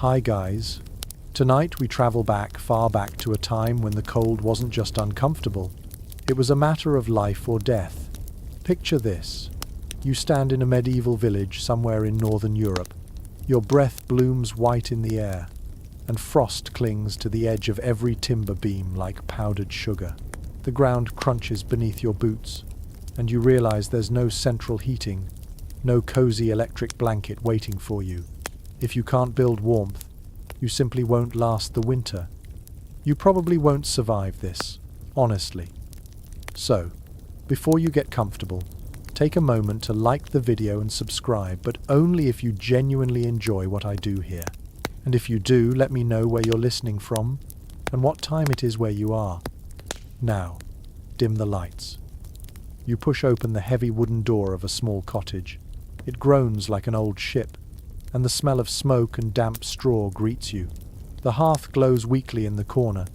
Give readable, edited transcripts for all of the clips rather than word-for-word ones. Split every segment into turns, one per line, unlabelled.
Hi guys. Tonight we travel far back to a time when the cold wasn't just uncomfortable, it was a matter of life or death. Picture this. You stand in a medieval village somewhere in northern Europe. Your breath blooms white in the air, and frost clings to the edge of every timber beam like powdered sugar. The ground crunches beneath your boots, and you realize there's no central heating, no cozy electric blanket waiting for you. If you can't build warmth, you simply won't last the winter. You probably won't survive this, honestly. So, before you get comfortable, take a moment to like the video and subscribe, but only if you genuinely enjoy what I do here. And if you do, let me know where you're listening from and what time it is where you are. Now, dim the lights. You push open the heavy wooden door of a small cottage. It groans like an old ship, and the smell of smoke and damp straw greets you. The hearth glows weakly in the corner,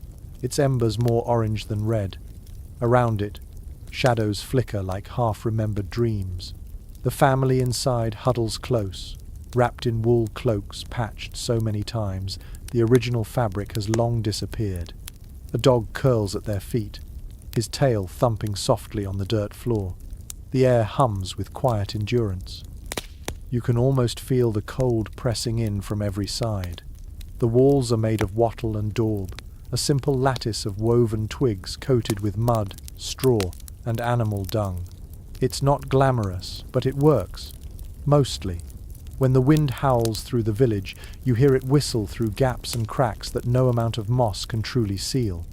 its embers more orange than red. Around it, shadows flicker like half-remembered dreams. The family inside huddles close, wrapped in wool cloaks patched so many times the original fabric has long disappeared. A dog curls at their feet, his tail thumping softly on the dirt floor. The air hums with quiet endurance. You can almost feel the cold pressing in from every side. The walls are made of wattle and daub, a simple lattice of woven twigs coated with mud, straw, and animal dung. It's not glamorous, but it works. Mostly. When the wind howls through the village, you hear it whistle through gaps and cracks that no amount of moss can truly seal.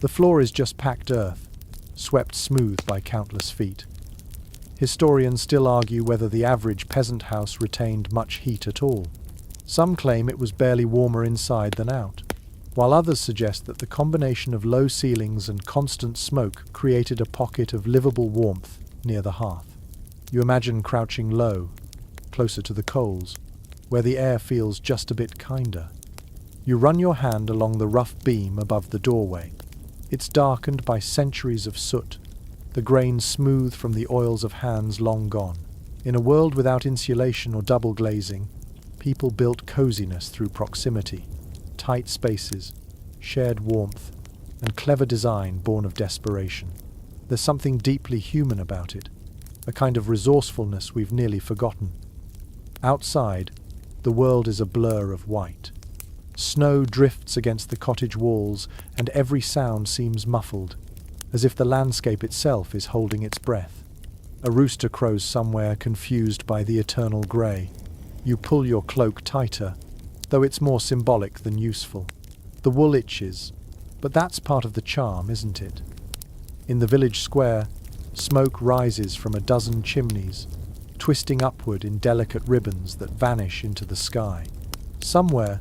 The floor is just packed earth, swept smooth by countless feet. Historians still argue whether the average peasant house retained much heat at all. Some claim it was barely warmer inside than out, while others suggest that the combination of low ceilings and constant smoke created a pocket of livable warmth near the hearth. You imagine crouching low, closer to the coals, where the air feels just a bit kinder. You run your hand along the rough beam above the doorway. It's darkened by centuries of soot, the grain smooth from the oils of hands long gone. In a world without insulation or double glazing, people built coziness through proximity, tight spaces, shared warmth, and clever design born of desperation. There's something deeply human about it, a kind of resourcefulness we've nearly forgotten. Outside, the world is a blur of white. Snow drifts against the cottage walls, and every sound seems muffled, as if the landscape itself is holding its breath. A rooster crows somewhere, confused by the eternal grey. You pull your cloak tighter, though it's more symbolic than useful. The wool itches, but that's part of the charm, isn't it? In the village square, smoke rises from a dozen chimneys, twisting upward in delicate ribbons that vanish into the sky. Somewhere,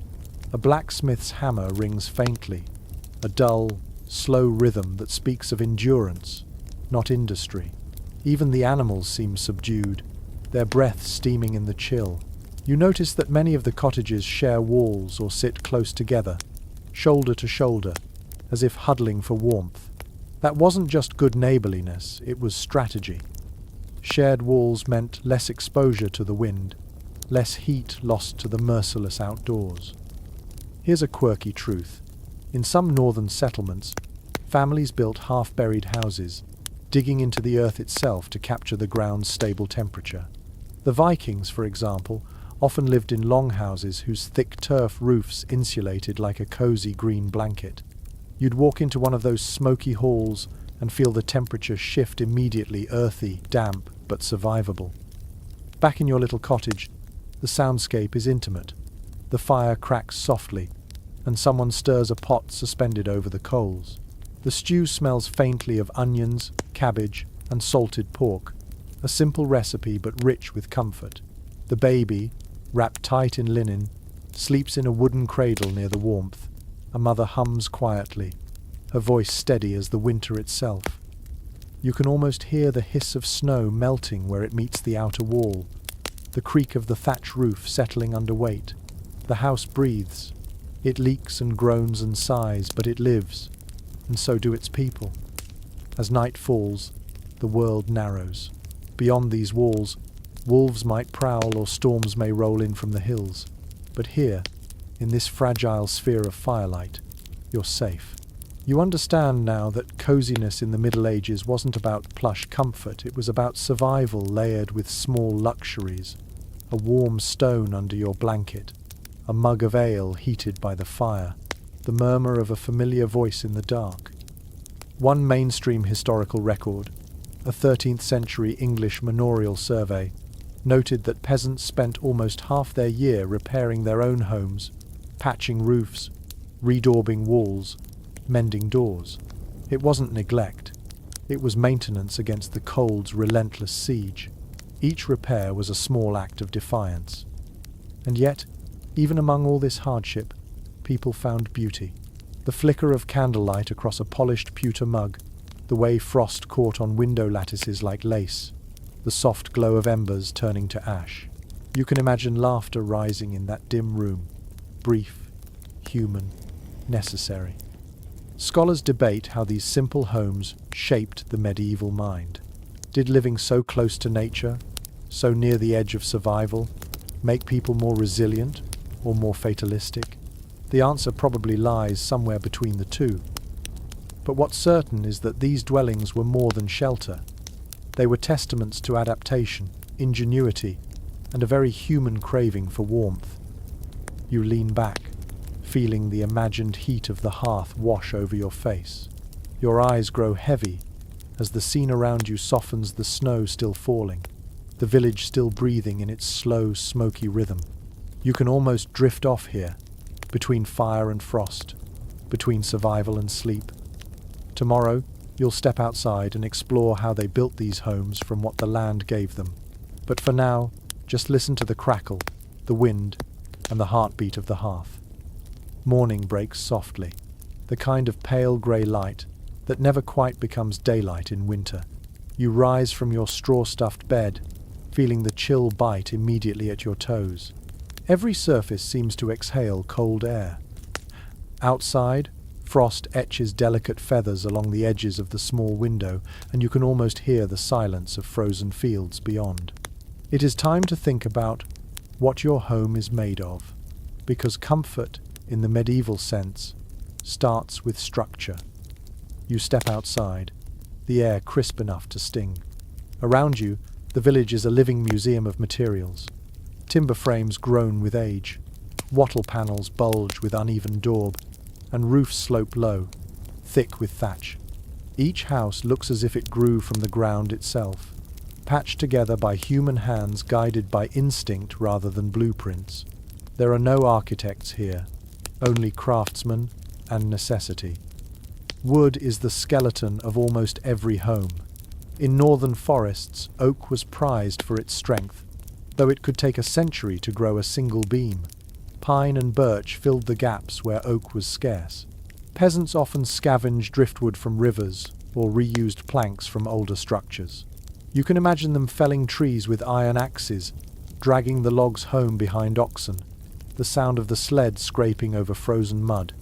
a blacksmith's hammer rings faintly, a dull, slow rhythm that speaks of endurance, not industry. Even the animals seem subdued, their breath steaming in the chill. You notice that many of the cottages share walls or sit close together, shoulder to shoulder, as if huddling for warmth. That wasn't just good neighborliness, it was strategy. Shared walls meant less exposure to the wind, less heat lost to the merciless outdoors. Here's a quirky truth. In some northern settlements, families built half-buried houses, digging into the earth itself to capture the ground's stable temperature. The Vikings, for example, often lived in longhouses whose thick turf roofs insulated like a cozy green blanket. You'd walk into one of those smoky halls and feel the temperature shift immediately, earthy, damp, but survivable. Back in your little cottage, the soundscape is intimate. The fire cracks softly, and someone stirs a pot suspended over the coals. The stew smells faintly of onions, cabbage, and salted pork, a simple recipe but rich with comfort. The baby, wrapped tight in linen, sleeps in a wooden cradle near the warmth. A mother hums quietly, her voice steady as the winter itself. You can almost hear the hiss of snow melting where it meets the outer wall, the creak of the thatch roof settling under weight. The house breathes. It leaks and groans and sighs, but it lives, and so do its people. As night falls, the world narrows. Beyond these walls, wolves might prowl or storms may roll in from the hills. But here, in this fragile sphere of firelight, you're safe. You understand now that coziness in the Middle Ages wasn't about plush comfort, it was about survival layered with small luxuries. A warm stone under your blanket, a mug of ale heated by the fire, the murmur of a familiar voice in the dark. One mainstream historical record, a 13th century English manorial survey, noted that peasants spent almost half their year repairing their own homes, patching roofs, redaubing walls, mending doors. It wasn't neglect. It was maintenance against the cold's relentless siege. Each repair was a small act of defiance. And yet, even among all this hardship, people found beauty. The flicker of candlelight across a polished pewter mug, the way frost caught on window lattices like lace, the soft glow of embers turning to ash. You can imagine laughter rising in that dim room, brief, human, necessary. Scholars debate how these simple homes shaped the medieval mind. Did living so close to nature, so near the edge of survival, make people more resilient or more fatalistic? The answer probably lies somewhere between the two. But what's certain is that these dwellings were more than shelter. They were testaments to adaptation, ingenuity, and a very human craving for warmth. You lean back, feeling the imagined heat of the hearth wash over your face. Your eyes grow heavy as the scene around you softens, the snow still falling, the village still breathing in its slow, smoky rhythm. You can almost drift off here, between fire and frost, between survival and sleep. Tomorrow, you'll step outside and explore how they built these homes from what the land gave them. But for now, just listen to the crackle, the wind, and the heartbeat of the hearth. Morning breaks softly, the kind of pale grey light that never quite becomes daylight in winter. You rise from your straw-stuffed bed, feeling the chill bite immediately at your toes. Every surface seems to exhale cold air. Outside, frost etches delicate feathers along the edges of the small window, and you can almost hear the silence of frozen fields beyond. It is time to think about what your home is made of, because comfort, in the medieval sense, starts with structure. You step outside, the air crisp enough to sting. Around you, the village is a living museum of materials. Timber frames groan with age, wattle panels bulge with uneven daub, and roofs slope low, thick with thatch. Each house looks as if it grew from the ground itself, patched together by human hands guided by instinct rather than blueprints. There are no architects here, only craftsmen and necessity. Wood is the skeleton of almost every home. In northern forests, oak was prized for its strength, though it could take a century to grow a single beam. Pine and birch filled the gaps where oak was scarce. Peasants often scavenged driftwood from rivers or reused planks from older structures. You can imagine them felling trees with iron axes, dragging the logs home behind oxen, the sound of the sled scraping over frozen mud.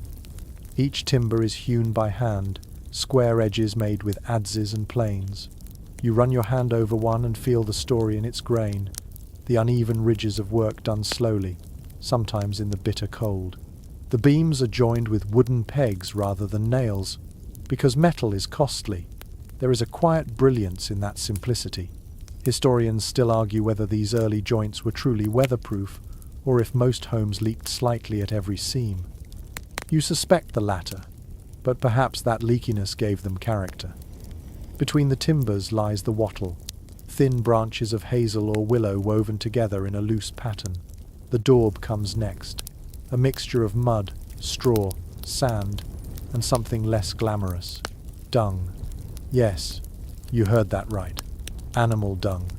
Each timber is hewn by hand, square edges made with adzes and planes. You run your hand over one and feel the story in its grain, the uneven ridges of work done slowly, sometimes in the bitter cold. The beams are joined with wooden pegs rather than nails, because metal is costly. There is a quiet brilliance in that simplicity. Historians still argue whether these early joints were truly weatherproof, or if most homes leaked slightly at every seam. You suspect the latter, but perhaps that leakiness gave them character. Between the timbers lies the wattle, thin branches of hazel or willow woven together in a loose pattern. The daub comes next, a mixture of mud, straw, sand, and something less glamorous, dung. Yes, you heard that right, animal dung.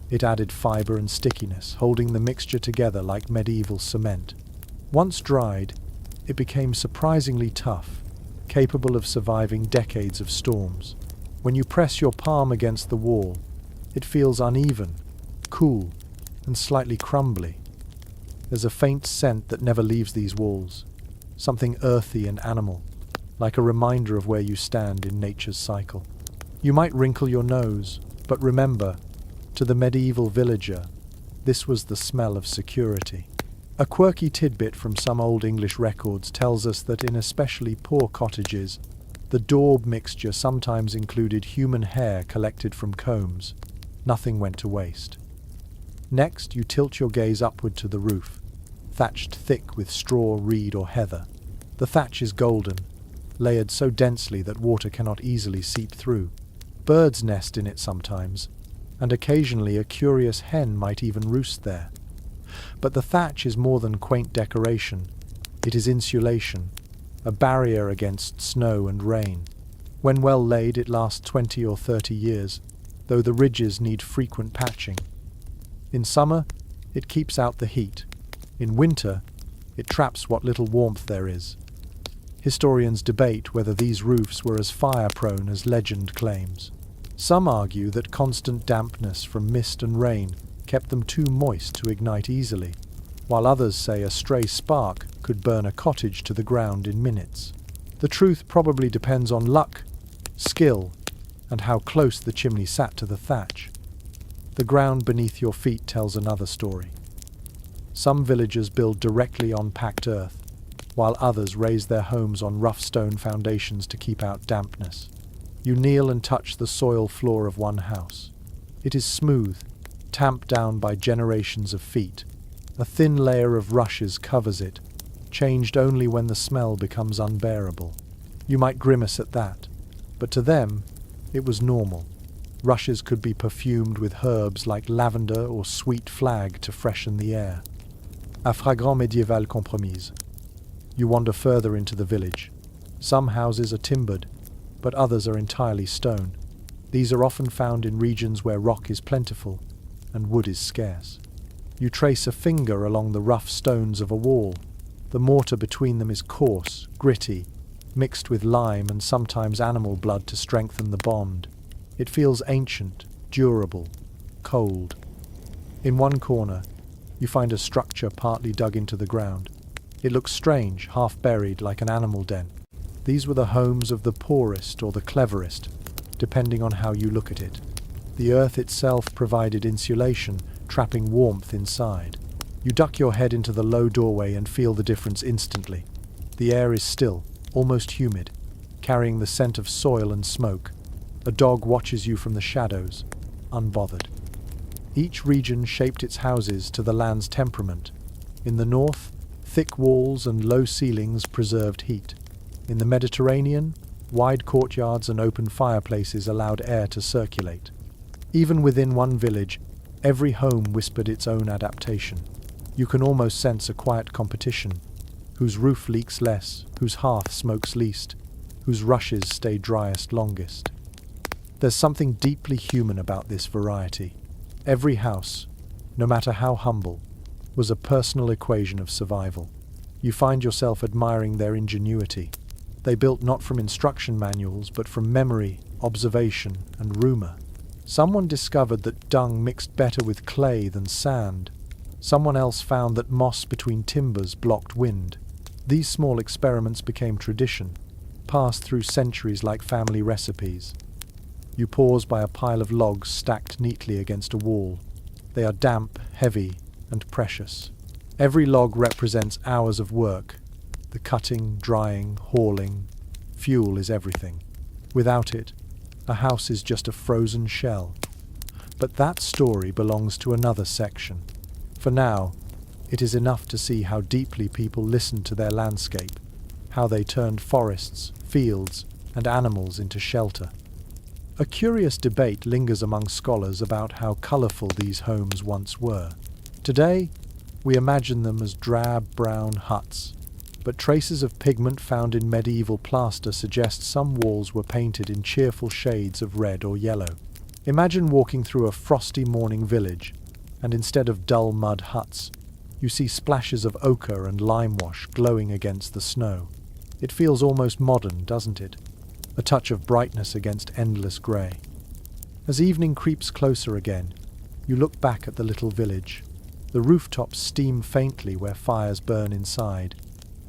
It added fibre and stickiness, holding the mixture together like medieval cement. Once dried, it became surprisingly tough, capable of surviving decades of storms. When you press your palm against the wall, it feels uneven, cool, and slightly crumbly. There's a faint scent that never leaves these walls, something earthy and animal, like a reminder of where you stand in nature's cycle. You might wrinkle your nose, but remember, to the medieval villager, this was the smell of security. A quirky tidbit from some old English records tells us that in especially poor cottages, the Daub mixture sometimes included human hair collected from combs. Nothing went to waste. Next, you tilt your gaze upward to the roof, thatched thick with straw, reed or heather. The thatch is golden, layered so densely that water cannot easily seep through. Birds nest in it sometimes, and occasionally a curious hen might even roost there. But the thatch is more than quaint decoration. It is insulation, a barrier against snow and rain. When well laid, it lasts 20 or 30 years, though the ridges need frequent patching. In summer, it keeps out the heat. In winter, it traps what little warmth there is. Historians debate whether these roofs were as fire-prone as legend claims. Some argue that constant dampness from mist and rain kept them too moist to ignite easily, while others say a stray spark could burn a cottage to the ground in minutes. The truth probably depends on luck, skill, and how close the chimney sat to the thatch. The ground beneath your feet tells another story. Some villagers build directly on packed earth, while others raise their homes on rough stone foundations to keep out dampness. You kneel and touch the soil floor of one house. It is smooth, tamped down by generations of feet. A thin layer of rushes covers it, changed only when the smell becomes unbearable. You might grimace at that, but to them, it was normal. Rushes could be perfumed with herbs like lavender or sweet flag to freshen the air. A fragrance médiéval compromise. You wander further into the village. Some houses are timbered, but others are entirely stone. These are often found in regions where rock is plentiful and wood is scarce. You trace a finger along the rough stones of a wall. The mortar between them is coarse, gritty, mixed with lime and sometimes animal blood to strengthen the bond. It feels ancient, durable, cold. In one corner, you find a structure partly dug into the ground. It looks strange, half buried like an animal den. These were the homes of the poorest or the cleverest, depending on how you look at it. The earth itself provided insulation, trapping warmth inside. You duck your head into the low doorway and feel the difference instantly. The air is still, almost humid, carrying the scent of soil and smoke. A dog watches you from the shadows, unbothered. Each region shaped its houses to the land's temperament. In the north, thick walls and low ceilings preserved heat. In the Mediterranean, wide courtyards and open fireplaces allowed air to circulate. Even within one village, every home whispered its own adaptation. You can almost sense a quiet competition. Whose roof leaks less, whose hearth smokes least, whose rushes stay driest longest. There's something deeply human about this variety. Every house, no matter how humble, was a personal equation of survival. You find yourself admiring their ingenuity. They built not from instruction manuals, but from memory, observation, and rumor. Someone discovered that dung mixed better with clay than sand. Someone else found that moss between timbers blocked wind. These small experiments became tradition, passed through centuries like family recipes. You pause by a pile of logs stacked neatly against a wall. They are damp, heavy, and precious. Every log represents hours of work. The cutting, drying, hauling. Fuel is everything. Without it, a house is just a frozen shell. But that story belongs to another section. For now, it is enough to see how deeply people listened to their landscape, how they turned forests, fields, and animals into shelter. A curious debate lingers among scholars about how colourful these homes once were. Today, we imagine them as drab brown huts, but traces of pigment found in medieval plaster suggest some walls were painted in cheerful shades of red or yellow. Imagine walking through a frosty morning village, and instead of dull mud huts, you see splashes of ochre and lime wash glowing against the snow. It feels almost modern, doesn't it? A touch of brightness against endless grey. As evening creeps closer again, you look back at the little village. The rooftops steam faintly where fires burn inside,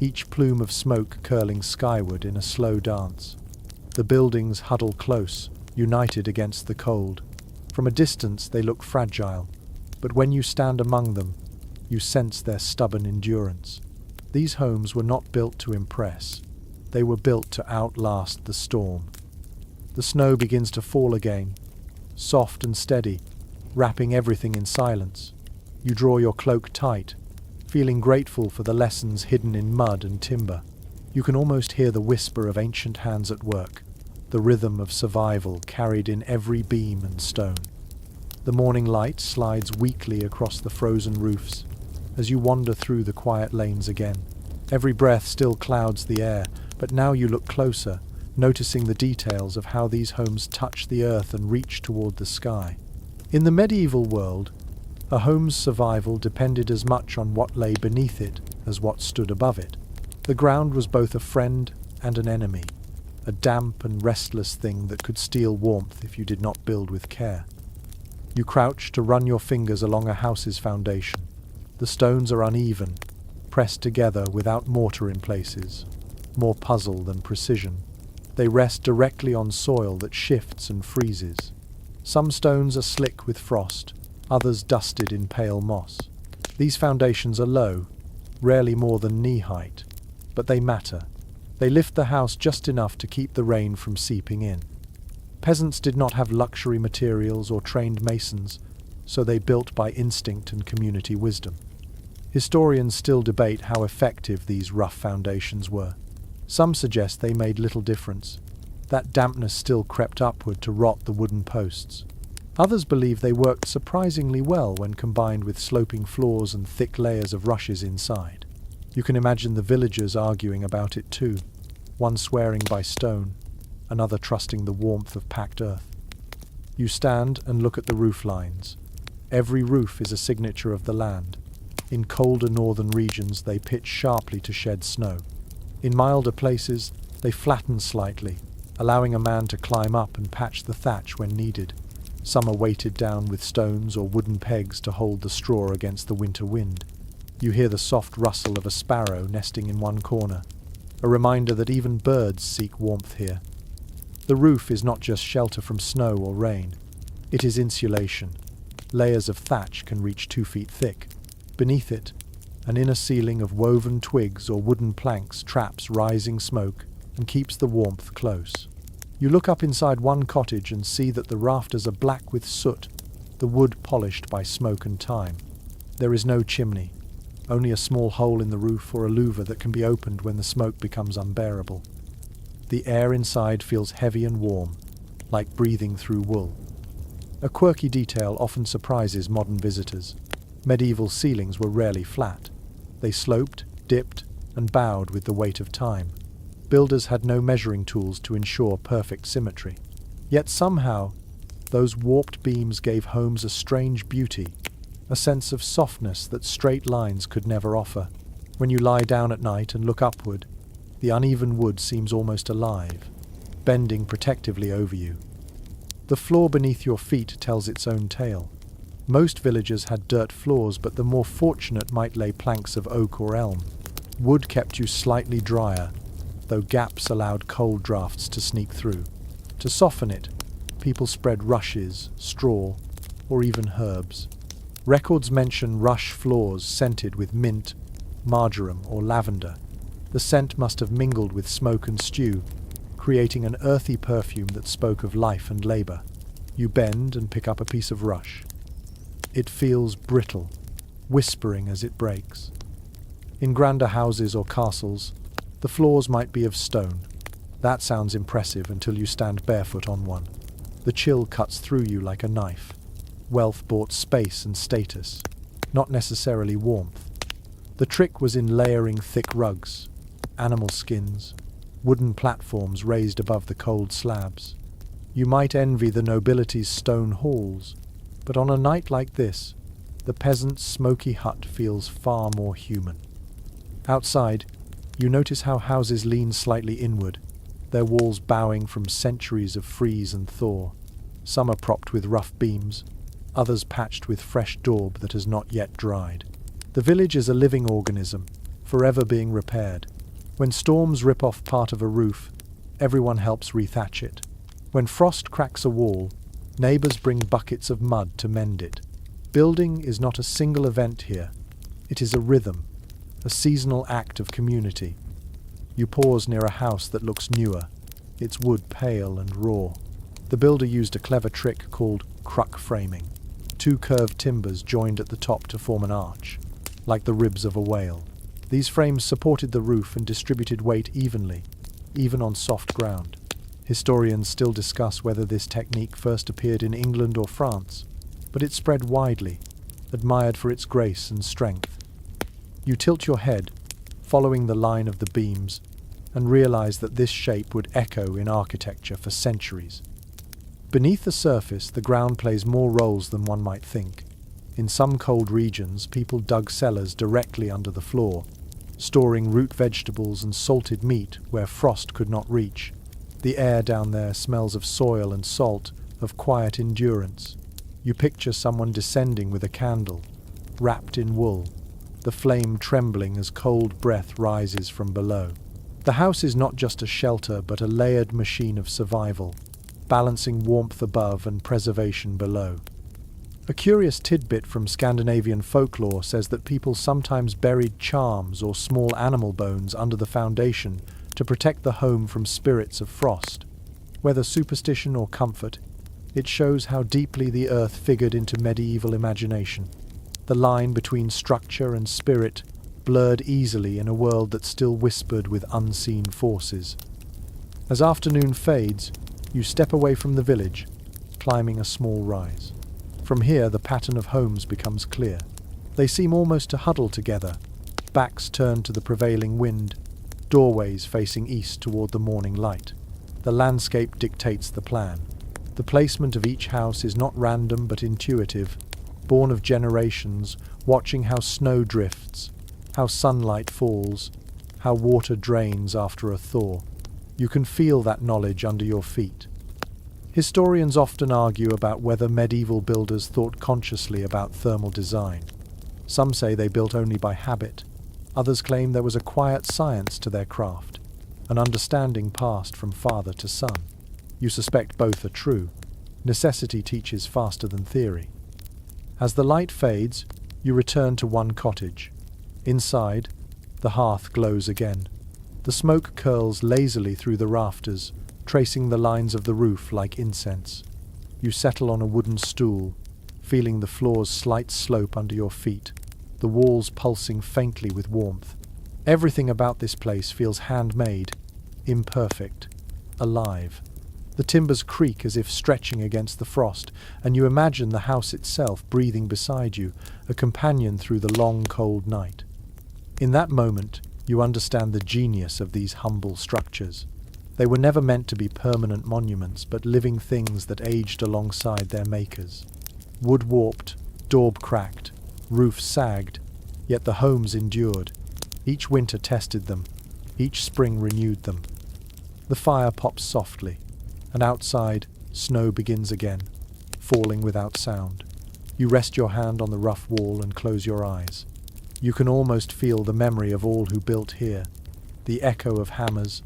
each plume of smoke curling skyward in a slow dance. The buildings huddle close, united against the cold. From a distance they look fragile, but when you stand among them, You sense their stubborn endurance. These homes were not built to impress. They were built to outlast the storm. The snow begins to fall again, soft and steady, wrapping everything in silence. You draw your cloak tight, feeling grateful for the lessons hidden in mud and timber. You can almost hear the whisper of ancient hands at work, the rhythm of survival carried in every beam and stone. The morning light slides weakly across the frozen roofs as you wander through the quiet lanes again. Every breath still clouds the air, but now you look closer, noticing the details of how these homes touch the earth and reach toward the sky. In the medieval world, a home's survival depended as much on what lay beneath it as what stood above it. The ground was both a friend and an enemy, a damp and restless thing that could steal warmth if you did not build with care. You crouch to run your fingers along a house's foundation. The stones are uneven, pressed together without mortar in places, more puzzle than precision. They rest directly on soil that shifts and freezes. Some stones are slick with frost, others dusted in pale moss. These foundations are low, rarely more than knee-height, but they matter. They lift the house just enough to keep the rain from seeping in. Peasants did not have luxury materials or trained masons, so they built by instinct and community wisdom. Historians still debate how effective these rough foundations were. Some suggest they made little difference. That dampness still crept upward to rot the wooden posts. Others believe they worked surprisingly well when combined with sloping floors and thick layers of rushes inside. You can imagine the villagers arguing about it too, one swearing by stone, another trusting the warmth of packed earth. You stand and look at the roof lines. Every roof is a signature of the land. In colder northern regions they pitch sharply to shed snow. In milder places they flatten slightly, allowing a man to climb up and patch the thatch when needed. Some are weighted down with stones or wooden pegs to hold the straw against the winter wind. You hear the soft rustle of a sparrow nesting in one corner, a reminder that even birds seek warmth here. The roof is not just shelter from snow or rain. It is insulation. Layers of thatch can reach 2 feet thick. Beneath it, an inner ceiling of woven twigs or wooden planks traps rising smoke and keeps the warmth close. You look up inside one cottage and see that the rafters are black with soot, the wood polished by smoke and time. There is no chimney, only a small hole in the roof or a louver that can be opened when the smoke becomes unbearable. The air inside feels heavy and warm, like breathing through wool. A quirky detail often surprises modern visitors. Medieval ceilings were rarely flat. They sloped, dipped, and bowed with the weight of time. Builders had no measuring tools to ensure perfect symmetry. Yet somehow, those warped beams gave homes a strange beauty, a sense of softness that straight lines could never offer. When you lie down at night and look upward, the uneven wood seems almost alive, bending protectively over you. The floor beneath your feet tells its own tale. Most villages had dirt floors, but the more fortunate might lay planks of oak or elm. Wood kept you slightly drier, though gaps allowed cold drafts to sneak through. To soften it, people spread rushes, straw, or even herbs. Records mention rush floors scented with mint, marjoram, or lavender. The scent must have mingled with smoke and stew, creating an earthy perfume that spoke of life and labor. You bend and pick up a piece of rush. It feels brittle, whispering as it breaks. In grander houses or castles, the floors might be of stone. That sounds impressive until you stand barefoot on one. The chill cuts through you like a knife. Wealth bought space and status, not necessarily warmth. The trick was in layering thick rugs, animal skins, wooden platforms raised above the cold slabs. You might envy the nobility's stone halls, but on a night like this, the peasant's smoky hut feels far more human. Outside, you notice how houses lean slightly inward, their walls bowing from centuries of freeze and thaw. Some are propped with rough beams, others patched with fresh daub that has not yet dried. The village is a living organism, forever being repaired. When storms rip off part of a roof, everyone helps rethatch it. When frost cracks a wall, neighbors bring buckets of mud to mend it. Building is not a single event here. It is a rhythm, a seasonal act of community. You pause near a house that looks newer, its wood pale and raw. The builder used a clever trick called cruck framing. Two curved timbers joined at the top to form an arch, like the ribs of a whale. These frames supported the roof and distributed weight evenly, even on soft ground. Historians still discuss whether this technique first appeared in England or France, but it spread widely, admired for its grace and strength. You tilt your head, following the line of the beams, and realize that this shape would echo in architecture for centuries. Beneath the surface, the ground plays more roles than one might think. In some cold regions, people dug cellars directly under the floor, storing root vegetables and salted meat where frost could not reach. The air down there smells of soil and salt, of quiet endurance. You picture someone descending with a candle, wrapped in wool, the flame trembling as cold breath rises from below. The house is not just a shelter, but a layered machine of survival, balancing warmth above and preservation below. A curious tidbit from Scandinavian folklore says that people sometimes buried charms or small animal bones under the foundation to protect the home from spirits of frost. Whether superstition or comfort, it shows how deeply the earth figured into medieval imagination. The line between structure and spirit blurred easily in a world that still whispered with unseen forces. As afternoon fades, you step away from the village, climbing a small rise. From here, the pattern of homes becomes clear. They seem almost to huddle together, backs turned to the prevailing wind, doorways facing east toward the morning light. The landscape dictates the plan. The placement of each house is not random but intuitive, born of generations, watching how snow drifts, how sunlight falls, how water drains after a thaw. You can feel that knowledge under your feet. Historians often argue about whether medieval builders thought consciously about thermal design. Some say they built only by habit. Others claim there was a quiet science to their craft, an understanding passed from father to son. You suspect both are true. Necessity teaches faster than theory. As the light fades, you return to one cottage. Inside, the hearth glows again. The smoke curls lazily through the rafters, tracing the lines of the roof like incense. You settle on a wooden stool, feeling the floor's slight slope under your feet, the walls pulsing faintly with warmth. Everything about this place feels handmade, imperfect, alive. The timbers creak as if stretching against the frost, and you imagine the house itself breathing beside you, a companion through the long, cold night. In that moment, you understand the genius of these humble structures. They were never meant to be permanent monuments, but living things that aged alongside their makers. Wood warped, daub cracked, roofs sagged, yet the homes endured. Each winter tested them, each spring renewed them. The fire pops softly, and outside, snow begins again, falling without sound. You rest your hand on the rough wall and close your eyes. You can almost feel the memory of all who built here, the echo of hammers,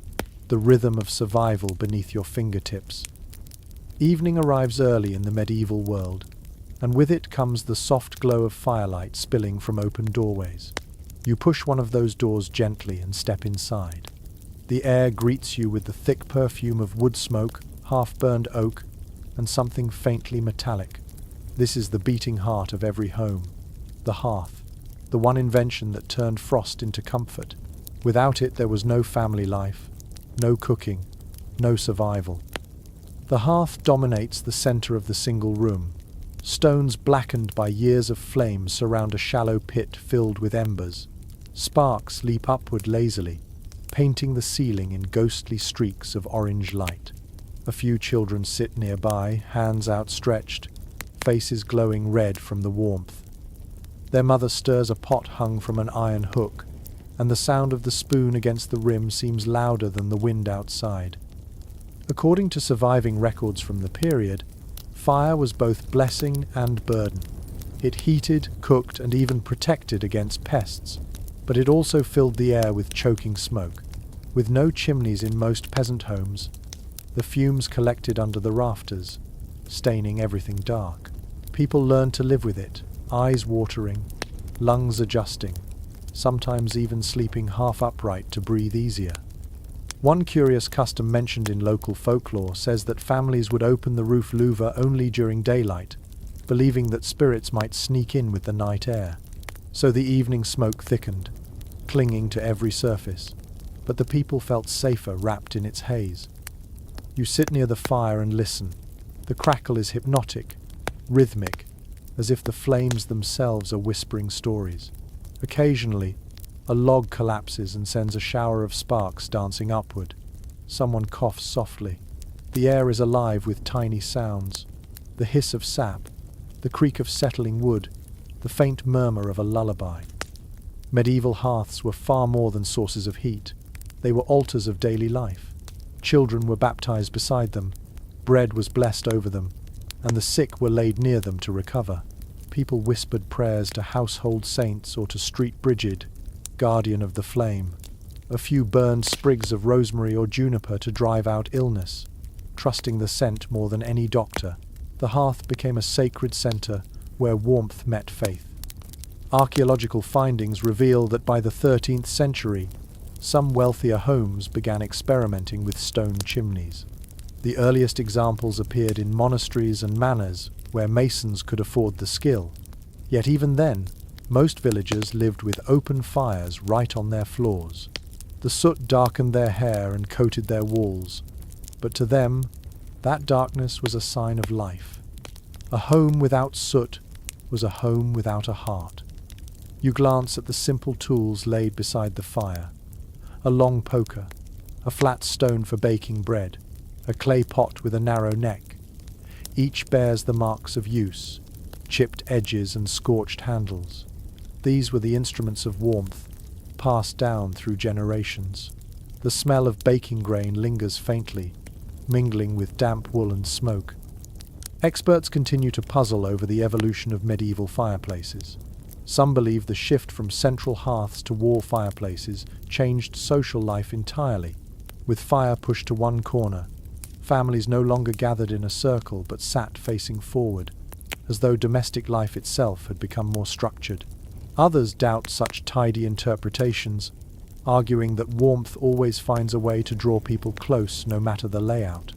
the rhythm of survival beneath your fingertips. Evening arrives early in the medieval world, and with it comes the soft glow of firelight spilling from open doorways. You push one of those doors gently and step inside. The air greets you with the thick perfume of wood smoke, half-burned oak, and something faintly metallic. This is the beating heart of every home, the hearth, the one invention that turned frost into comfort. Without it, there was no family life, no cooking, no survival. The hearth dominates the center of the single room. Stones blackened by years of flame surround a shallow pit filled with embers. Sparks leap upward lazily, painting the ceiling in ghostly streaks of orange light. A few children sit nearby, hands outstretched, faces glowing red from the warmth. Their mother stirs a pot hung from an iron hook, and the sound of the spoon against the rim seems louder than the wind outside. According to surviving records from the period, fire was both blessing and burden. It heated, cooked, and even protected against pests, but it also filled the air with choking smoke. With no chimneys in most peasant homes, the fumes collected under the rafters, staining everything dark. People learned to live with it, eyes watering, lungs adjusting, sometimes even sleeping half upright to breathe easier. One curious custom mentioned in local folklore says that families would open the roof louver only during daylight, believing that spirits might sneak in with the night air. So the evening smoke thickened, clinging to every surface, but the people felt safer wrapped in its haze. You sit near the fire and listen. The crackle is hypnotic, rhythmic, as if the flames themselves are whispering stories. Occasionally, a log collapses and sends a shower of sparks dancing upward. Someone coughs softly. The air is alive with tiny sounds. The hiss of sap, the creak of settling wood, the faint murmur of a lullaby. Medieval hearths were far more than sources of heat. They were altars of daily life. Children were baptized beside them, bread was blessed over them, and the sick were laid near them to recover. People whispered prayers to household saints or to street Brigid, guardian of the flame. A few burned sprigs of rosemary or juniper to drive out illness. Trusting the scent more than any doctor, the hearth became a sacred center where warmth met faith. Archaeological findings reveal that by the 13th century, some wealthier homes began experimenting with stone chimneys. The earliest examples appeared in monasteries and manors where masons could afford the skill. Yet even then, most villagers lived with open fires right on their floors. The soot darkened their hair and coated their walls, but to them, that darkness was a sign of life. A home without soot was a home without a heart. You glance at the simple tools laid beside the fire. A long poker, a flat stone for baking bread, a clay pot with a narrow neck. Each bears the marks of use, chipped edges and scorched handles. These were the instruments of warmth, passed down through generations. The smell of baking grain lingers faintly, mingling with damp wool and smoke. Experts continue to puzzle over the evolution of medieval fireplaces. Some believe the shift from central hearths to wall fireplaces changed social life entirely. With fire pushed to one corner, families no longer gathered in a circle but sat facing forward, as though domestic life itself had become more structured. Others doubt such tidy interpretations, arguing that warmth always finds a way to draw people close no matter the layout.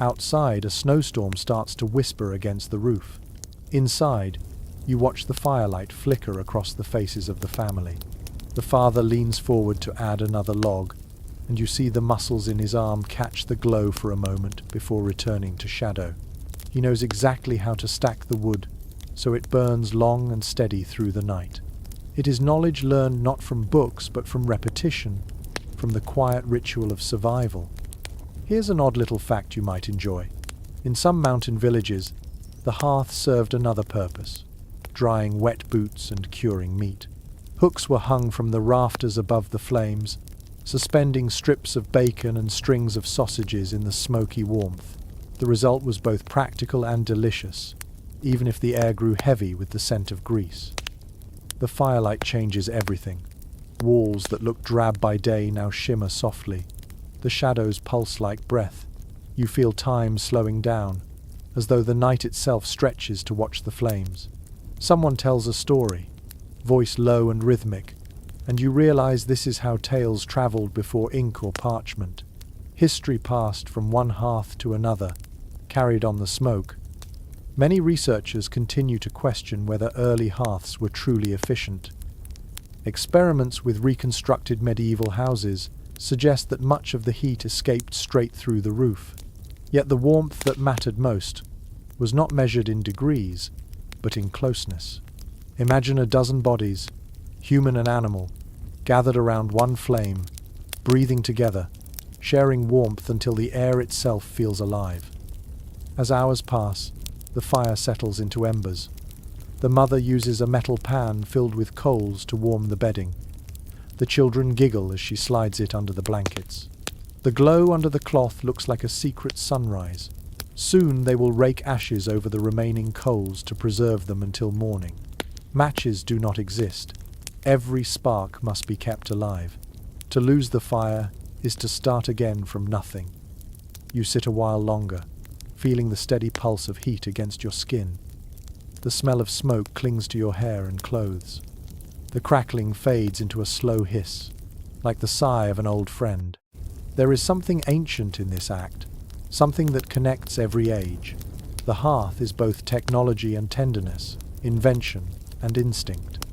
Outside, a snowstorm starts to whisper against the roof. Inside, you watch the firelight flicker across the faces of the family. The father leans forward to add another log, and you see the muscles in his arm catch the glow for a moment before returning to shadow. He knows exactly how to stack the wood, so it burns long and steady through the night. It is knowledge learned not from books but from repetition, from the quiet ritual of survival. Here's an odd little fact you might enjoy. In some mountain villages, the hearth served another purpose: drying wet boots and curing meat. Hooks were hung from the rafters above the flames, suspending strips of bacon and strings of sausages in the smoky warmth. The result was both practical and delicious, even if the air grew heavy with the scent of grease. The firelight changes everything. Walls that looked drab by day now shimmer softly. The shadows pulse like breath. You feel time slowing down, as though the night itself stretches to watch the flames. Someone tells a story, voice low and rhythmic, and you realize this is how tales traveled before ink or parchment. History passed from one hearth to another, carried on the smoke. Many researchers continue to question whether early hearths were truly efficient. Experiments with reconstructed medieval houses suggest that much of the heat escaped straight through the roof. Yet the warmth that mattered most was not measured in degrees, but in closeness. Imagine a dozen bodies, human and animal, gathered around one flame, breathing together, sharing warmth until the air itself feels alive. As hours pass, the fire settles into embers. The mother uses a metal pan filled with coals to warm the bedding. The children giggle as she slides it under the blankets. The glow under the cloth looks like a secret sunrise. Soon they will rake ashes over the remaining coals to preserve them until morning. Matches do not exist. Every spark must be kept alive. To lose the fire is to start again from nothing. You sit a while longer, feeling the steady pulse of heat against your skin. The smell of smoke clings to your hair and clothes. The crackling fades into a slow hiss, like the sigh of an old friend. There is something ancient in this act, something that connects every age. The hearth is both technology and tenderness, invention and instinct.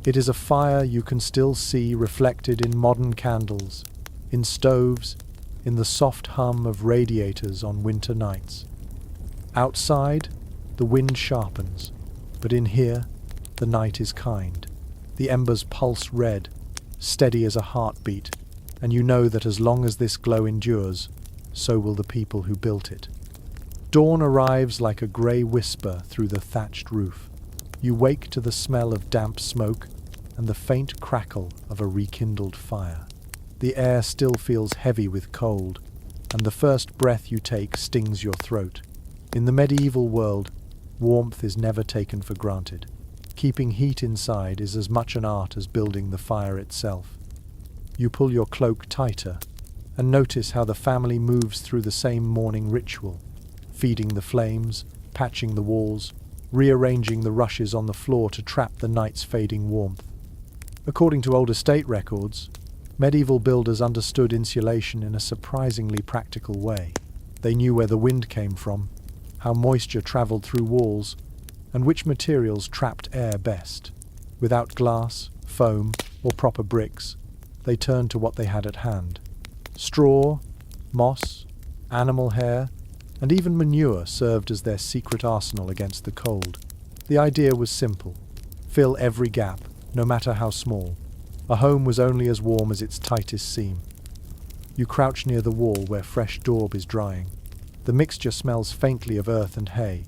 It is a fire you can still see reflected in modern candles, in stoves, in the soft hum of radiators on winter nights. Outside, the wind sharpens, but in here, the night is kind. The embers pulse red, steady as a heartbeat, and you know that as long as this glow endures, so will the people who built it. Dawn arrives like a grey whisper through the thatched roof. You wake to the smell of damp smoke and the faint crackle of a rekindled fire. The air still feels heavy with cold, and the first breath you take stings your throat. In the medieval world, warmth is never taken for granted. Keeping heat inside is as much an art as building the fire itself. You pull your cloak tighter and notice how the family moves through the same morning ritual, feeding the flames, patching the walls, rearranging the rushes on the floor to trap the night's fading warmth. According to old estate records, medieval builders understood insulation in a surprisingly practical way. They knew where the wind came from, how moisture traveled through walls, and which materials trapped air best. Without glass, foam, or proper bricks, they turned to what they had at hand. Straw, moss, animal hair, and even manure served as their secret arsenal against the cold. The idea was simple: fill every gap, no matter how small. A home was only as warm as its tightest seam. You crouch near the wall where fresh daub is drying. The mixture smells faintly of earth and hay.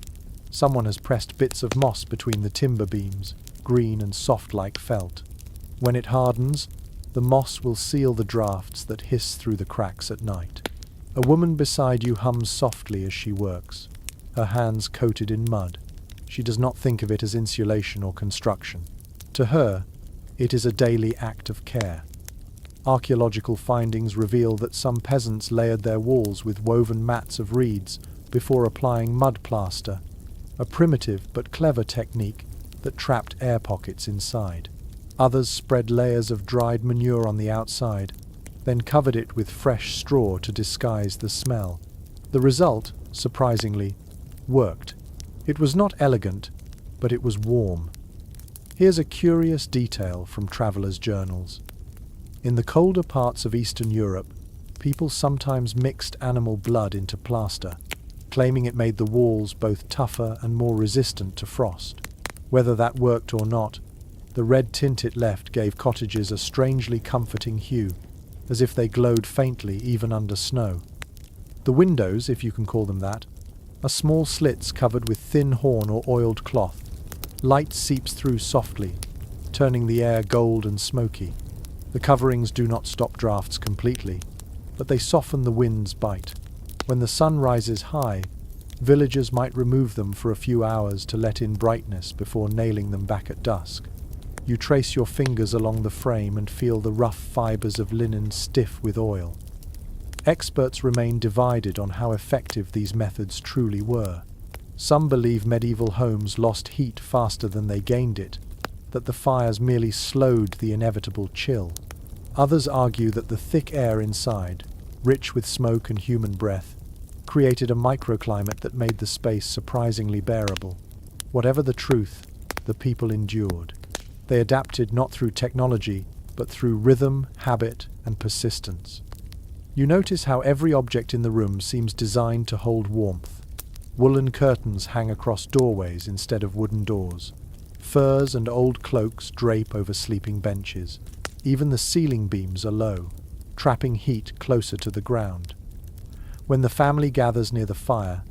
Someone has pressed bits of moss between the timber beams, green and soft like felt. When it hardens, the moss will seal the drafts that hiss through the cracks at night. A woman beside you hums softly as she works, her hands coated in mud. She does not think of it as insulation or construction. To her, it is a daily act of care. Archaeological findings reveal that some peasants layered their walls with woven mats of reeds before applying mud plaster, a primitive but clever technique that trapped air pockets inside. Others spread layers of dried manure on the outside, then covered it with fresh straw to disguise the smell. The result, surprisingly, worked. It was not elegant, but it was warm. Here's a curious detail from travelers' journals. In the colder parts of Eastern Europe, people sometimes mixed animal blood into plaster, claiming it made the walls both tougher and more resistant to frost. Whether that worked or not, the red tint it left gave cottages a strangely comforting hue, as if they glowed faintly even under snow. The windows, if you can call them that, are small slits covered with thin horn or oiled cloth. Light seeps through softly, turning the air gold and smoky. The coverings do not stop drafts completely, but they soften the wind's bite. When the sun rises high, villagers might remove them for a few hours to let in brightness before nailing them back at dusk. You trace your fingers along the frame and feel the rough fibers of linen stiff with oil. Experts remain divided on how effective these methods truly were. Some believe medieval homes lost heat faster than they gained it, that the fires merely slowed the inevitable chill. Others argue that the thick air inside, rich with smoke and human breath, created a microclimate that made the space surprisingly bearable. Whatever the truth, the people endured. They adapted not through technology, but through rhythm, habit, and persistence. You notice how every object in the room seems designed to hold warmth. Woolen curtains hang across doorways instead of wooden doors. Furs and old cloaks drape over sleeping benches. Even the ceiling beams are low, trapping heat closer to the ground. When the family gathers near the fire,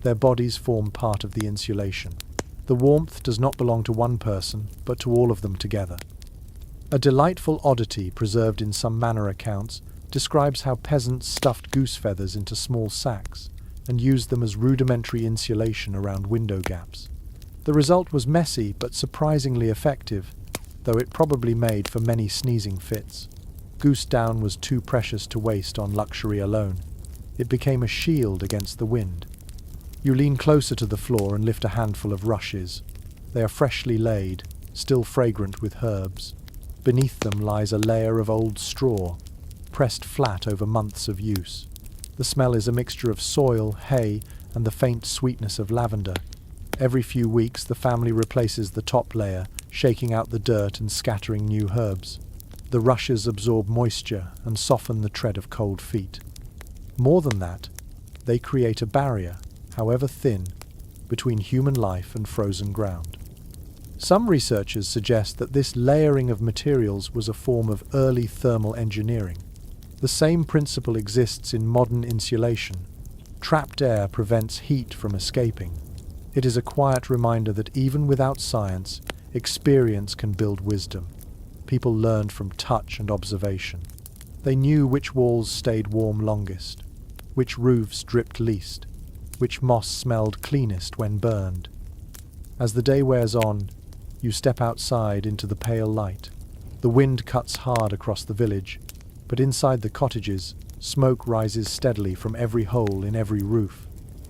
their bodies form part of the insulation. The warmth does not belong to one person, but to all of them together. A delightful oddity preserved in some manor accounts describes how peasants stuffed goose feathers into small sacks and used them as rudimentary insulation around window gaps. The result was messy but surprisingly effective, though it probably made for many sneezing fits. Goose down was too precious to waste on luxury alone. It became a shield against the wind. You lean closer to the floor and lift a handful of rushes. They are freshly laid, still fragrant with herbs. Beneath them lies a layer of old straw, pressed flat over months of use. The smell is a mixture of soil, hay, and the faint sweetness of lavender. Every few weeks the family replaces the top layer, shaking out the dirt and scattering new herbs. The rushes absorb moisture and soften the tread of cold feet. More than that, they create a barrier, however thin, between human life and frozen ground. Some researchers suggest that this layering of materials was a form of early thermal engineering. The same principle exists in modern insulation. Trapped air prevents heat from escaping. It is a quiet reminder that even without science, experience can build wisdom. People learned from touch and observation. They knew which walls stayed warm longest, which roofs dripped least, which moss smelled cleanest when burned. As the day wears on, you step outside into the pale light. The wind cuts hard across the village, but inside the cottages, smoke rises steadily from every hole in every roof.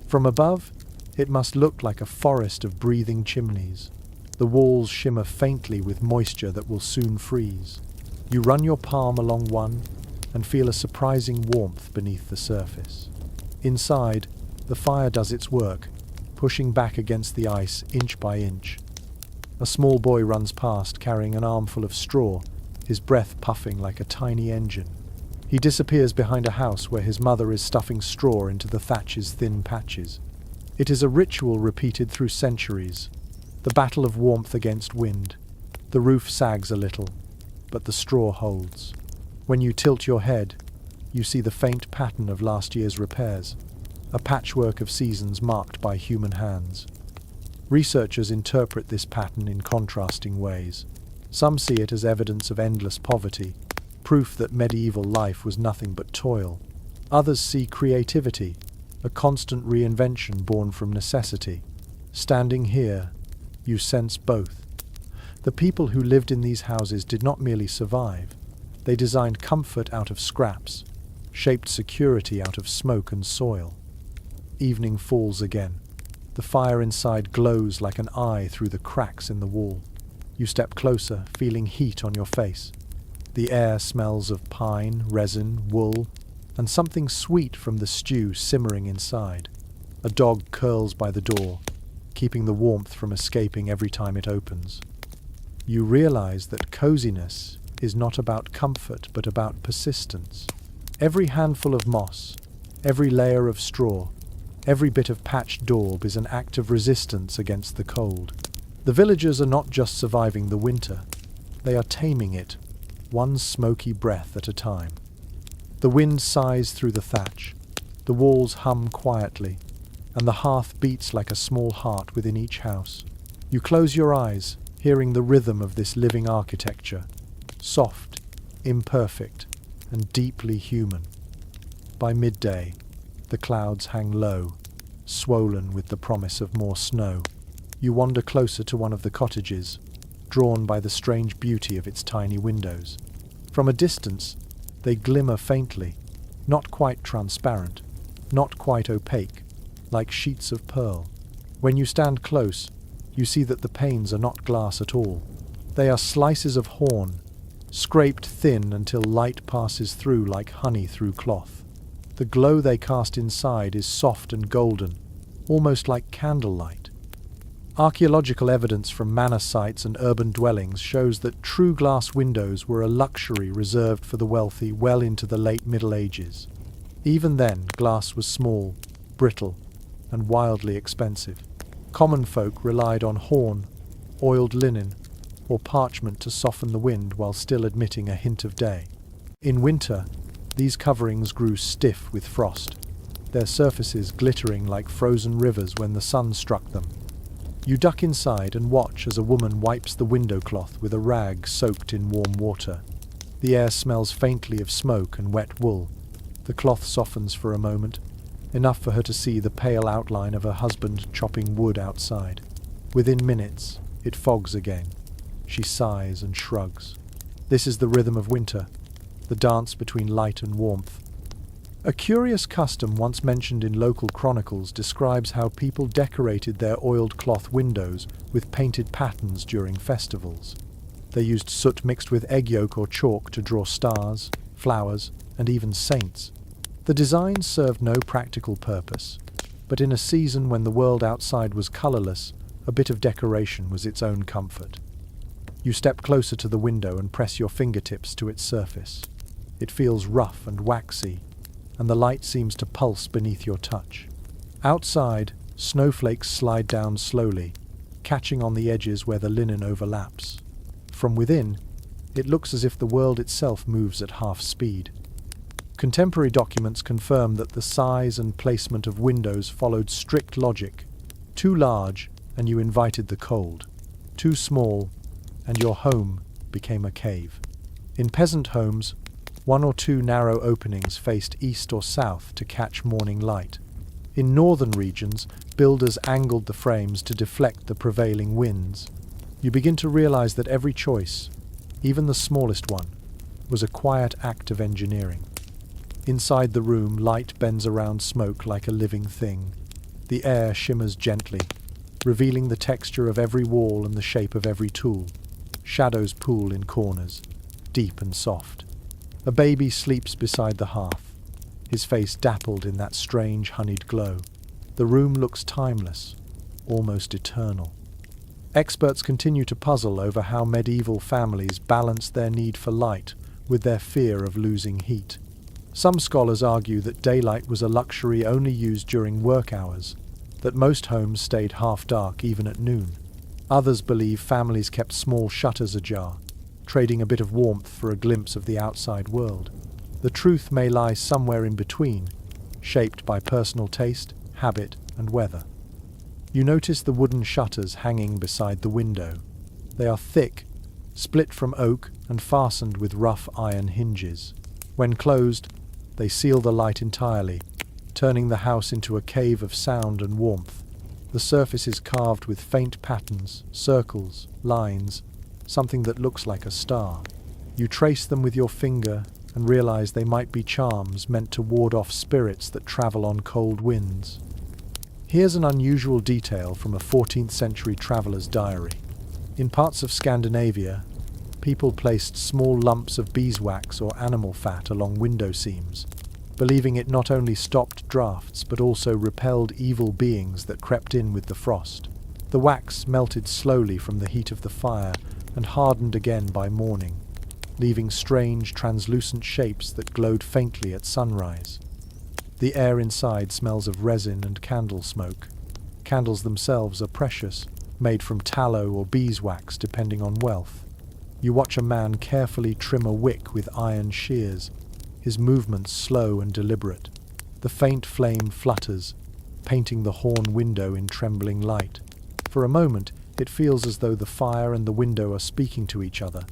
From above, it must look like a forest of breathing chimneys. The walls shimmer faintly with moisture that will soon freeze. You run your palm along one and feel a surprising warmth beneath the surface. Inside, the fire does its work, pushing back against the ice inch by inch. A small boy runs past carrying an armful of straw, his breath puffing like a tiny engine. He disappears behind a house where his mother is stuffing straw into the thatch's thin patches. It is a ritual repeated through centuries. The battle of warmth against wind. The roof sags a little, but the straw holds. When you tilt your head, you see the faint pattern of last year's repairs, a patchwork of seasons marked by human hands. Researchers interpret this pattern in contrasting ways. Some see it as evidence of endless poverty, proof that medieval life was nothing but toil. Others see creativity, a constant reinvention born from necessity. Standing here, you sense both. The people who lived in these houses did not merely survive. They designed comfort out of scraps, shaped security out of smoke and soil. Evening falls again. The fire inside glows like an eye through the cracks in the wall. You step closer, feeling heat on your face. The air smells of pine, resin, wool, and something sweet from the stew simmering inside. A dog curls by the door, keeping the warmth from escaping every time it opens. You realize that coziness is not about comfort but about persistence. Every handful of moss, every layer of straw, every bit of patched daub is an act of resistance against the cold. The villagers are not just surviving the winter, they are taming it, one smoky breath at a time. The wind sighs through the thatch, the walls hum quietly, and the hearth beats like a small heart within each house. You close your eyes, hearing the rhythm of this living architecture, soft, imperfect, and deeply human. By midday, the clouds hang low, swollen with the promise of more snow. You wander closer to one of the cottages, drawn by the strange beauty of its tiny windows. From a distance, they glimmer faintly, not quite transparent, not quite opaque, like sheets of pearl. When you stand close, you see that the panes are not glass at all. They are slices of horn, scraped thin until light passes through like honey through cloth. The glow they cast inside is soft and golden, almost like candlelight. Archaeological evidence from manor sites and urban dwellings shows that true glass windows were a luxury reserved for the wealthy well into the late Middle Ages. Even then, glass was small, brittle, and wildly expensive. Common folk relied on horn, oiled linen, or parchment to soften the wind while still admitting a hint of day. In winter, these coverings grew stiff with frost, their surfaces glittering like frozen rivers when the sun struck them. You duck inside and watch as a woman wipes the window cloth with a rag soaked in warm water. The air smells faintly of smoke and wet wool. The cloth softens for a moment, enough for her to see the pale outline of her husband chopping wood outside. Within minutes, it fogs again. She sighs and shrugs. This is the rhythm of winter, the dance between light and warmth. A curious custom once mentioned in local chronicles describes how people decorated their oiled cloth windows with painted patterns during festivals. They used soot mixed with egg yolk or chalk to draw stars, flowers, and even saints. The designs served no practical purpose, but in a season when the world outside was colorless, a bit of decoration was its own comfort. You step closer to the window and press your fingertips to its surface. It feels rough and waxy, and the light seems to pulse beneath your touch. Outside, snowflakes slide down slowly, catching on the edges where the linen overlaps. From within, it looks as if the world itself moves at half speed. Contemporary documents confirm that the size and placement of windows followed strict logic. Too large, and you invited the cold. Too small, and your home became a cave. In peasant homes, 1 or 2 narrow openings faced east or south to catch morning light. In northern regions, builders angled the frames to deflect the prevailing winds. You begin to realize that every choice, even the smallest one, was a quiet act of engineering. Inside the room, light bends around smoke like a living thing. The air shimmers gently, revealing the texture of every wall and the shape of every tool. Shadows pool in corners, deep and soft. A baby sleeps beside the hearth, his face dappled in that strange honeyed glow. The room looks timeless, almost eternal. Experts continue to puzzle over how medieval families balanced their need for light with their fear of losing heat. Some scholars argue that daylight was a luxury only used during work hours, that most homes stayed half dark even at noon. Others believe families kept small shutters ajar, trading a bit of warmth for a glimpse of the outside world. The truth may lie somewhere in between, shaped by personal taste, habit, and weather. You notice the wooden shutters hanging beside the window. They are thick, split from oak, and fastened with rough iron hinges. When closed, they seal the light entirely, turning the house into a cave of sound and warmth. The surface is carved with faint patterns, circles, lines, something that looks like a star. You trace them with your finger and realize they might be charms meant to ward off spirits that travel on cold winds. Here's an unusual detail from a 14th century traveller's diary. In parts of Scandinavia, people placed small lumps of beeswax or animal fat along window seams, believing it not only stopped drafts but also repelled evil beings that crept in with the frost. The wax melted slowly from the heat of the fire and hardened again by morning, leaving strange translucent shapes that glowed faintly at sunrise. The air inside smells of resin and candle smoke. Candles themselves are precious, made from tallow or beeswax depending on wealth. You watch a man carefully trim a wick with iron shears, his movements slow and deliberate. The faint flame flutters, painting the horn window in trembling light. For a moment, it feels as though the fire and the window are speaking to each other,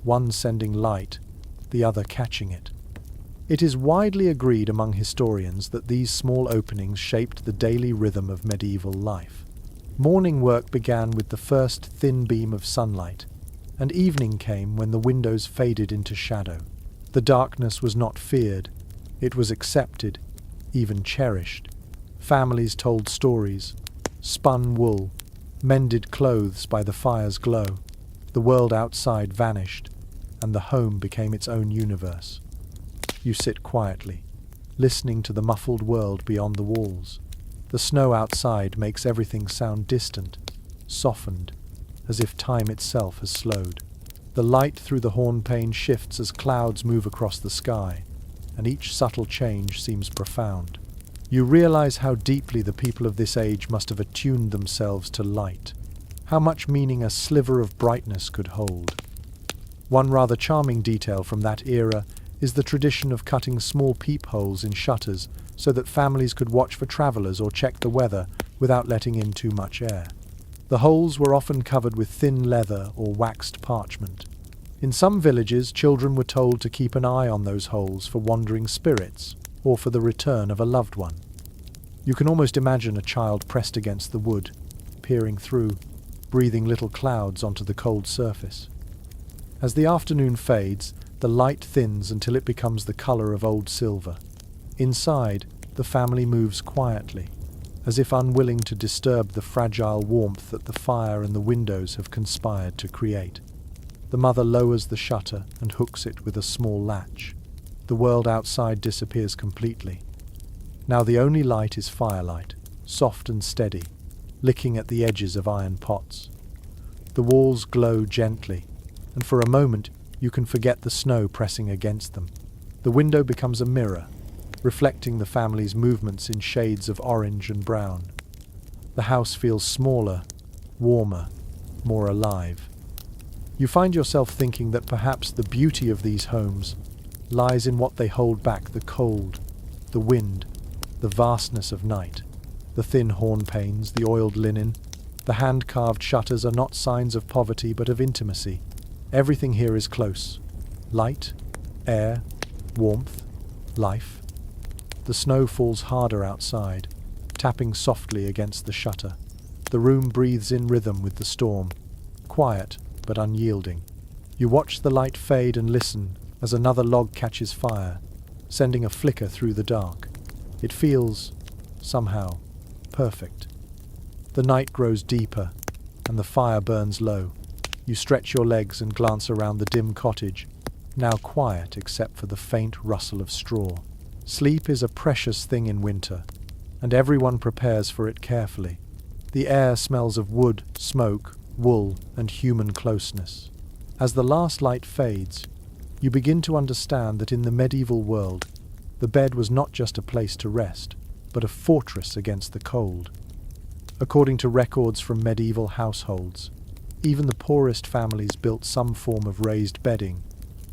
one sending light, the other catching it. It is widely agreed among historians that these small openings shaped the daily rhythm of medieval life. Morning work began with the first thin beam of sunlight, and evening came when the windows faded into shadow. The darkness was not feared, it was accepted, even cherished. Families told stories, spun wool, mended clothes by the fire's glow. The world outside vanished, and the home became its own universe. You sit quietly, listening to the muffled world beyond the walls. The snow outside makes everything sound distant, softened, as if time itself has slowed. The light through the horn pane shifts as clouds move across the sky, and each subtle change seems profound. You realize how deeply the people of this age must have attuned themselves to light, how much meaning a sliver of brightness could hold. One rather charming detail from that era is the tradition of cutting small peepholes in shutters so that families could watch for travelers or check the weather without letting in too much air. The holes were often covered with thin leather or waxed parchment. In some villages, children were told to keep an eye on those holes for wandering spirits or for the return of a loved one. You can almost imagine a child pressed against the wood, peering through, breathing little clouds onto the cold surface. As the afternoon fades, the light thins until it becomes the color of old silver. Inside, the family moves quietly, as if unwilling to disturb the fragile warmth that the fire and the windows have conspired to create. The mother lowers the shutter and hooks it with a small latch. The world outside disappears completely. Now the only light is firelight, soft and steady, licking at the edges of iron pots. The walls glow gently, and for a moment you can forget the snow pressing against them. The window becomes a mirror, reflecting the family's movements in shades of orange and brown. The house feels smaller, warmer, more alive. You find yourself thinking that perhaps the beauty of these homes lies in what they hold back: the cold, the wind, the vastness of night. The thin horn panes, the oiled linen, the hand-carved shutters are not signs of poverty but of intimacy. Everything here is close. Light, air, warmth, life. The snow falls harder outside, tapping softly against the shutter. The room breathes in rhythm with the storm, quiet but unyielding. You watch the light fade and listen as another log catches fire, sending a flicker through the dark. It feels, somehow, perfect. The night grows deeper, and the fire burns low. You stretch your legs and glance around the dim cottage, now quiet except for the faint rustle of straw. Sleep is a precious thing in winter, and everyone prepares for it carefully. The air smells of wood, smoke, wool, and human closeness. As the last light fades, you begin to understand that in the medieval world, the bed was not just a place to rest, but a fortress against the cold. According to records from medieval households, even the poorest families built some form of raised bedding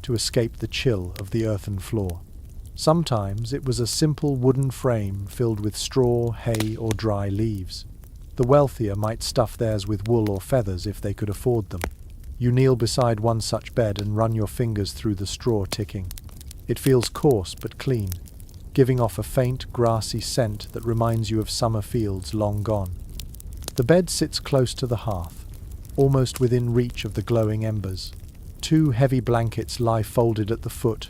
to escape the chill of the earthen floor. Sometimes it was a simple wooden frame filled with straw, hay, or dry leaves. The wealthier might stuff theirs with wool or feathers if they could afford them. You kneel beside one such bed and run your fingers through the straw ticking. It feels coarse but clean, giving off a faint, grassy scent that reminds you of summer fields long gone. The bed sits close to the hearth, almost within reach of the glowing embers. Two heavy blankets lie folded at the foot,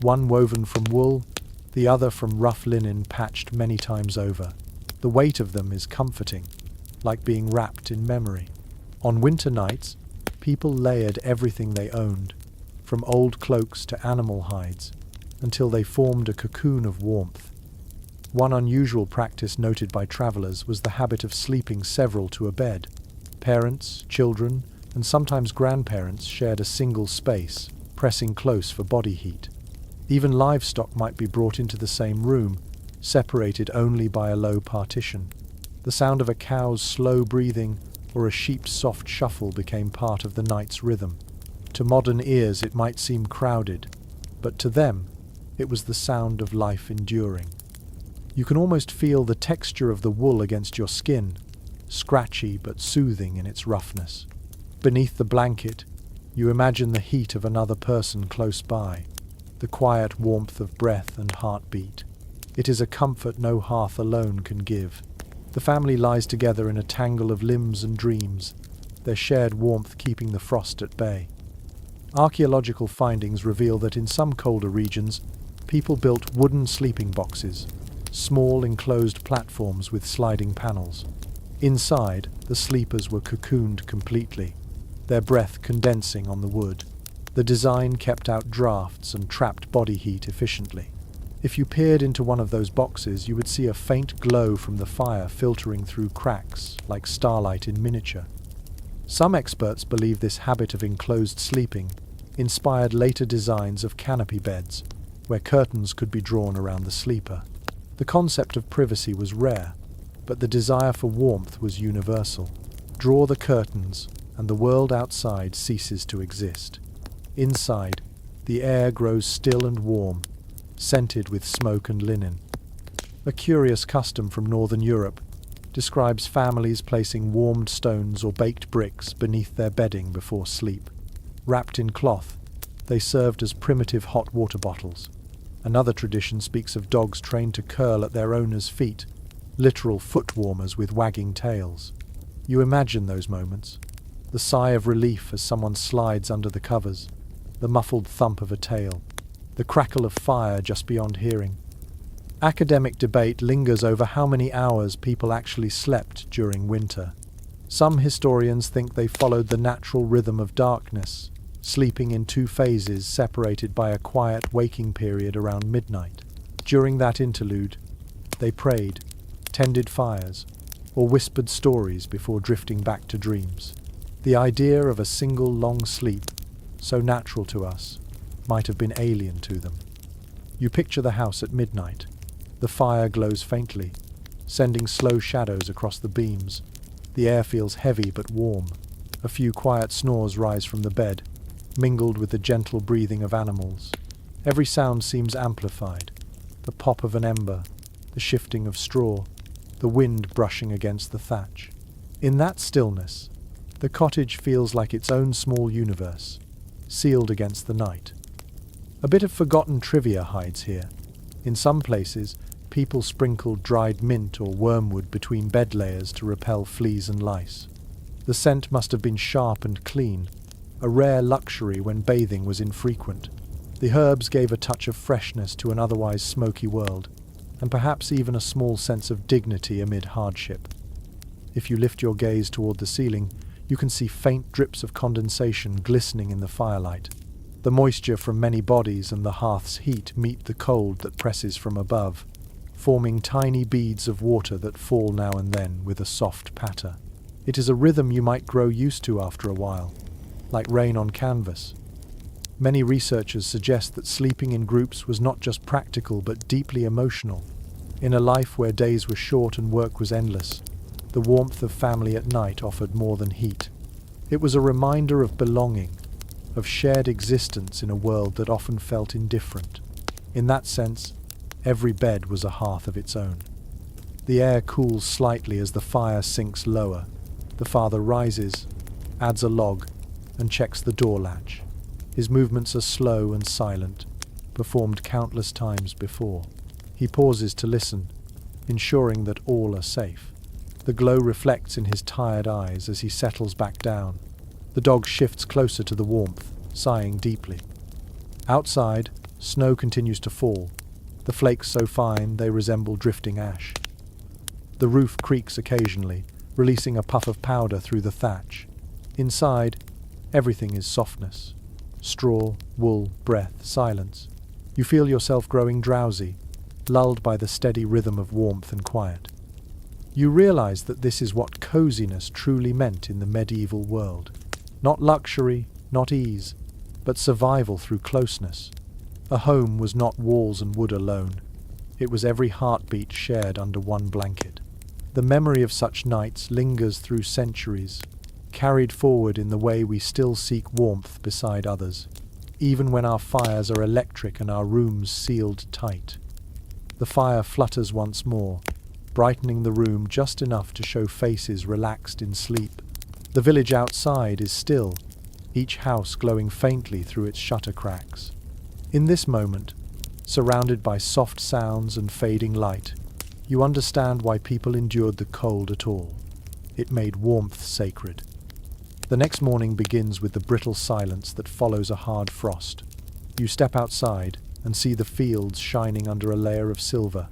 one woven from wool, the other from rough linen patched many times over. The weight of them is comforting, like being wrapped in memory. On winter nights, people layered everything they owned, from old cloaks to animal hides, until they formed a cocoon of warmth. One unusual practice noted by travelers was the habit of sleeping several to a bed. Parents, children, and sometimes grandparents shared a single space, pressing close for body heat. Even livestock might be brought into the same room, separated only by a low partition. The sound of a cow's slow breathing or a sheep's soft shuffle became part of the night's rhythm. To modern ears it might seem crowded, but to them it was the sound of life enduring. You can almost feel the texture of the wool against your skin, scratchy but soothing in its roughness. Beneath the blanket, you imagine the heat of another person close by, the quiet warmth of breath and heartbeat. It is a comfort no hearth alone can give. The family lies together in a tangle of limbs and dreams, their shared warmth keeping the frost at bay. Archaeological findings reveal that in some colder regions, people built wooden sleeping boxes, small enclosed platforms with sliding panels. Inside, the sleepers were cocooned completely, their breath condensing on the wood. The design kept out drafts and trapped body heat efficiently. If you peered into one of those boxes, you would see a faint glow from the fire filtering through cracks, like starlight in miniature. Some experts believe this habit of enclosed sleeping inspired later designs of canopy beds, where curtains could be drawn around the sleeper. The concept of privacy was rare, but the desire for warmth was universal. Draw the curtains, and the world outside ceases to exist. Inside, the air grows still and warm, scented with smoke and linen. A curious custom from northern Europe describes families placing warmed stones or baked bricks beneath their bedding before sleep. Wrapped in cloth, they served as primitive hot water bottles. Another tradition speaks of dogs trained to curl at their owner's feet, literal foot warmers with wagging tails. You imagine those moments, the sigh of relief as someone slides under the covers, the muffled thump of a tail, the crackle of fire just beyond hearing. Academic debate lingers over how many hours people actually slept during winter. Some historians think they followed the natural rhythm of darkness, sleeping in two phases separated by a quiet waking period around midnight. During that interlude, they prayed, tended fires, or whispered stories before drifting back to dreams. The idea of a single long sleep, so natural to us, might have been alien to them. You picture the house at midnight. The fire glows faintly, sending slow shadows across the beams. The air feels heavy but warm. A few quiet snores rise from the bed, mingled with the gentle breathing of animals. Every sound seems amplified. The pop of an ember, the shifting of straw, the wind brushing against the thatch. In that stillness, the cottage feels like its own small universe, sealed against the night. A bit of forgotten trivia hides here. In some places, people sprinkled dried mint or wormwood between bed layers to repel fleas and lice. The scent must have been sharp and clean, a rare luxury when bathing was infrequent. The herbs gave a touch of freshness to an otherwise smoky world, and perhaps even a small sense of dignity amid hardship. If you lift your gaze toward the ceiling, you can see faint drips of condensation glistening in the firelight. The moisture from many bodies and the hearth's heat meet the cold that presses from above, forming tiny beads of water that fall now and then with a soft patter. It is a rhythm you might grow used to after a while, like rain on canvas. Many researchers suggest that sleeping in groups was not just practical but deeply emotional. In a life where days were short and work was endless, the warmth of family at night offered more than heat. It was a reminder of belonging, of shared existence in a world that often felt indifferent. In that sense, every bed was a hearth of its own. The air cools slightly as the fire sinks lower. The father rises, adds a log, and checks the door latch. His movements are slow and silent, performed countless times before. He pauses to listen, ensuring that all are safe. The glow reflects in his tired eyes as he settles back down. The dog shifts closer to the warmth, sighing deeply. Outside, snow continues to fall, the flakes so fine they resemble drifting ash. The roof creaks occasionally, releasing a puff of powder through the thatch. Inside, everything is softness. Straw, wool, breath, silence. You feel yourself growing drowsy, lulled by the steady rhythm of warmth and quiet. You realize that this is what coziness truly meant in the medieval world. Not luxury, not ease, but survival through closeness. A home was not walls and wood alone. It was every heartbeat shared under one blanket. The memory of such nights lingers through centuries, carried forward in the way we still seek warmth beside others, even when our fires are electric and our rooms sealed tight. The fire flutters once more, brightening the room just enough to show faces relaxed in sleep. The village outside is still, each house glowing faintly through its shutter cracks. In this moment, surrounded by soft sounds and fading light, you understand why people endured the cold at all. It made warmth sacred. The next morning begins with the brittle silence that follows a hard frost. You step outside and see the fields shining under a layer of silver,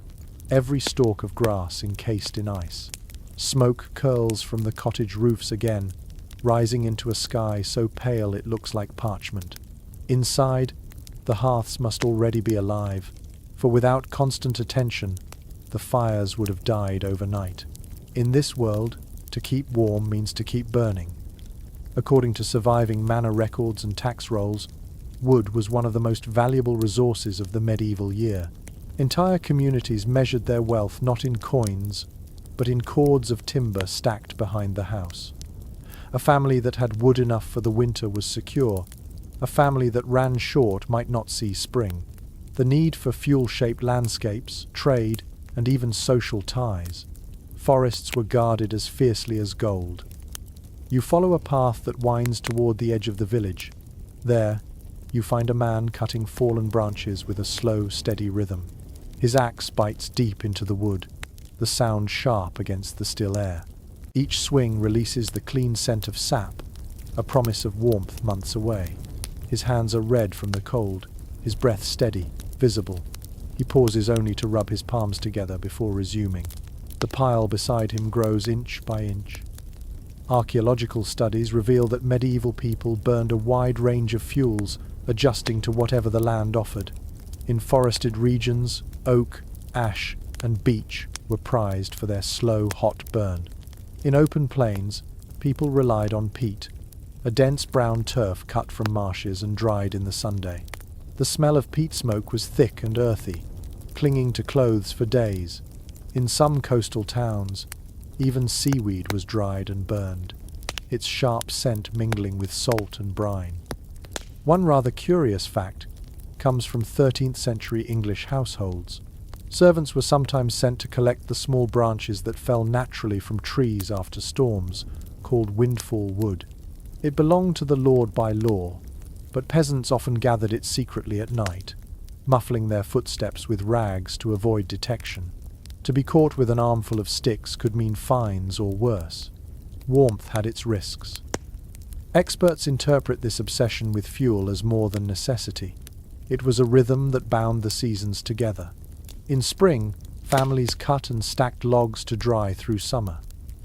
every stalk of grass encased in ice. Smoke curls from the cottage roofs again, rising into a sky so pale it looks like parchment. Inside, the hearths must already be alive, for without constant attention, the fires would have died overnight. In this world, to keep warm means to keep burning. According to surviving manor records and tax rolls, wood was one of the most valuable resources of the medieval year. Entire communities measured their wealth not in coins, but in cords of timber stacked behind the house. A family that had wood enough for the winter was secure. A family that ran short might not see spring. The need for fuel-shaped landscapes, trade, and even social ties. Forests were guarded as fiercely as gold. You follow a path that winds toward the edge of the village. There, you find a man cutting fallen branches with a slow, steady rhythm. His axe bites deep into the wood, the sound sharp against the still air. Each swing releases the clean scent of sap, a promise of warmth months away. His hands are red from the cold, his breath steady, visible. He pauses only to rub his palms together before resuming. The pile beside him grows inch by inch. Archaeological studies reveal that medieval people burned a wide range of fuels, adjusting to whatever the land offered. In forested regions, oak, ash, and beech were prized for their slow, hot burn. In open plains, people relied on peat, a dense brown turf cut from marshes and dried in the sunday. The smell of peat smoke was thick and earthy, clinging to clothes for days. In some coastal towns, even seaweed was dried and burned, its sharp scent mingling with salt and brine. One rather curious fact comes from 13th century English households. Servants were sometimes sent to collect the small branches that fell naturally from trees after storms, called windfall wood. It belonged to the lord by law, but peasants often gathered it secretly at night, muffling their footsteps with rags to avoid detection. To be caught with an armful of sticks could mean fines or worse. Warmth had its risks. Experts interpret this obsession with fuel as more than necessity. It was a rhythm that bound the seasons together. In spring, families cut and stacked logs to dry through summer.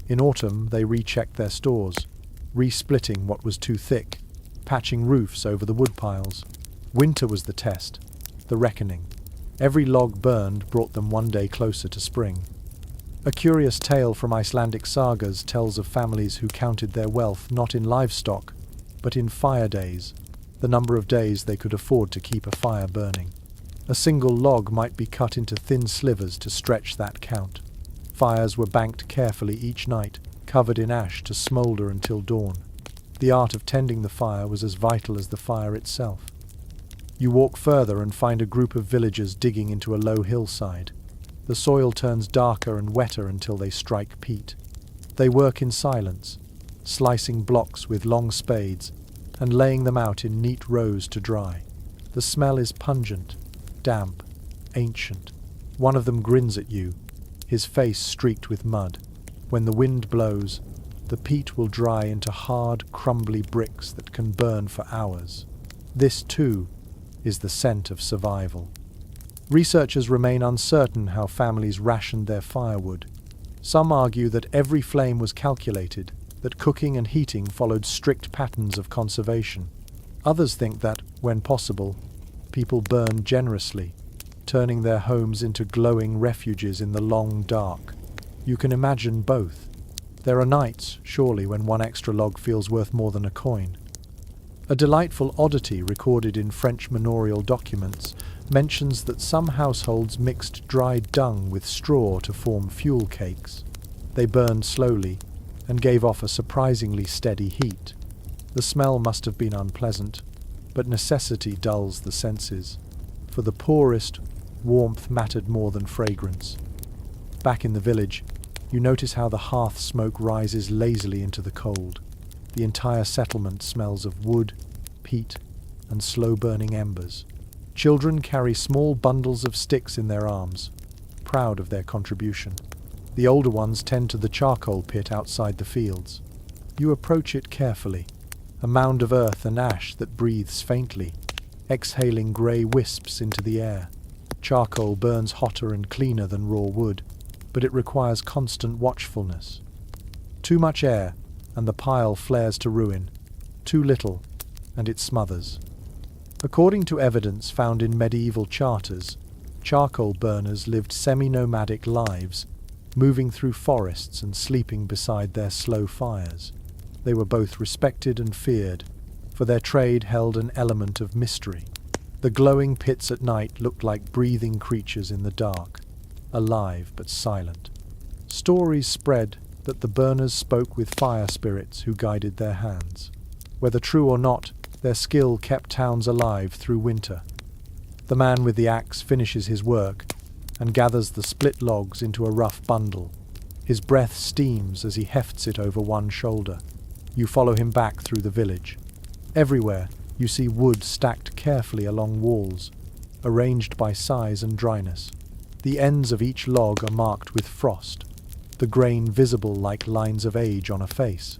In autumn, they rechecked their stores, re-splitting what was too thick, patching roofs over the wood piles. Winter was the test, the reckoning. Every log burned brought them one day closer to spring. A curious tale from Icelandic sagas tells of families who counted their wealth not in livestock, but in fire days, the number of days they could afford to keep a fire burning. A single log might be cut into thin slivers to stretch that count. Fires were banked carefully each night, covered in ash to smoulder until dawn. The art of tending the fire was as vital as the fire itself. You walk further and find a group of villagers digging into a low hillside. The soil turns darker and wetter until they strike peat. They work in silence, slicing blocks with long spades and laying them out in neat rows to dry. The smell is pungent, damp, ancient. One of them grins at you, his face streaked with mud. When the wind blows, the peat will dry into hard, crumbly bricks that can burn for hours. This, too, is the scent of survival. Researchers remain uncertain how families rationed their firewood. Some argue that every flame was calculated, that cooking and heating followed strict patterns of conservation. Others think that, when possible, people burned generously, turning their homes into glowing refuges in the long dark. You can imagine both. There are nights, surely, when one extra log feels worth more than a coin. A delightful oddity recorded in French manorial documents mentions that some households mixed dried dung with straw to form fuel cakes. They burned slowly and gave off a surprisingly steady heat. The smell must have been unpleasant, but necessity dulls the senses. For the poorest, warmth mattered more than fragrance. Back in the village, you notice how the hearth smoke rises lazily into the cold. The entire settlement smells of wood, peat, and slow-burning embers. Children carry small bundles of sticks in their arms, proud of their contribution. The older ones tend to the charcoal pit outside the fields. You approach it carefully, a mound of earth and ash that breathes faintly, exhaling grey wisps into the air. Charcoal burns hotter and cleaner than raw wood, but it requires constant watchfulness. Too much air, and the pile flares to ruin. Too little, and it smothers. According to evidence found in medieval charters, charcoal burners lived semi-nomadic lives, moving through forests and sleeping beside their slow fires. They were both respected and feared, for their trade held an element of mystery. The glowing pits at night looked like breathing creatures in the dark, alive but silent. Stories spread that the burners spoke with fire spirits who guided their hands. Whether true or not, their skill kept towns alive through winter. The man with the axe finishes his work and gathers the split logs into a rough bundle. His breath steams as he hefts it over one shoulder. You follow him back through the village. Everywhere, you see wood stacked carefully along walls, arranged by size and dryness. The ends of each log are marked with frost, the grain visible like lines of age on a face.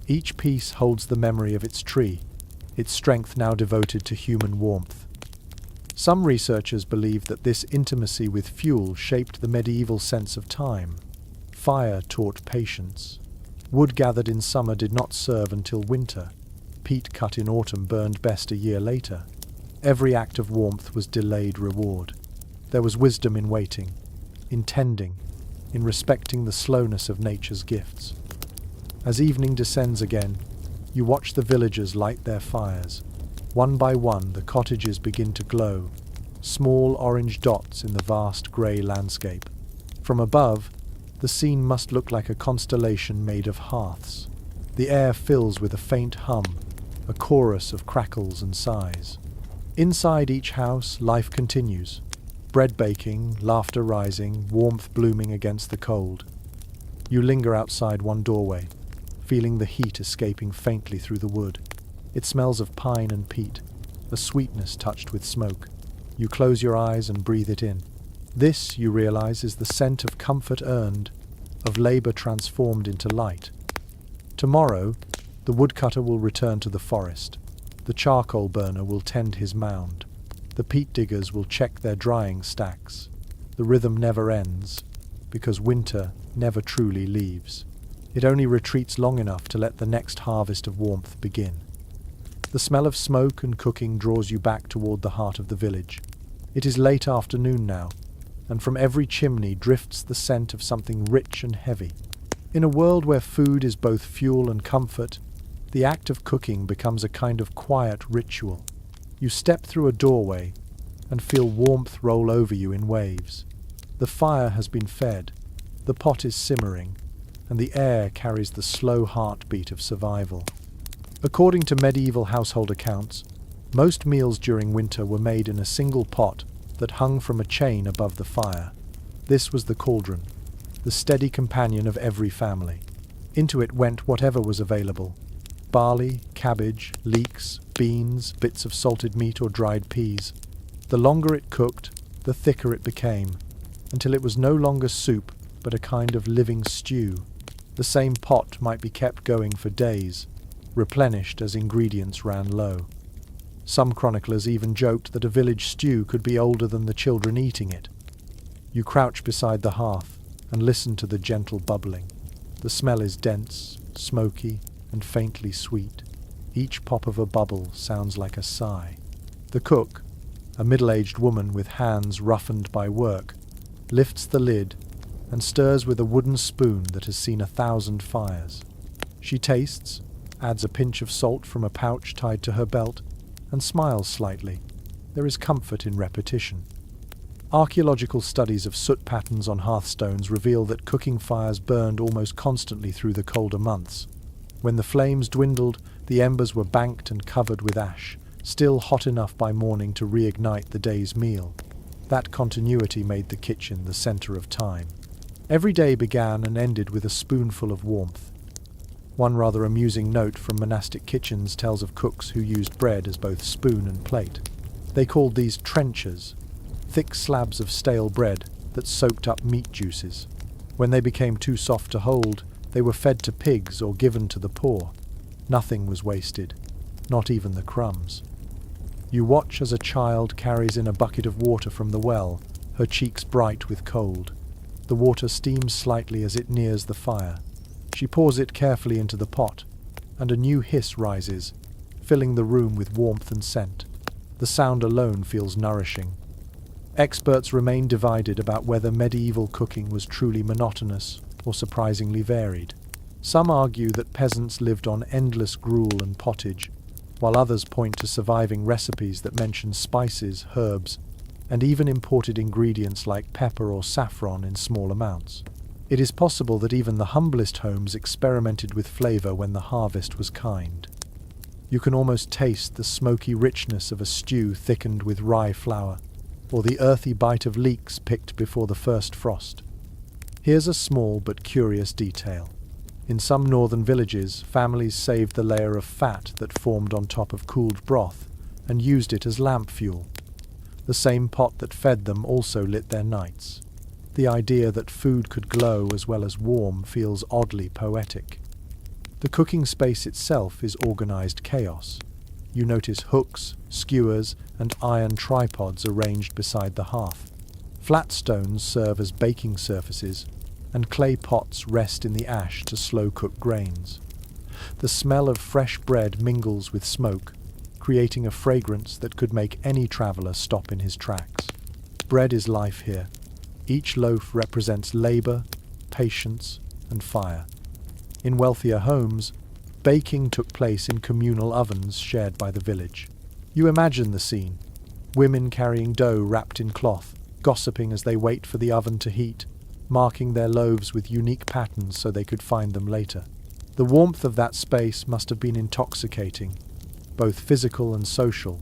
Each piece holds the memory of its tree, its strength now devoted to human warmth. Some researchers believe that this intimacy with fuel shaped the medieval sense of time. Fire taught patience. Wood gathered in summer did not serve until winter. Peat cut in autumn burned best a year later. Every act of warmth was delayed reward. There was wisdom in waiting, in tending, in respecting the slowness of nature's gifts. As evening descends again, you watch the villagers light their fires. One by one, the cottages begin to glow, small orange dots in the vast grey landscape. From above, the scene must look like a constellation made of hearths. The air fills with a faint hum, a chorus of crackles and sighs. Inside each house, life continues. Bread baking, laughter rising, warmth blooming against the cold. You linger outside one doorway, feeling the heat escaping faintly through the wood. It smells of pine and peat, a sweetness touched with smoke. You close your eyes and breathe it in. This, you realize, is the scent of comfort earned, of labor transformed into light. Tomorrow, the woodcutter will return to the forest. The charcoal burner will tend his mound. The peat diggers will check their drying stacks. The rhythm never ends, because winter never truly leaves. It only retreats long enough to let the next harvest of warmth begin. The smell of smoke and cooking draws you back toward the heart of the village. It is late afternoon now, and from every chimney drifts the scent of something rich and heavy. In a world where food is both fuel and comfort, the act of cooking becomes a kind of quiet ritual. You step through a doorway and feel warmth roll over you in waves. The fire has been fed, the pot is simmering, and the air carries the slow heartbeat of survival. According to medieval household accounts, most meals during winter were made in a single pot that hung from a chain above the fire. This was the cauldron, the steady companion of every family. Into it went whatever was available: barley, cabbage, leeks, beans, bits of salted meat or dried peas. The longer it cooked, the thicker it became, until it was no longer soup but a kind of living stew. The same pot might be kept going for days, replenished as ingredients ran low. Some chroniclers even joked that a village stew could be older than the children eating it. You crouch beside the hearth and listen to the gentle bubbling. The smell is dense, smoky, and faintly sweet. Each pop of a bubble sounds like a sigh. The cook, a middle-aged woman with hands roughened by work, lifts the lid and stirs with a wooden spoon that has seen 1,000 fires. She tastes, adds a pinch of salt from a pouch tied to her belt, and smiles slightly. There is comfort in repetition. Archaeological studies of soot patterns on hearthstones reveal that cooking fires burned almost constantly through the colder months. When the flames dwindled, the embers were banked and covered with ash, still hot enough by morning to reignite the day's meal. That continuity made the kitchen the center of time. Every day began and ended with a spoonful of warmth. One rather amusing note from monastic kitchens tells of cooks who used bread as both spoon and plate. They called these trenchers, thick slabs of stale bread that soaked up meat juices. When they became too soft to hold, they were fed to pigs or given to the poor. Nothing was wasted, not even the crumbs. You watch as a child carries in a bucket of water from the well, her cheeks bright with cold. The water steams slightly as it nears the fire. She pours it carefully into the pot, and a new hiss rises, filling the room with warmth and scent. The sound alone feels nourishing. Experts remain divided about whether medieval cooking was truly monotonous or surprisingly varied. Some argue that peasants lived on endless gruel and pottage, while others point to surviving recipes that mention spices, herbs, and even imported ingredients like pepper or saffron in small amounts. It is possible that even the humblest homes experimented with flavor when the harvest was kind. You can almost taste the smoky richness of a stew thickened with rye flour, or the earthy bite of leeks picked before the first frost. Here's a small but curious detail. In some northern villages, families saved the layer of fat that formed on top of cooled broth and used it as lamp fuel. The same pot that fed them also lit their nights. The idea that food could glow as well as warm feels oddly poetic. The cooking space itself is organized chaos. You notice hooks, skewers, and iron tripods arranged beside the hearth. Flat stones serve as baking surfaces, and clay pots rest in the ash to slow-cook grains. The smell of fresh bread mingles with smoke, creating a fragrance that could make any traveler stop in his tracks. Bread is life here. Each loaf represents labor, patience, and fire. In wealthier homes, baking took place in communal ovens shared by the village. You imagine the scene. Women carrying dough wrapped in cloth, gossiping as they wait for the oven to heat, marking their loaves with unique patterns so they could find them later. The warmth of that space must have been intoxicating, both physical and social.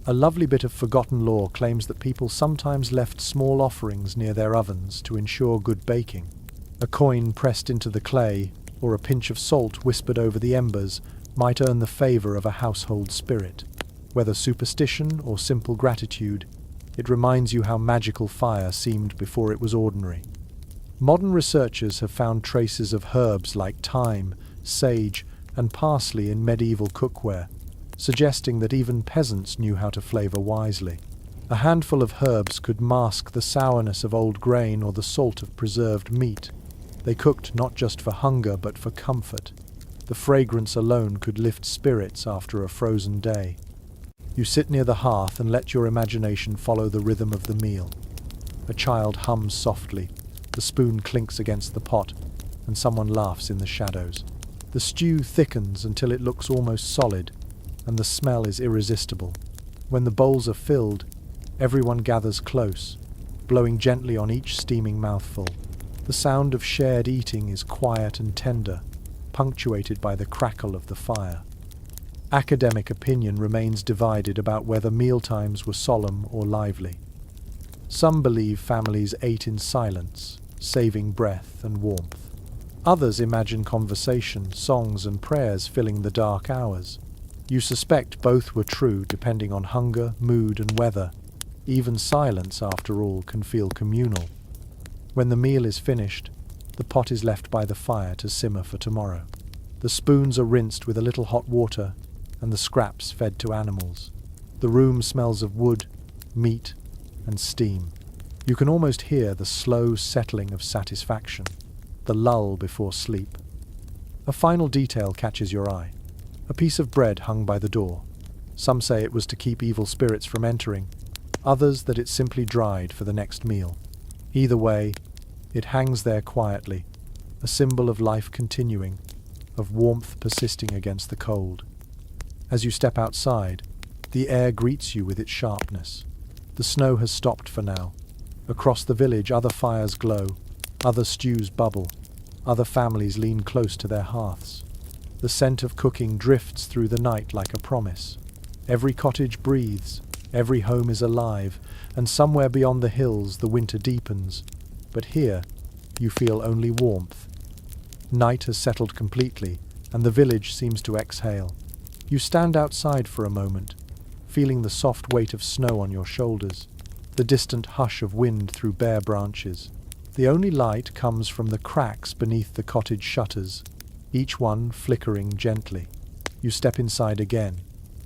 A lovely bit of forgotten lore claims that people sometimes left small offerings near their ovens to ensure good baking. A coin pressed into the clay, or a pinch of salt whispered over the embers, might earn the favor of a household spirit. Whether superstition or simple gratitude, it reminds you how magical fire seemed before it was ordinary. Modern researchers have found traces of herbs like thyme, sage, and parsley in medieval cookware, suggesting that even peasants knew how to flavor wisely. A handful of herbs could mask the sourness of old grain or the salt of preserved meat. They cooked not just for hunger but for comfort. The fragrance alone could lift spirits after a frozen day. You sit near the hearth and let your imagination follow the rhythm of the meal. A child hums softly, the spoon clinks against the pot, and someone laughs in the shadows. The stew thickens until it looks almost solid, and the smell is irresistible. When the bowls are filled, everyone gathers close, blowing gently on each steaming mouthful. The sound of shared eating is quiet and tender, punctuated by the crackle of the fire. Academic opinion remains divided about whether mealtimes were solemn or lively. Some believe families ate in silence, saving breath and warmth. Others imagine conversation, songs, and prayers filling the dark hours. You suspect both were true depending on hunger, mood, and weather. Even silence, after all, can feel communal. When the meal is finished, the pot is left by the fire to simmer for tomorrow. The spoons are rinsed with a little hot water, and the scraps fed to animals. The room smells of wood, meat, and steam. You can almost hear the slow settling of satisfaction, the lull before sleep. A final detail catches your eye. A piece of bread hung by the door. Some say it was to keep evil spirits from entering, others that it simply dried for the next meal. Either way, it hangs there quietly, a symbol of life continuing, of warmth persisting against the cold. As you step outside, the air greets you with its sharpness. The snow has stopped for now. Across the village, other fires glow, other stews bubble, other families lean close to their hearths. The scent of cooking drifts through the night like a promise. Every cottage breathes, every home is alive, and somewhere beyond the hills the winter deepens. But here, you feel only warmth. Night has settled completely, and the village seems to exhale. You stand outside for a moment, feeling the soft weight of snow on your shoulders, the distant hush of wind through bare branches. The only light comes from the cracks beneath the cottage shutters, each one flickering gently. You step inside again,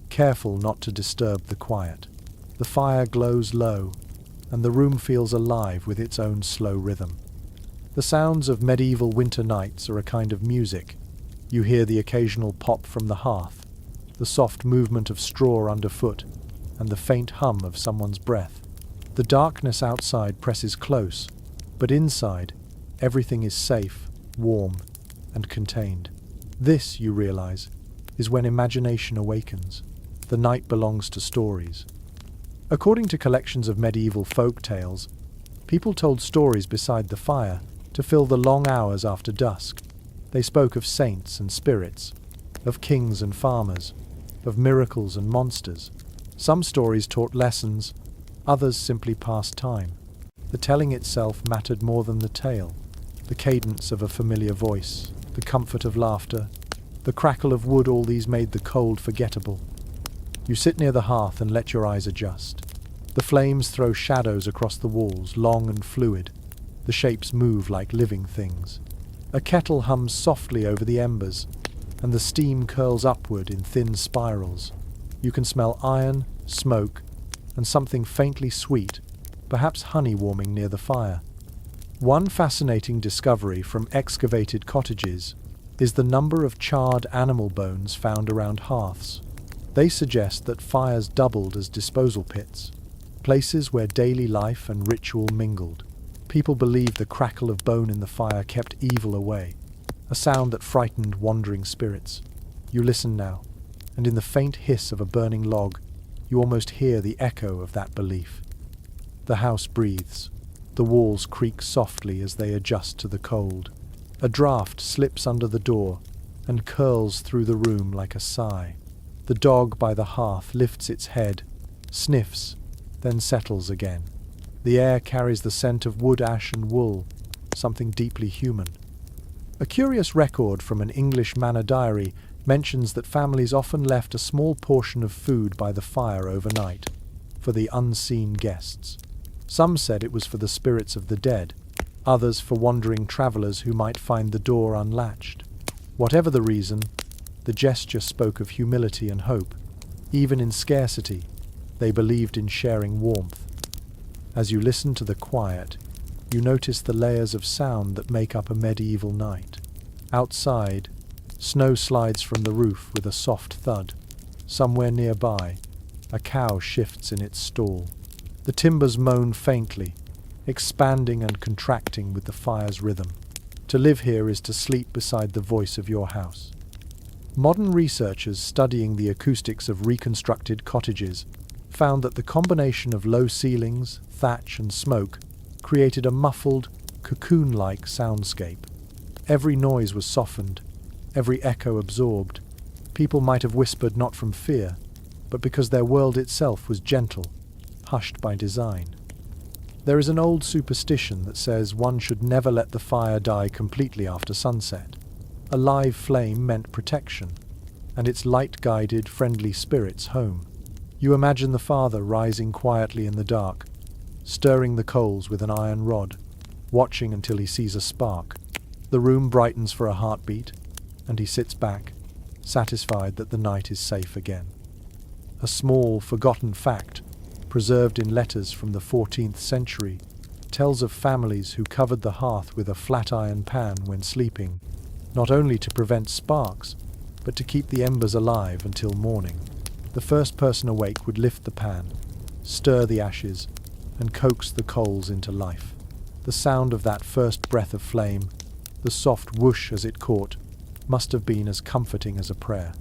careful not to disturb the quiet. The fire glows low, and the room feels alive with its own slow rhythm. The sounds of medieval winter nights are a kind of music. You hear the occasional pop from the hearth, the soft movement of straw underfoot, and the faint hum of someone's breath. The darkness outside presses close, but inside, everything is safe, warm, and contained. This, you realize, is when imagination awakens. The night belongs to stories. According to collections of medieval folk tales, people told stories beside the fire to fill the long hours after dusk. They spoke of saints and spirits, of kings and farmers, of miracles and monsters. Some stories taught lessons, others simply passed time. The telling itself mattered more than the tale. The cadence of a familiar voice, the comfort of laughter, the crackle of wood, all these made the cold forgettable. You sit near the hearth and let your eyes adjust. The flames throw shadows across the walls, long and fluid. The shapes move like living things. A kettle hums softly over the embers, and the steam curls upward in thin spirals. You can smell iron, smoke, and something faintly sweet, perhaps honey warming near the fire. One fascinating discovery from excavated cottages is the number of charred animal bones found around hearths. They suggest that fires doubled as disposal pits, places where daily life and ritual mingled. People believe the crackle of bone in the fire kept evil away, a sound that frightened wandering spirits. You listen now, and in the faint hiss of a burning log, you almost hear the echo of that belief. The house breathes. The walls creak softly as they adjust to the cold. A draught slips under the door and curls through the room like a sigh. The dog by the hearth lifts its head, sniffs, then settles again. The air carries the scent of wood ash and wool, something deeply human. A curious record from an English manor diary mentions that families often left a small portion of food by the fire overnight for the unseen guests. Some said it was for the spirits of the dead, others for wandering travelers who might find the door unlatched. Whatever the reason, the gesture spoke of humility and hope. Even in scarcity, they believed in sharing warmth. As you listen to the quiet, you notice the layers of sound that make up a medieval night. Outside, snow slides from the roof with a soft thud. Somewhere nearby, a cow shifts in its stall. The timbers moan faintly, expanding and contracting with the fire's rhythm. To live here is to sleep beside the voice of your house. Modern researchers studying the acoustics of reconstructed cottages found that the combination of low ceilings, thatch and smoke created a muffled, cocoon-like soundscape. Every noise was softened, every echo absorbed. People might have whispered not from fear, but because their world itself was gentle, hushed by design. There is an old superstition that says one should never let the fire die completely after sunset. A live flame meant protection, and its light guided friendly spirits home. You imagine the father rising quietly in the dark, stirring the coals with an iron rod, watching until he sees a spark. The room brightens for a heartbeat, and he sits back, satisfied that the night is safe again. A small, forgotten fact, preserved in letters from the 14th century, tells of families who covered the hearth with a flat iron pan when sleeping, not only to prevent sparks, but to keep the embers alive until morning. The first person awake would lift the pan, stir the ashes, and coax the coals into life. The sound of that first breath of flame, the soft whoosh as it caught, must have been as comforting as a prayer.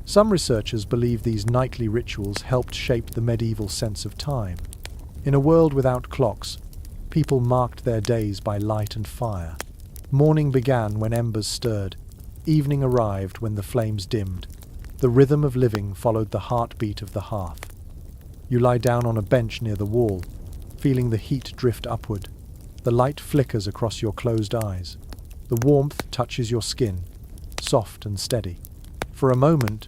Some researchers believe these nightly rituals helped shape the medieval sense of time. In a world without clocks, people marked their days by light and fire. Morning began when embers stirred. Evening arrived when the flames dimmed. The rhythm of living followed the heartbeat of the hearth. You lie down on a bench near the wall, feeling the heat drift upward. The light flickers across your closed eyes. The warmth touches your skin, soft and steady. For a moment,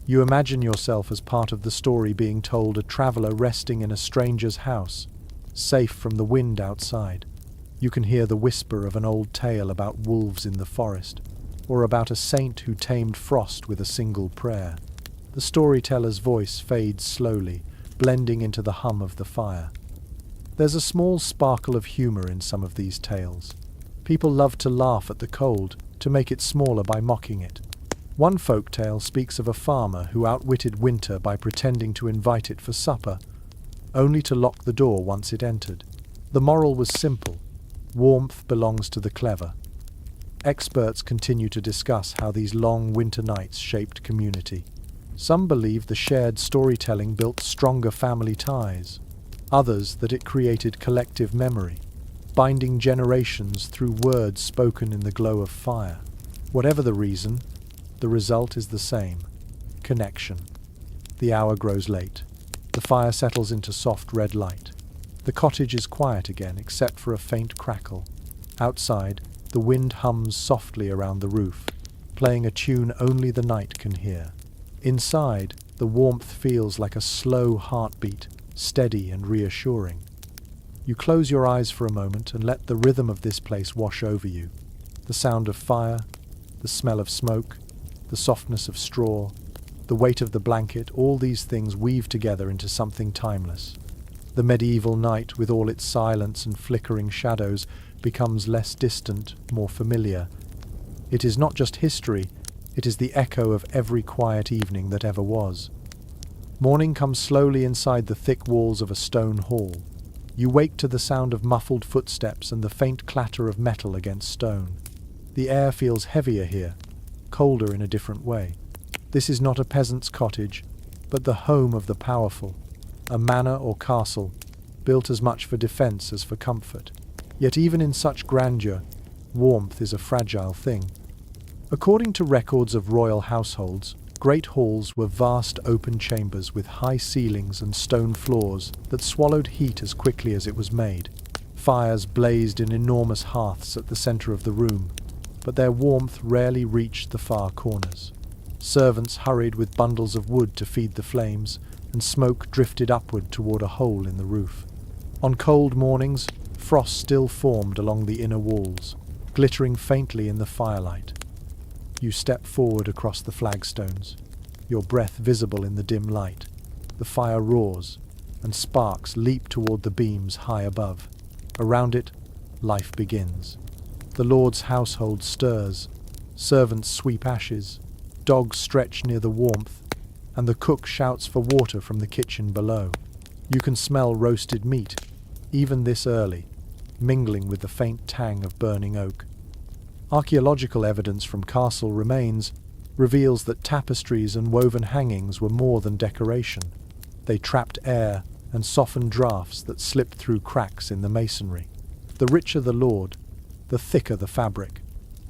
you imagine yourself as part of the story being told, a traveler resting in a stranger's house, safe from the wind outside. You can hear the whisper of an old tale about wolves in the forest, or about a saint who tamed frost with a single prayer. The storyteller's voice fades slowly, blending into the hum of the fire. There's a small sparkle of humor in some of these tales. People love to laugh at the cold, to make it smaller by mocking it. One folktale speaks of a farmer who outwitted winter by pretending to invite it for supper, only to lock the door once it entered. The moral was simple: warmth belongs to the clever. Experts continue to discuss how these long winter nights shaped community. Some believe the shared storytelling built stronger family ties. Others that it created collective memory, binding generations through words spoken in the glow of fire. Whatever the reason, the result is the same: connection. The hour grows late. The fire settles into soft red light. The cottage is quiet again, except for a faint crackle. Outside, the wind hums softly around the roof, playing a tune only the night can hear. Inside, the warmth feels like a slow heartbeat, steady and reassuring. You close your eyes for a moment and let the rhythm of this place wash over you. The sound of fire, the smell of smoke, the softness of straw, the weight of the blanket, all these things weave together into something timeless. The medieval night, with all its silence and flickering shadows, becomes less distant, more familiar. It is not just history, it is the echo of every quiet evening that ever was. Morning comes slowly inside the thick walls of a stone hall. You wake to the sound of muffled footsteps and the faint clatter of metal against stone. The air feels heavier here, colder in a different way. This is not a peasant's cottage, but the home of the powerful, a manor or castle, built as much for defense as for comfort. Yet even in such grandeur, warmth is a fragile thing. According to records of royal households, great halls were vast open chambers with high ceilings and stone floors that swallowed heat as quickly as it was made. Fires blazed in enormous hearths at the center of the room, but their warmth rarely reached the far corners. Servants hurried with bundles of wood to feed the flames, and smoke drifted upward toward a hole in the roof. On cold mornings, frost still formed along the inner walls, glittering faintly in the firelight. You step forward across the flagstones, your breath visible in the dim light. The fire roars, and sparks leap toward the beams high above. Around it, life begins. The Lord's household stirs, servants sweep ashes, dogs stretch near the warmth, and the cook shouts for water from the kitchen below. You can smell roasted meat, even this early, mingling with the faint tang of burning oak. Archaeological evidence from castle remains reveals that tapestries and woven hangings were more than decoration. They trapped air and softened draughts that slipped through cracks in the masonry. The richer the lord, the thicker the fabric.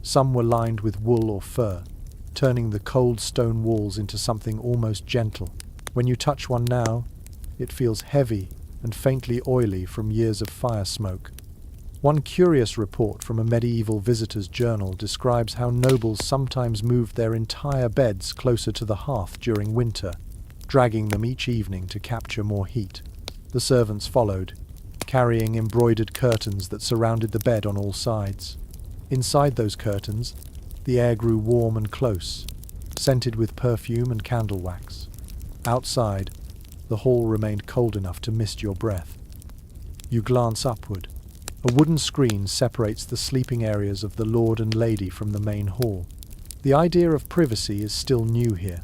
Some were lined with wool or fur, turning the cold stone walls into something almost gentle. When you touch one now, it feels heavy and faintly oily from years of fire smoke. One curious report from a medieval visitor's journal describes how nobles sometimes moved their entire beds closer to the hearth during winter, dragging them each evening to capture more heat. The servants followed, carrying embroidered curtains that surrounded the bed on all sides. Inside those curtains, the air grew warm and close, scented with perfume and candle wax. Outside, the hall remained cold enough to mist your breath. You glance upward. A wooden screen separates the sleeping areas of the lord and lady from the main hall. The idea of privacy is still new here,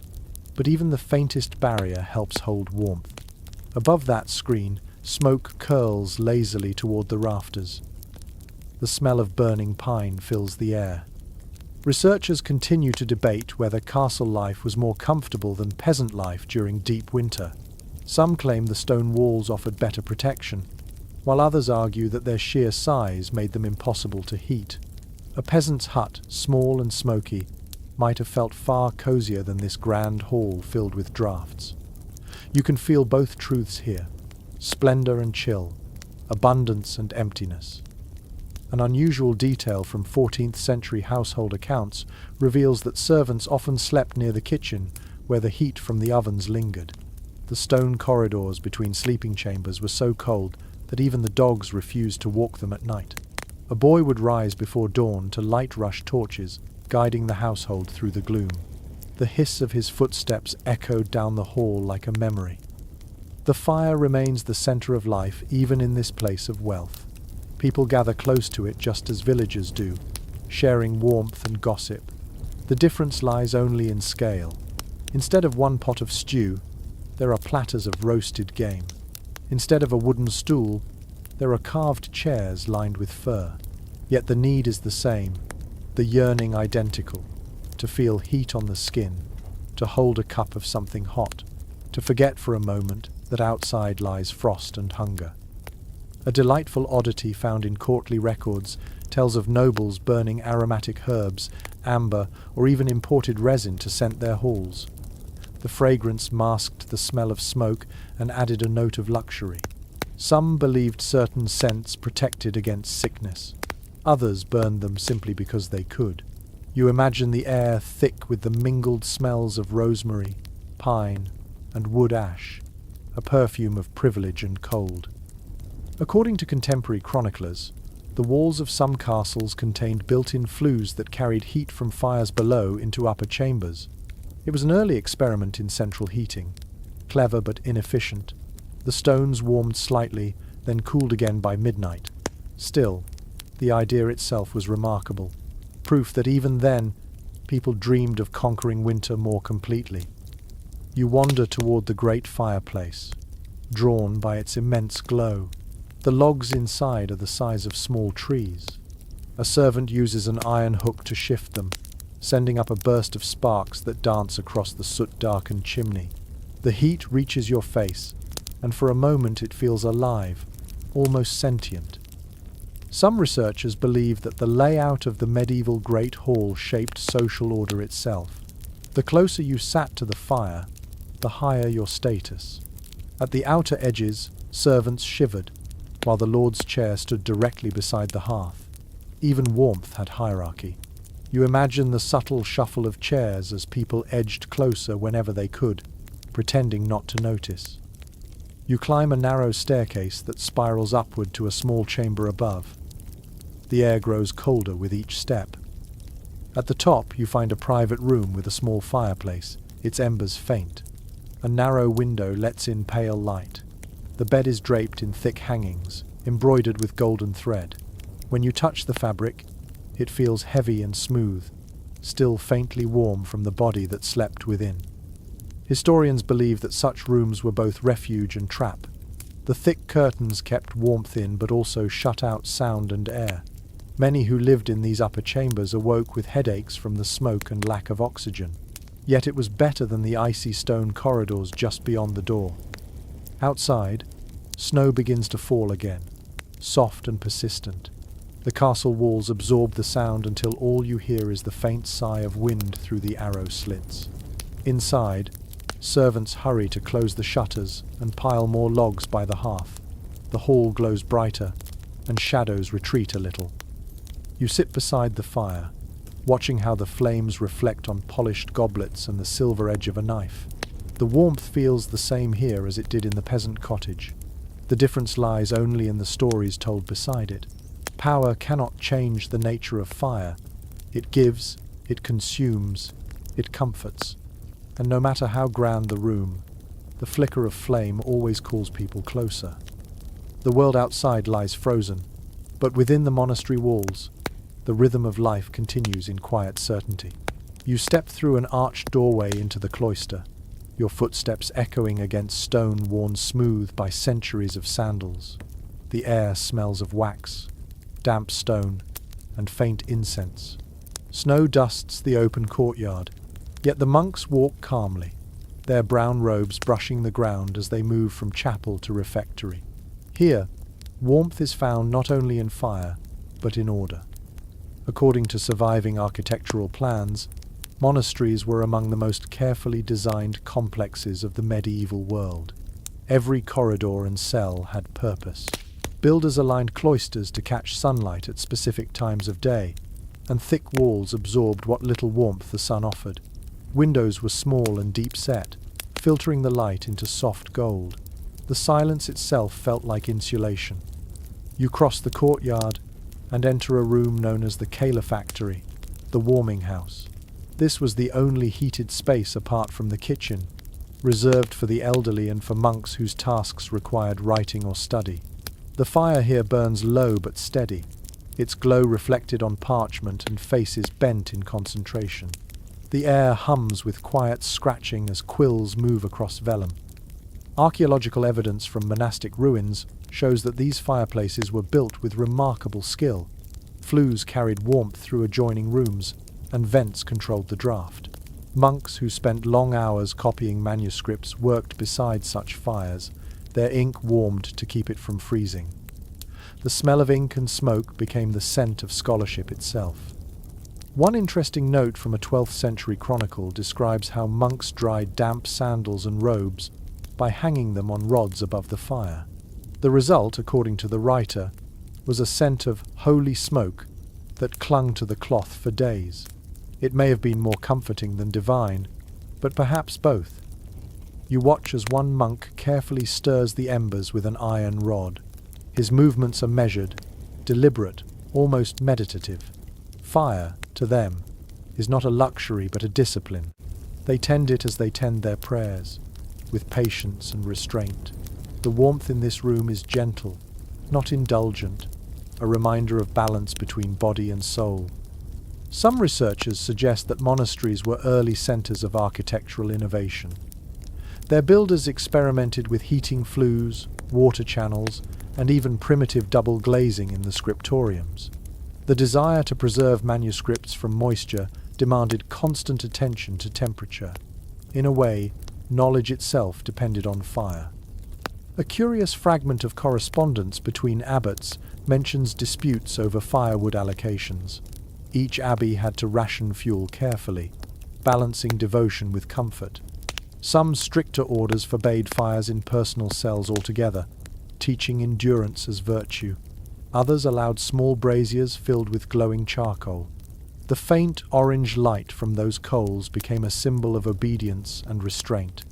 but even the faintest barrier helps hold warmth. Above that screen, smoke curls lazily toward the rafters. The smell of burning pine fills the air. Researchers continue to debate whether castle life was more comfortable than peasant life during deep winter. Some claim the stone walls offered better protection, while others argue that their sheer size made them impossible to heat. A peasant's hut, small and smoky, might have felt far cozier than this grand hall filled with draughts. You can feel both truths here, splendor and chill, abundance and emptiness. An unusual detail from 14th century household accounts reveals that servants often slept near the kitchen, where the heat from the ovens lingered. The stone corridors between sleeping chambers were so cold that even the dogs refused to walk them at night. A boy would rise before dawn to light rush torches, guiding the household through the gloom. The hiss of his footsteps echoed down the hall like a memory. The fire remains the center of life even in this place of wealth. People gather close to it just as villagers do, sharing warmth and gossip. The difference lies only in scale. Instead of one pot of stew, there are platters of roasted game. Instead of a wooden stool, there are carved chairs lined with fur. Yet the need is the same, the yearning identical, to feel heat on the skin, to hold a cup of something hot, to forget for a moment that outside lies frost and hunger. A delightful oddity found in courtly records tells of nobles burning aromatic herbs, amber, or even imported resin to scent their halls. The fragrance masked the smell of smoke and added a note of luxury. Some believed certain scents protected against sickness. Others burned them simply because they could. You imagine the air thick with the mingled smells of rosemary, pine, and wood ash, a perfume of privilege and cold. According to contemporary chroniclers, the walls of some castles contained built-in flues that carried heat from fires below into upper chambers. It was an early experiment in central heating, clever but inefficient. The stones warmed slightly, then cooled again by midnight. Still, the idea itself was remarkable, proof that even then, people dreamed of conquering winter more completely. You wander toward the great fireplace, drawn by its immense glow. The logs inside are the size of small trees. A servant uses an iron hook to shift them, sending up a burst of sparks that dance across the soot-darkened chimney. The heat reaches your face, and for a moment it feels alive, almost sentient. Some researchers believe that the layout of the medieval Great Hall shaped social order itself. The closer you sat to the fire, the higher your status. At the outer edges, servants shivered, while the lord's chair stood directly beside the hearth. Even warmth had hierarchy. You imagine the subtle shuffle of chairs as people edged closer whenever they could, pretending not to notice. You climb a narrow staircase that spirals upward to a small chamber above. The air grows colder with each step. At the top, you find a private room with a small fireplace, its embers faint. A narrow window lets in pale light. The bed is draped in thick hangings, embroidered with golden thread. When you touch the fabric, it feels heavy and smooth, still faintly warm from the body that slept within. Historians believe that such rooms were both refuge and trap. The thick curtains kept warmth in but also shut out sound and air. Many who lived in these upper chambers awoke with headaches from the smoke and lack of oxygen. Yet it was better than the icy stone corridors just beyond the door. Outside, snow begins to fall again, soft and persistent. The castle walls absorb the sound until all you hear is the faint sigh of wind through the arrow slits. Inside, servants hurry to close the shutters and pile more logs by the hearth. The hall glows brighter, and shadows retreat a little. You sit beside the fire, watching how the flames reflect on polished goblets and the silver edge of a knife. The warmth feels the same here as it did in the peasant cottage. The difference lies only in the stories told beside it. Power cannot change the nature of fire. It gives, it consumes, it comforts. And no matter how grand the room, the flicker of flame always calls people closer. The world outside lies frozen, but within the monastery walls, the rhythm of life continues in quiet certainty. You step through an arched doorway into the cloister, your footsteps echoing against stone worn smooth by centuries of sandals. The air smells of wax, damp stone, and faint incense. Snow dusts the open courtyard, yet the monks walk calmly, their brown robes brushing the ground as they move from chapel to refectory. Here, warmth is found not only in fire, but in order. According to surviving architectural plans, monasteries were among the most carefully designed complexes of the medieval world. Every corridor and cell had purpose. Builders aligned cloisters to catch sunlight at specific times of day, and thick walls absorbed what little warmth the sun offered. Windows were small and deep-set, filtering the light into soft gold. The silence itself felt like insulation. You cross the courtyard and enter a room known as the calefactory, the warming house. This was the only heated space apart from the kitchen, reserved for the elderly and for monks whose tasks required writing or study. The fire here burns low but steady, its glow reflected on parchment and faces bent in concentration. The air hums with quiet scratching as quills move across vellum. Archaeological evidence from monastic ruins shows that these fireplaces were built with remarkable skill. Flues carried warmth through adjoining rooms, and vents controlled the draft. Monks who spent long hours copying manuscripts worked beside such fires, their ink warmed to keep it from freezing. The smell of ink and smoke became the scent of scholarship itself. One interesting note from a 12th century chronicle describes how monks dried damp sandals and robes by hanging them on rods above the fire. The result, according to the writer, was a scent of holy smoke that clung to the cloth for days. It may have been more comforting than divine, but perhaps both. You watch as one monk carefully stirs the embers with an iron rod. His movements are measured, deliberate, almost meditative. Fire, to them, is not a luxury but a discipline. They tend it as they tend their prayers, with patience and restraint. The warmth in this room is gentle, not indulgent, a reminder of balance between body and soul. Some researchers suggest that monasteries were early centers of architectural innovation. Their builders experimented with heating flues, water channels, and even primitive double glazing in the scriptoriums. The desire to preserve manuscripts from moisture demanded constant attention to temperature. In a way, knowledge itself depended on fire. A curious fragment of correspondence between abbots mentions disputes over firewood allocations. Each abbey had to ration fuel carefully, balancing devotion with comfort. Some stricter orders forbade fires in personal cells altogether, teaching endurance as virtue. Others allowed small braziers filled with glowing charcoal. The faint orange light from those coals became a symbol of obedience and restraint.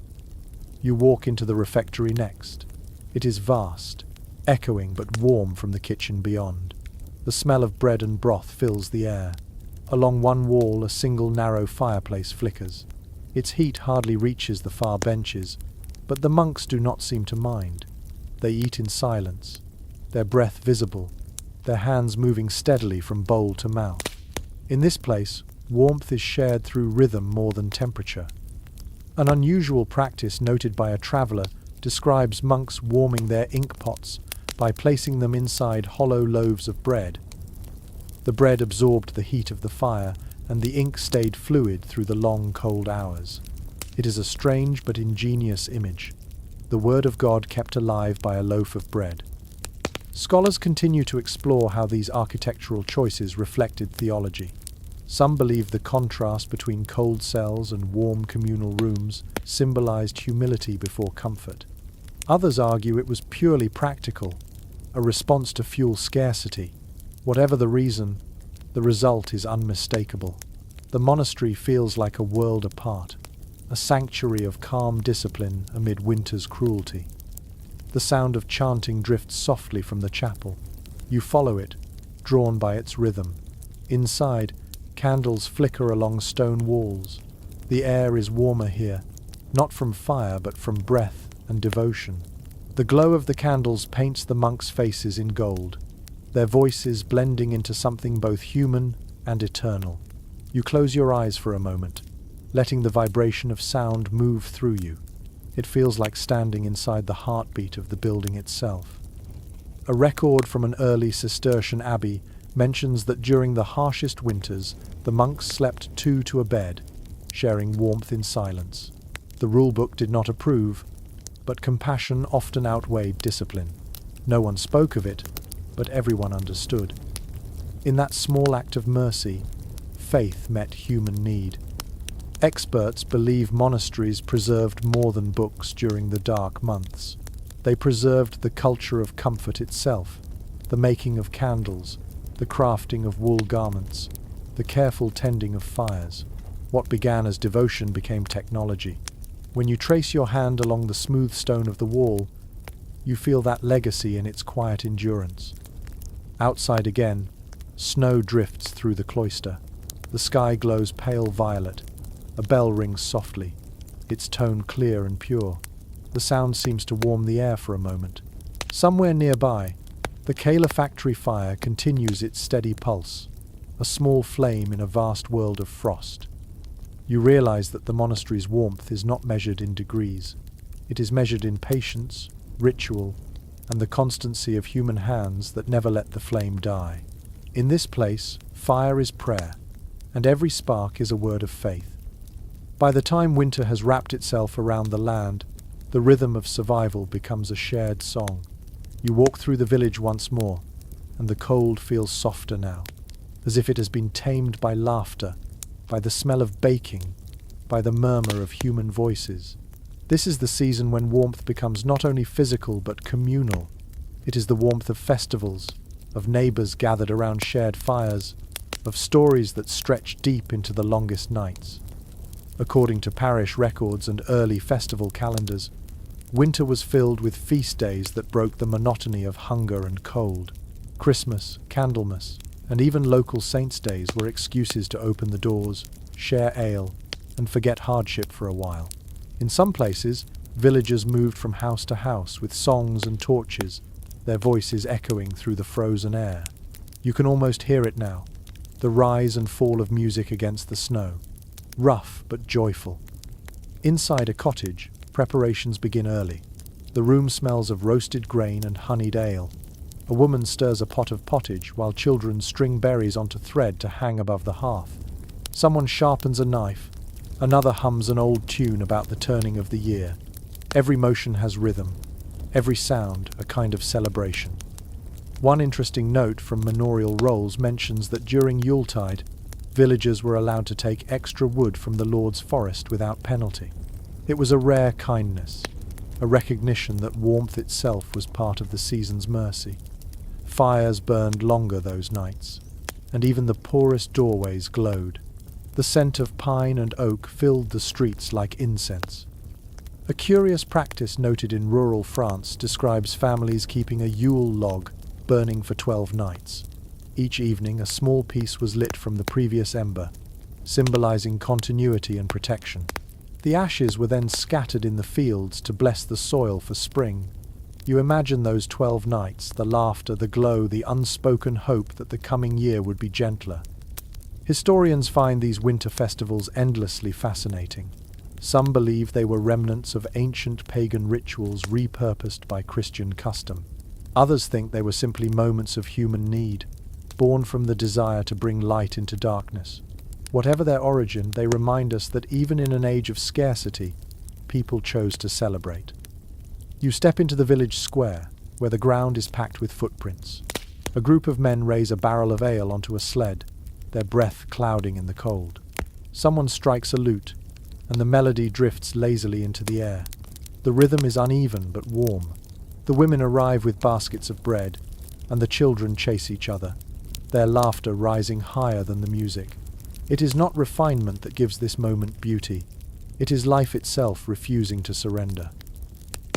You walk into the refectory next. It is vast, echoing but warm from the kitchen beyond. The smell of bread and broth fills the air. Along one wall, a single narrow fireplace flickers. Its heat hardly reaches the far benches, but the monks do not seem to mind. They eat in silence, their breath visible, their hands moving steadily from bowl to mouth. In this place, warmth is shared through rhythm more than temperature. An unusual practice noted by a traveller describes monks warming their ink pots by placing them inside hollow loaves of bread. The bread absorbed the heat of the fire, and the ink stayed fluid through the long, cold hours. It is a strange but ingenious image, the Word of God kept alive by a loaf of bread. Scholars continue to explore how these architectural choices reflected theology. Some believe the contrast between cold cells and warm communal rooms symbolized humility before comfort. Others argue it was purely practical, a response to fuel scarcity. Whatever the reason, the result is unmistakable. The monastery feels like a world apart, a sanctuary of calm discipline amid winter's cruelty. The sound of chanting drifts softly from the chapel. You follow it, drawn by its rhythm. Inside, candles flicker along stone walls. The air is warmer here, not from fire but from breath and devotion. The glow of the candles paints the monks' faces in gold, their voices blending into something both human and eternal. You close your eyes for a moment, letting the vibration of sound move through you. It feels like standing inside the heartbeat of the building itself. A record from an early Cistercian abbey mentions that during the harshest winters, the monks slept two to a bed, sharing warmth in silence. The rulebook did not approve, but compassion often outweighed discipline. No one spoke of it, but everyone understood. In that small act of mercy, faith met human need. Experts believe monasteries preserved more than books during the dark months. They preserved the culture of comfort itself, the making of candles, the crafting of wool garments, the careful tending of fires. What began as devotion became technology. When you trace your hand along the smooth stone of the wall, you feel that legacy in its quiet endurance. Outside again, snow drifts through the cloister. The sky glows pale violet. A bell rings softly, its tone clear and pure. The sound seems to warm the air for a moment. Somewhere nearby, the Kayla factory fire continues its steady pulse, a small flame in a vast world of frost. You realize that the monastery's warmth is not measured in degrees. It is measured in patience, ritual, and the constancy of human hands that never let the flame die. In this place, fire is prayer, and every spark is a word of faith. By the time winter has wrapped itself around the land, the rhythm of survival becomes a shared song. You walk through the village once more, and the cold feels softer now, as if it has been tamed by laughter, by the smell of baking, by the murmur of human voices. This is the season when warmth becomes not only physical but communal. It is the warmth of festivals, of neighbors gathered around shared fires, of stories that stretch deep into the longest nights. According to parish records and early festival calendars, winter was filled with feast days that broke the monotony of hunger and cold. Christmas, Candlemas, and even local saints' days were excuses to open the doors, share ale, and forget hardship for a while. In some places, Villagers moved from house to house with songs and torches, their voices echoing through the frozen air. You can almost hear it now, the rise and fall of music against the snow, rough but joyful. Inside a cottage, preparations begin early. The room smells of roasted grain and honeyed ale. A woman stirs a pot of pottage while children string berries onto thread to hang above the hearth. Someone sharpens a knife, another hums an old tune about the turning of the year. Every motion has rhythm, every sound a kind of celebration. One interesting note from manorial rolls mentions that during Yuletide, villagers were allowed to take extra wood from the Lord's forest without penalty. It was a rare kindness, a recognition that warmth itself was part of the season's mercy. Fires burned longer those nights, and even the poorest doorways glowed. The scent of pine and oak filled the streets like incense. A curious practice noted in rural France describes families keeping a Yule log burning for 12 nights. Each evening a small piece was lit from the previous ember, symbolizing continuity and protection. The ashes were then scattered in the fields to bless the soil for spring. You imagine those 12 nights, the laughter, the glow, the unspoken hope that the coming year would be gentler. Historians find these winter festivals endlessly fascinating. Some believe they were remnants of ancient pagan rituals repurposed by Christian custom. Others think they were simply moments of human need, born from the desire to bring light into darkness. Whatever their origin, they remind us that even in an age of scarcity, people chose to celebrate. You step into the village square, where the ground is packed with footprints. A group of men raise a barrel of ale onto a sled, their breath clouding in the cold. Someone strikes a lute, and the melody drifts lazily into the air. The rhythm is uneven but warm. The women arrive with baskets of bread, and the children chase each other, their laughter rising higher than the music. It is not refinement that gives this moment beauty. It is life itself refusing to surrender.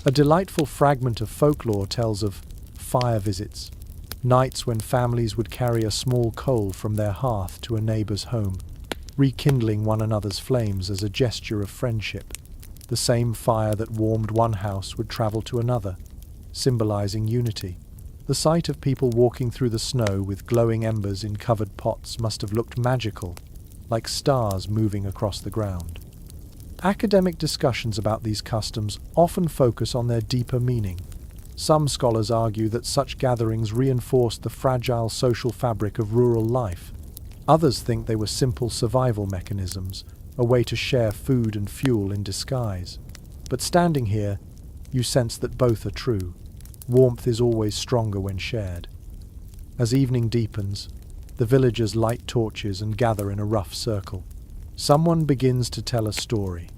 A delightful fragment of folklore tells of fire visits, nights when families would carry a small coal from their hearth to a neighbor's home, rekindling one another's flames as a gesture of friendship. The same fire that warmed one house would travel to another, symbolizing unity. The sight of people walking through the snow with glowing embers in covered pots must have looked magical, like stars moving across the ground. Academic discussions about these customs often focus on their deeper meaning. Some scholars argue that such gatherings reinforced the fragile social fabric of rural life. Others think they were simple survival mechanisms, a way to share food and fuel in disguise. But standing here, you sense that both are true. Warmth is always stronger when shared. As evening deepens, the villagers light torches and gather in a rough circle. Someone begins to tell a story,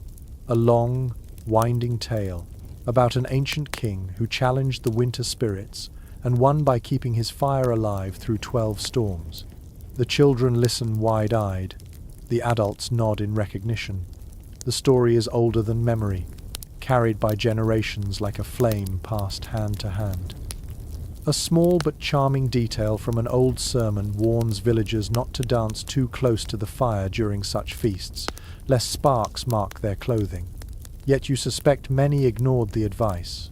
a long, winding tale about an ancient king who challenged the winter spirits and won by keeping his fire alive through 12 storms. The children listen wide-eyed. The adults nod in recognition. The story is older than memory, carried by generations like a flame passed hand to hand. A small but charming detail from an old sermon warns villagers not to dance too close to the fire during such feasts, lest sparks mark their clothing. Yet you suspect many ignored the advice.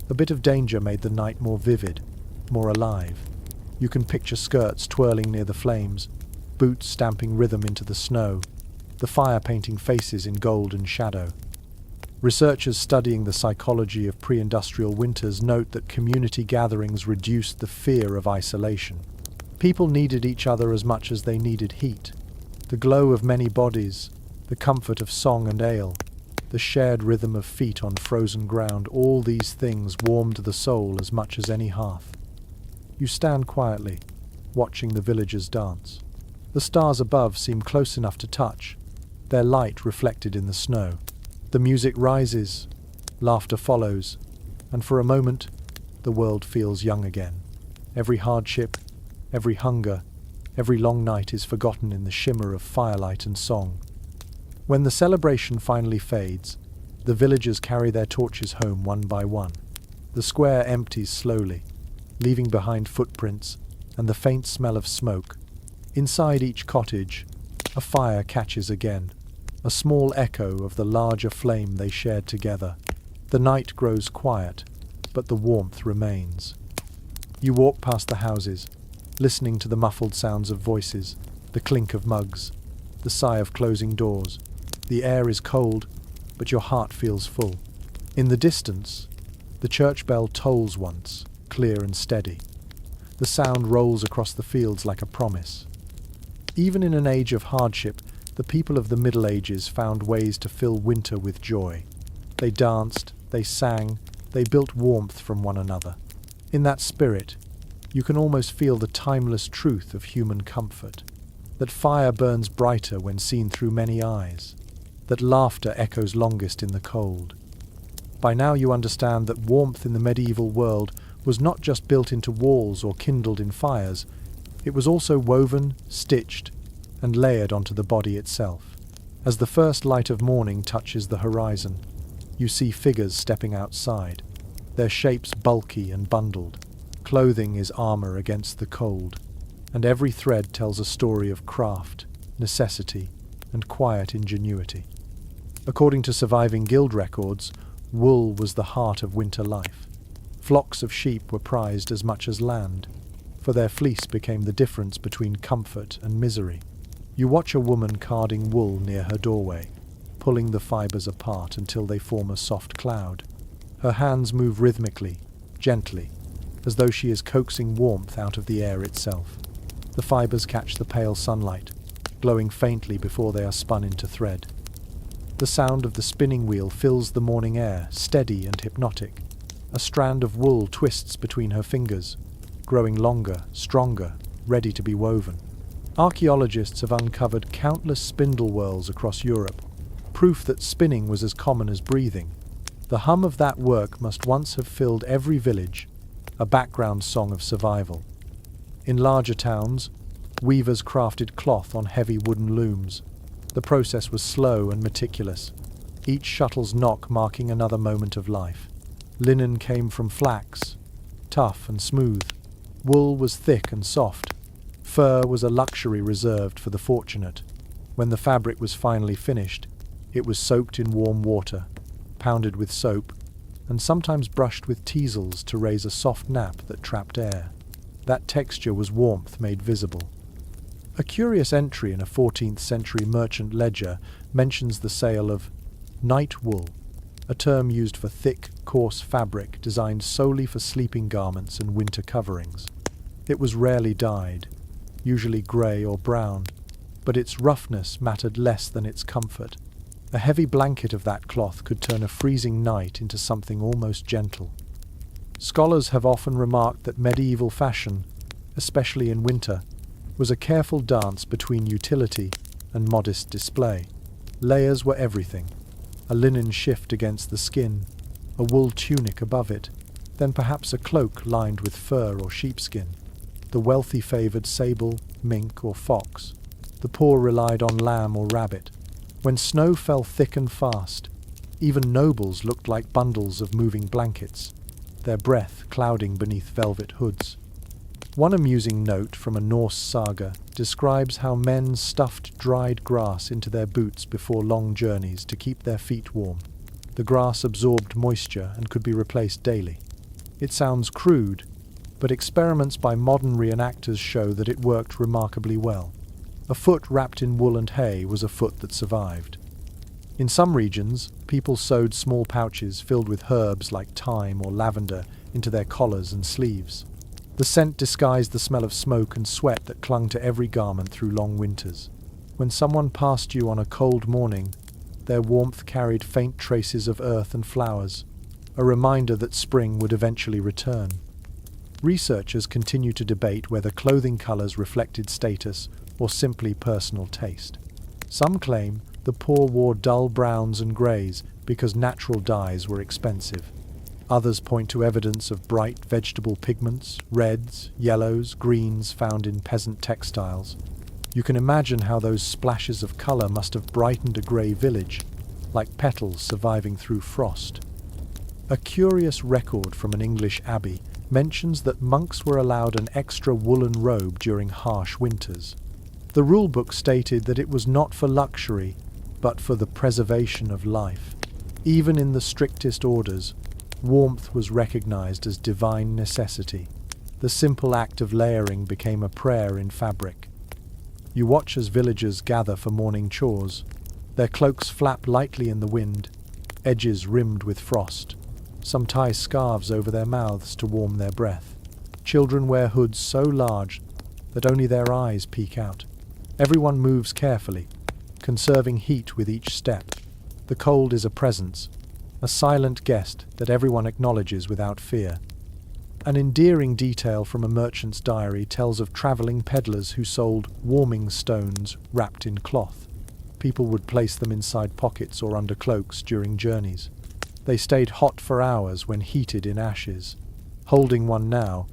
A bit of danger made the night more vivid, more alive. You can picture skirts twirling near the flames, boots stamping rhythm into the snow, the fire painting faces in gold and shadow. Researchers studying the psychology of pre-industrial winters note that community gatherings reduced the fear of isolation. People needed each other as much as they needed heat. The glow of many bodies, the comfort of song and ale, the shared rhythm of feet on frozen ground, all these things warmed the soul as much as any hearth. You stand quietly, watching the villagers dance. The stars above seem close enough to touch, their light reflected in the snow. The music rises, laughter follows, and for a moment, the world feels young again. Every hardship, every hunger, every long night is forgotten in the shimmer of firelight and song. When the celebration finally fades, the villagers carry their torches home one by one. The square empties slowly, leaving behind footprints and the faint smell of smoke. Inside each cottage, a fire catches again, a small echo of the larger flame they shared together. The night grows quiet, but the warmth remains. You walk past the houses, listening to the muffled sounds of voices, the clink of mugs, the sigh of closing doors. The air is cold, but your heart feels full. In the distance, the church bell tolls once, clear and steady. The sound rolls across the fields like a promise. Even in an age of hardship, the people of the Middle Ages found ways to fill winter with joy. They danced, they sang, they built warmth from one another. In that spirit, you can almost feel the timeless truth of human comfort. That fire burns brighter when seen through many eyes. That laughter echoes longest in the cold. By now you understand that warmth in the medieval world was not just built into walls or kindled in fires, it was also woven, stitched, and layered onto the body itself. As the first light of morning touches the horizon, you see figures stepping outside, their shapes bulky and bundled. Clothing is armor against the cold, and every thread tells a story of craft, necessity, and quiet ingenuity. According to surviving guild records, wool was the heart of winter life. Flocks of sheep were prized as much as land, for their fleece became the difference between comfort and misery. You watch a woman carding wool near her doorway, pulling the fibers apart until they form a soft cloud. Her hands move rhythmically, gently, as though she is coaxing warmth out of the air itself. The fibers catch the pale sunlight, glowing faintly before they are spun into thread. The sound of the spinning wheel fills the morning air, steady and hypnotic. A strand of wool twists between her fingers, growing longer, stronger, ready to be woven. Archaeologists have uncovered countless spindle whorls across Europe, proof that spinning was as common as breathing. The hum of that work must once have filled every village, a background song of survival. In larger towns, weavers crafted cloth on heavy wooden looms. The process was slow and meticulous, each shuttle's knock marking another moment of life. Linen came from flax, tough and smooth. Wool was thick and soft. Fur was a luxury reserved for the fortunate. When the fabric was finally finished, it was soaked in warm water, pounded with soap, and sometimes brushed with teasels to raise a soft nap that trapped air. That texture was warmth made visible. A curious entry in a 14th century merchant ledger mentions the sale of night wool, a term used for thick, coarse fabric designed solely for sleeping garments and winter coverings. It was rarely dyed, usually grey or brown, but its roughness mattered less than its comfort. A heavy blanket of that cloth could turn a freezing night into something almost gentle. Scholars have often remarked that medieval fashion, especially in winter, was a careful dance between utility and modest display. Layers were everything. A linen shift against the skin, a wool tunic above it, then perhaps a cloak lined with fur or sheepskin. The wealthy favoured sable, mink or fox. The poor relied on lamb or rabbit. When snow fell thick and fast, even nobles looked like bundles of moving blankets, their breath clouding beneath velvet hoods. One amusing note from a Norse saga describes how men stuffed dried grass into their boots before long journeys to keep their feet warm. The grass absorbed moisture and could be replaced daily. It sounds crude, but experiments by modern reenactors show that it worked remarkably well. A foot wrapped in wool and hay was a foot that survived. In some regions, people sewed small pouches filled with herbs like thyme or lavender into their collars and sleeves. The scent disguised the smell of smoke and sweat that clung to every garment through long winters. When someone passed you on a cold morning, their warmth carried faint traces of earth and flowers, a reminder that spring would eventually return. Researchers continue to debate whether clothing colours reflected status or simply personal taste. Some claim the poor wore dull browns and greys because natural dyes were expensive. Others point to evidence of bright vegetable pigments, reds, yellows, greens found in peasant textiles. You can imagine how those splashes of colour must have brightened a grey village, like petals surviving through frost. A curious record from an English abbey mentions that monks were allowed an extra woolen robe during harsh winters. The rulebook stated that it was not for luxury, but for the preservation of life. Even in the strictest orders, warmth was recognized as divine necessity. The simple act of layering became a prayer in fabric. You watch as villagers gather for morning chores. Their cloaks flap lightly in the wind, edges rimmed with frost. Some tie scarves over their mouths to warm their breath. Children wear hoods so large that only their eyes peek out. Everyone moves carefully, conserving heat with each step. The cold is a presence, a silent guest that everyone acknowledges without fear. An endearing detail from a merchant's diary tells of travelling peddlers who sold warming stones wrapped in cloth. People would place them inside pockets or under cloaks during journeys. They stayed hot for hours when heated in ashes. Holding one now,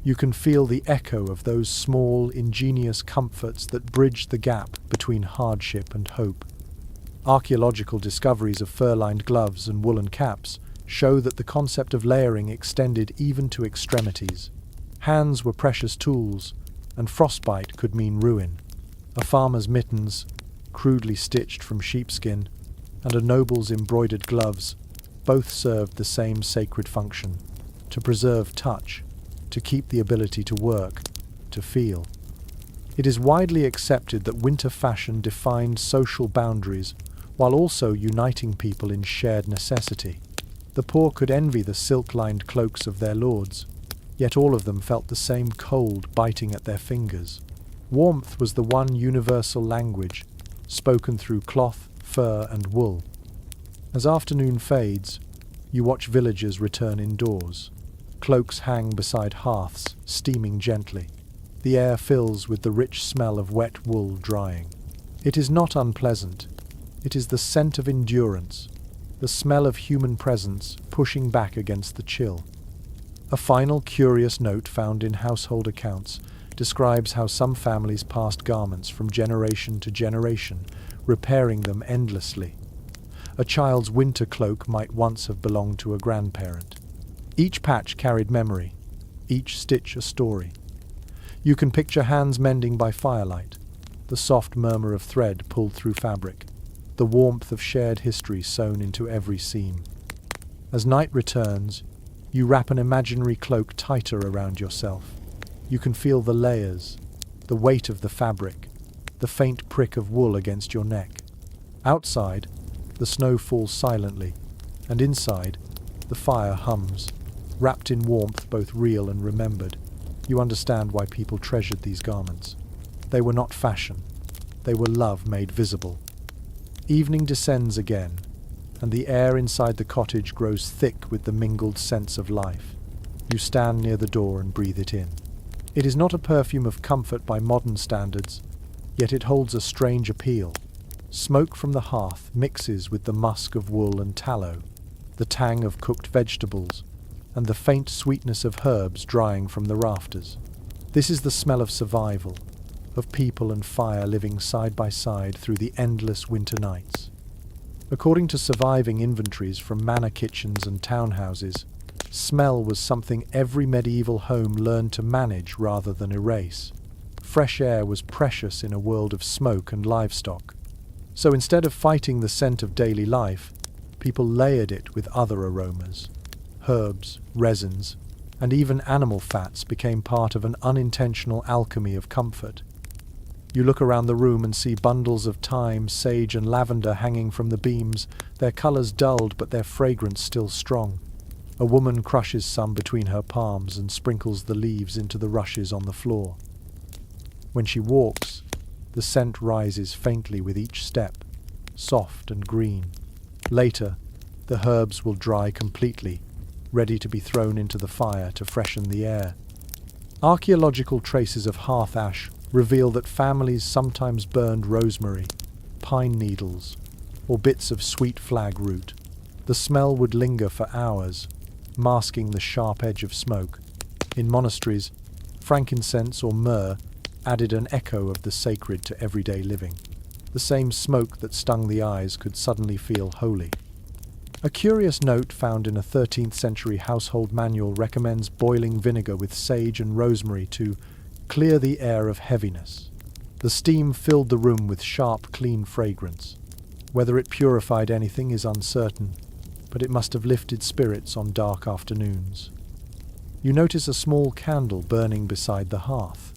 you can feel the echo of those small, ingenious comforts that bridged the gap between hardship and hope. Archaeological discoveries of fur-lined gloves and woolen caps show that the concept of layering extended even to extremities. Hands were precious tools, and frostbite could mean ruin. A farmer's mittens, crudely stitched from sheepskin, and a noble's embroidered gloves both served the same sacred function: to preserve touch, to keep the ability to work, to feel. It is widely accepted that winter fashion defined social boundaries while also uniting people in shared necessity. The poor could envy the silk-lined cloaks of their lords, yet all of them felt the same cold biting at their fingers. Warmth was the one universal language, spoken through cloth, fur, and wool. As afternoon fades, you watch villagers return indoors. Cloaks hang beside hearths, steaming gently. The air fills with the rich smell of wet wool drying. It is not unpleasant. It is the scent of endurance, the smell of human presence pushing back against the chill. A final curious note found in household accounts describes how some families passed garments from generation to generation, repairing them endlessly. A child's winter cloak might once have belonged to a grandparent. Each patch carried memory, each stitch a story. You can picture hands mending by firelight, the soft murmur of thread pulled through fabric, the warmth of shared history sewn into every seam. As night returns, you wrap an imaginary cloak tighter around yourself. You can feel the layers, the weight of the fabric, the faint prick of wool against your neck. Outside, the snow falls silently, and inside, the fire hums. Wrapped in warmth both real and remembered, you understand why people treasured these garments. They were not fashion, they were love made visible. Evening descends again, and the air inside the cottage grows thick with the mingled sense of life. You stand near the door and breathe it in. It is not a perfume of comfort by modern standards, yet it holds a strange appeal. Smoke from the hearth mixes with the musk of wool and tallow, the tang of cooked vegetables, and the faint sweetness of herbs drying from the rafters. This is the smell of survival, of people and fire living side by side through the endless winter nights. According to surviving inventories from manor kitchens and townhouses, smell was something every medieval home learned to manage rather than erase. Fresh air was precious in a world of smoke and livestock. So instead of fighting the scent of daily life, people layered it with other aromas. Herbs, resins, and even animal fats became part of an unintentional alchemy of comfort. You look around the room and see bundles of thyme, sage, and lavender hanging from the beams, their colors dulled but their fragrance still strong. A woman crushes some between her palms and sprinkles the leaves into the rushes on the floor. When she walks, the scent rises faintly with each step, soft and green. Later, the herbs will dry completely, ready to be thrown into the fire to freshen the air. Archaeological traces of hearth ash reveal that families sometimes burned rosemary, pine needles, or bits of sweet flag root. The smell would linger for hours, masking the sharp edge of smoke. In monasteries, frankincense or myrrh added an echo of the sacred to everyday living. The same smoke that stung the eyes could suddenly feel holy. A curious note found in a 13th century household manual recommends boiling vinegar with sage and rosemary to clear the air of heaviness. The steam filled the room with sharp, clean fragrance. Whether it purified anything is uncertain, but it must have lifted spirits on dark afternoons. You notice a small candle burning beside the hearth.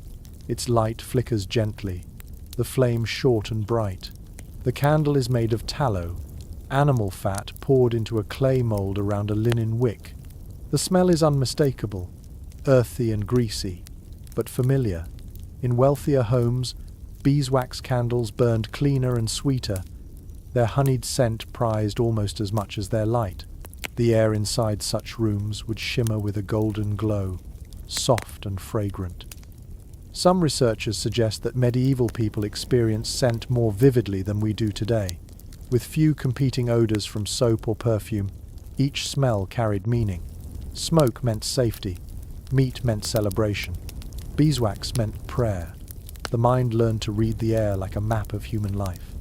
Its light flickers gently, the flame short and bright. The candle is made of tallow, animal fat poured into a clay mold around a linen wick. The smell is unmistakable, earthy and greasy, but familiar. In wealthier homes, beeswax candles burned cleaner and sweeter, their honeyed scent prized almost as much as their light. The air inside such rooms would shimmer with a golden glow, soft and fragrant. Some researchers suggest that medieval people experienced scent more vividly than we do today. With few competing odors from soap or perfume, each smell carried meaning. Smoke meant safety, meat meant celebration, beeswax meant prayer. The mind learned to read the air like a map of human life.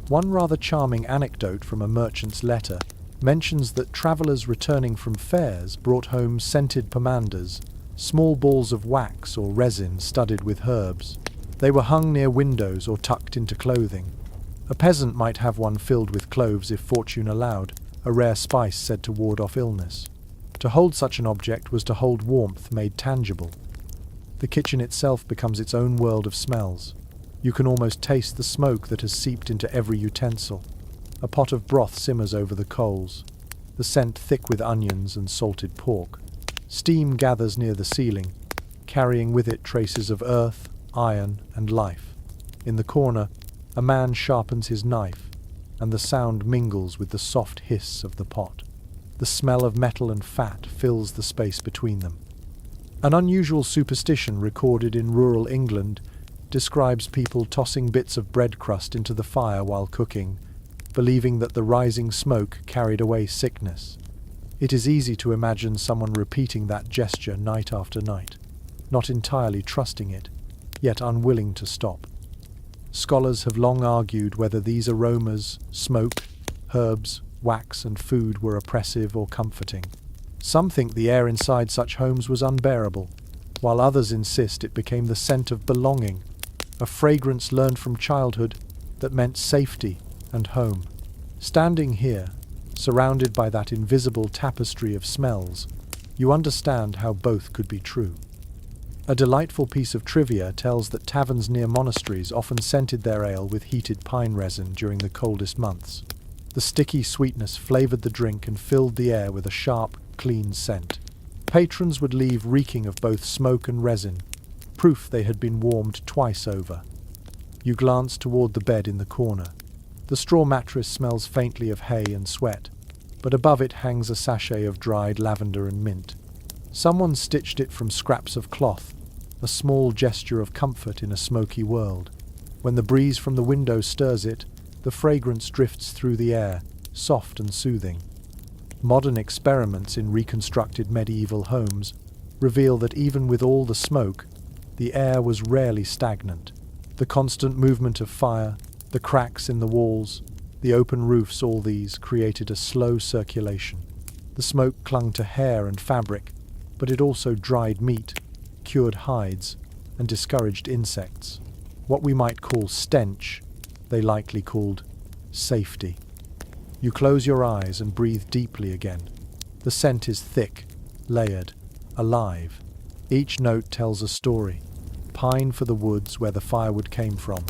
One rather charming anecdote from a merchant's letter mentions that travelers returning from fairs brought home scented pomanders, small balls of wax or resin studded with herbs. They were hung near windows or tucked into clothing. A peasant might have one filled with cloves if fortune allowed, a rare spice said to ward off illness. To hold such an object was to hold warmth made tangible. The kitchen itself becomes its own world of smells. You can almost taste the smoke that has seeped into every utensil. A pot of broth simmers over the coals, the scent thick with onions and salted pork. Steam gathers near the ceiling, carrying with it traces of earth, iron, and life. In the corner, a man sharpens his knife, and the sound mingles with the soft hiss of the pot. The smell of metal and fat fills the space between them. An unusual superstition recorded in rural England describes people tossing bits of bread crust into the fire while cooking, believing that the rising smoke carried away sickness. It is easy to imagine someone repeating that gesture night after night, not entirely trusting it, yet unwilling to stop. Scholars have long argued whether these aromas, smoke, herbs, wax and food were oppressive or comforting. Some think the air inside such homes was unbearable, while others insist it became the scent of belonging, a fragrance learned from childhood that meant safety and home. Standing here, surrounded by that invisible tapestry of smells, you understand how both could be true. A delightful piece of trivia tells that taverns near monasteries often scented their ale with heated pine resin during the coldest months. The sticky sweetness flavored the drink and filled the air with a sharp, clean scent. Patrons would leave reeking of both smoke and resin, proof they had been warmed twice over. You glance toward the bed in the corner. The straw mattress smells faintly of hay and sweat, but above it hangs a sachet of dried lavender and mint. Someone stitched it from scraps of cloth, a small gesture of comfort in a smoky world. When the breeze from the window stirs it, the fragrance drifts through the air, soft and soothing. Modern experiments in reconstructed medieval homes reveal that even with all the smoke, the air was rarely stagnant. The constant movement of fire, the cracks in the walls, the open roofs, all these created a slow circulation. The smoke clung to hair and fabric, but it also dried meat, cured hides, and discouraged insects. What we might call stench, they likely called safety. You close your eyes and breathe deeply again. The scent is thick, layered, alive. Each note tells a story. Pine for the woods where the firewood came from.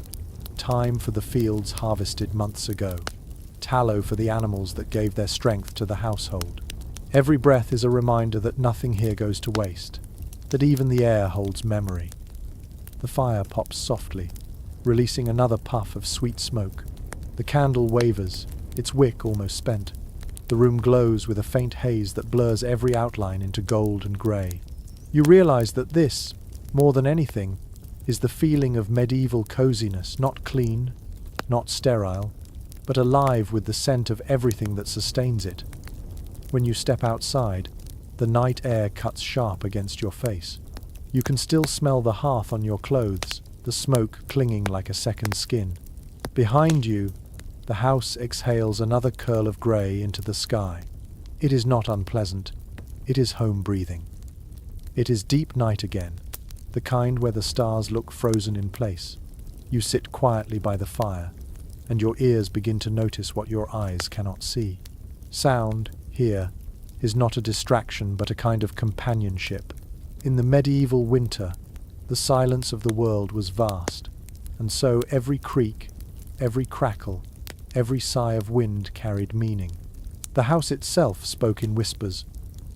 Thyme for the fields harvested months ago. Tallow for the animals that gave their strength to the household. Every breath is a reminder that nothing here goes to waste, that even the air holds memory. The fire pops softly, releasing another puff of sweet smoke. The candle wavers, its wick almost spent. The room glows with a faint haze that blurs every outline into gold and grey. You realize that this, more than anything, is the feeling of medieval coziness, not clean, not sterile, but alive with the scent of everything that sustains it. When you step outside, the night air cuts sharp against your face. You can still smell the hearth on your clothes, the smoke clinging like a second skin. Behind you, the house exhales another curl of grey into the sky. It is not unpleasant. It is home breathing. It is deep night again, the kind where the stars look frozen in place. You sit quietly by the fire, and your ears begin to notice what your eyes cannot see. Sound, here, is not a distraction but a kind of companionship. In the medieval winter, the silence of the world was vast, and so every creak, every crackle, every sigh of wind carried meaning. The house itself spoke in whispers,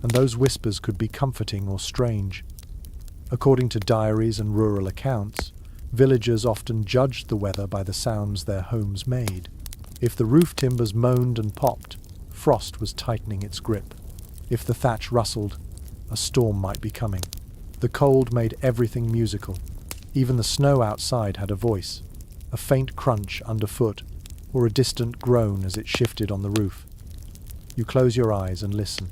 and those whispers could be comforting or strange. According to diaries and rural accounts, villagers often judged the weather by the sounds their homes made. If the roof timbers moaned and popped, frost was tightening its grip. If the thatch rustled, a storm might be coming. The cold made everything musical. Even the snow outside had a voice, a faint crunch underfoot, or a distant groan as it shifted on the roof. You close your eyes and listen.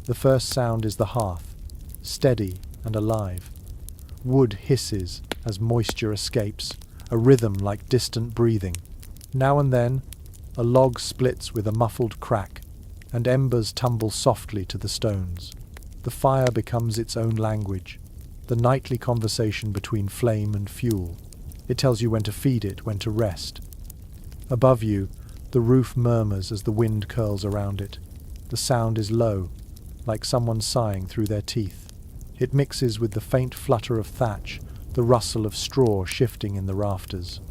The first sound is the hearth, steady and alive. Wood hisses as moisture escapes, a rhythm like distant breathing. Now and then, a log splits with a muffled crack, and embers tumble softly to the stones. The fire becomes its own language, the nightly conversation between flame and fuel. It tells you when to feed it, when to rest. Above you, the roof murmurs as the wind curls around it. The sound is low, like someone sighing through their teeth. It mixes with the faint flutter of thatch, the rustle of straw shifting in the rafters.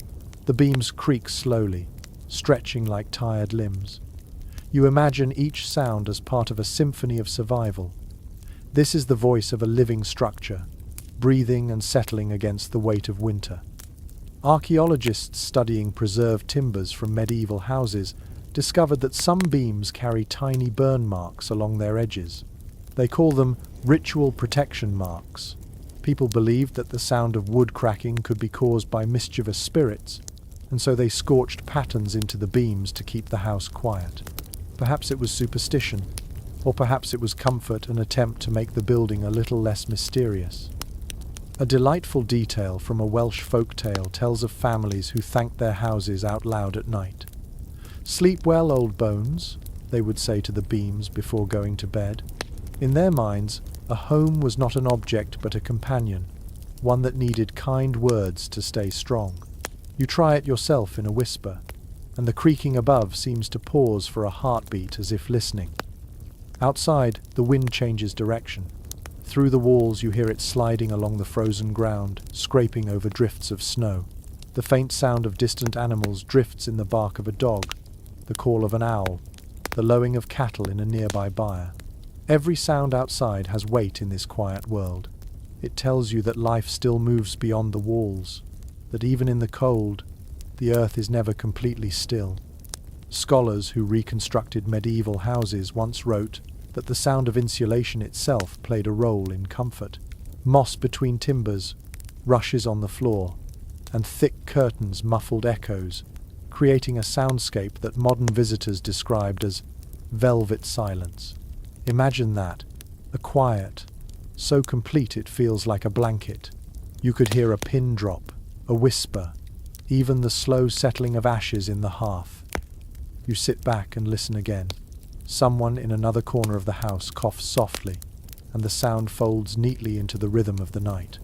The beams creak slowly, stretching like tired limbs. You imagine each sound as part of a symphony of survival. This is the voice of a living structure, breathing and settling against the weight of winter. Archaeologists studying preserved timbers from medieval houses discovered that some beams carry tiny burn marks along their edges. They call them ritual protection marks. People believed that the sound of wood cracking could be caused by mischievous spirits, and so they scorched patterns into the beams to keep the house quiet. Perhaps it was superstition, or perhaps it was comfort, an attempt to make the building a little less mysterious. A delightful detail from a Welsh folk tale tells of families who thanked their houses out loud at night. "Sleep well, old bones," they would say to the beams before going to bed. In their minds, a home was not an object but a companion, one that needed kind words to stay strong. You try it yourself in a whisper, and the creaking above seems to pause for a heartbeat as if listening. Outside, the wind changes direction. Through the walls you hear it sliding along the frozen ground, scraping over drifts of snow. The faint sound of distant animals drifts in the bark of a dog, the call of an owl, the lowing of cattle in a nearby byre. Every sound outside has weight in this quiet world. It tells you that life still moves beyond the walls, that even in the cold, the earth is never completely still. Scholars who reconstructed medieval houses once wrote that the sound of insulation itself played a role in comfort. Moss between timbers, rushes on the floor, and thick curtains muffled echoes, creating a soundscape that modern visitors described as velvet silence. Imagine that, a quiet, so complete it feels like a blanket. You could hear a pin drop, a whisper, even the slow settling of ashes in the hearth. You sit back and listen again. Someone in another corner of the house coughs softly, and the sound folds neatly into the rhythm of the night.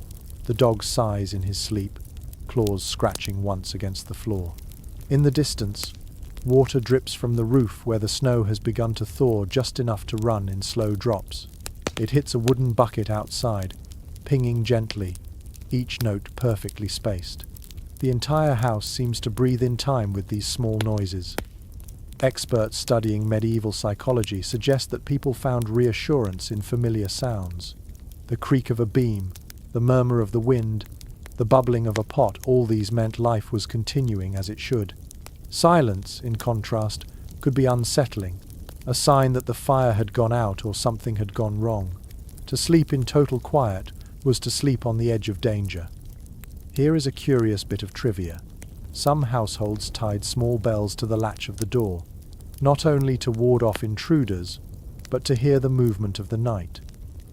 The dog sighs in his sleep, claws scratching once against the floor. In the distance, water drips from the roof where the snow has begun to thaw just enough to run in slow drops. It hits a wooden bucket outside, pinging gently, each note perfectly spaced. The entire house seems to breathe in time with these small noises. Experts studying medieval psychology suggest that people found reassurance in familiar sounds. The creak of a beam, the murmur of the wind, the bubbling of a pot, all these meant life was continuing as it should. Silence, in contrast, could be unsettling, a sign that the fire had gone out or something had gone wrong. To sleep in total quiet was to sleep on the edge of danger. Here is a curious bit of trivia. Some households tied small bells to the latch of the door, not only to ward off intruders, but to hear the movement of the night.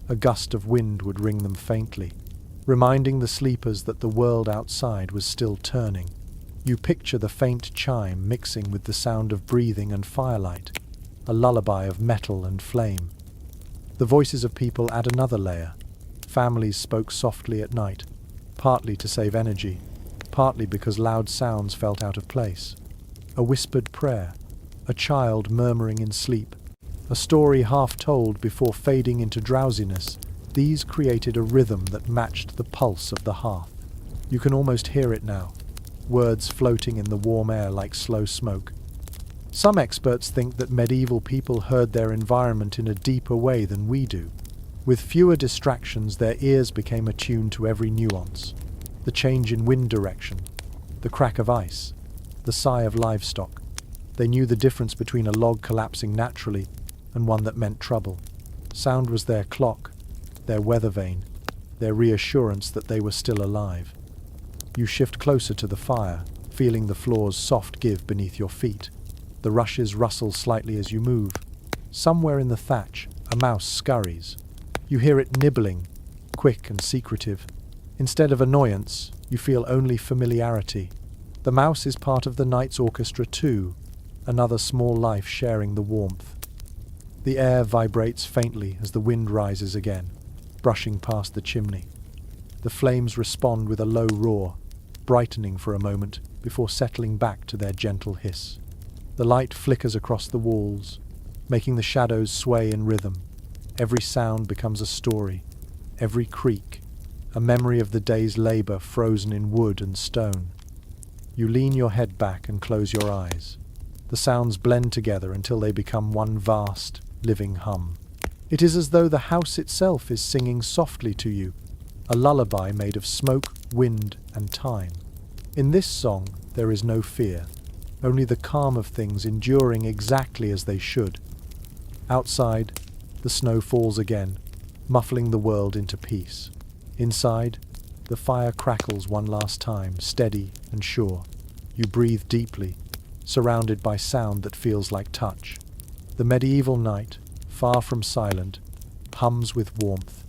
A gust of wind would ring them faintly, reminding the sleepers that the world outside was still turning. You picture the faint chime mixing with the sound of breathing and firelight, a lullaby of metal and flame. The voices of people add another layer. Families spoke softly at night, partly to save energy, partly because loud sounds felt out of place. A whispered prayer, a child murmuring in sleep, a story half told before fading into drowsiness. These created a rhythm that matched the pulse of the hearth. You can almost hear it now, words floating in the warm air like slow smoke. Some experts think that medieval people heard their environment in a deeper way than we do. With fewer distractions, their ears became attuned to every nuance. The change in wind direction, the crack of ice, the sigh of livestock. They knew the difference between a log collapsing naturally and one that meant trouble. Sound was their clock, their weather vane, their reassurance that they were still alive. You shift closer to the fire, feeling the floor's soft give beneath your feet. The rushes rustle slightly as you move. Somewhere in the thatch, a mouse scurries. You hear it nibbling, quick and secretive. Instead of annoyance, you feel only familiarity. The mouse is part of the night's orchestra too, another small life sharing the warmth. The air vibrates faintly as the wind rises again, brushing past the chimney. The flames respond with a low roar, brightening for a moment before settling back to their gentle hiss. The light flickers across the walls, making the shadows sway in rhythm. Every sound becomes a story, every creak, a memory of the day's labor frozen in wood and stone. You lean your head back and close your eyes. The sounds blend together until they become one vast, living hum. It is as though the house itself is singing softly to you, a lullaby made of smoke, wind, and time. In this song, there is no fear, only the calm of things enduring exactly as they should. Outside, the snow falls again, muffling the world into peace. Inside, the fire crackles one last time, steady and sure. You breathe deeply, surrounded by sound that feels like touch. The medieval night, far from silent, hums with warmth.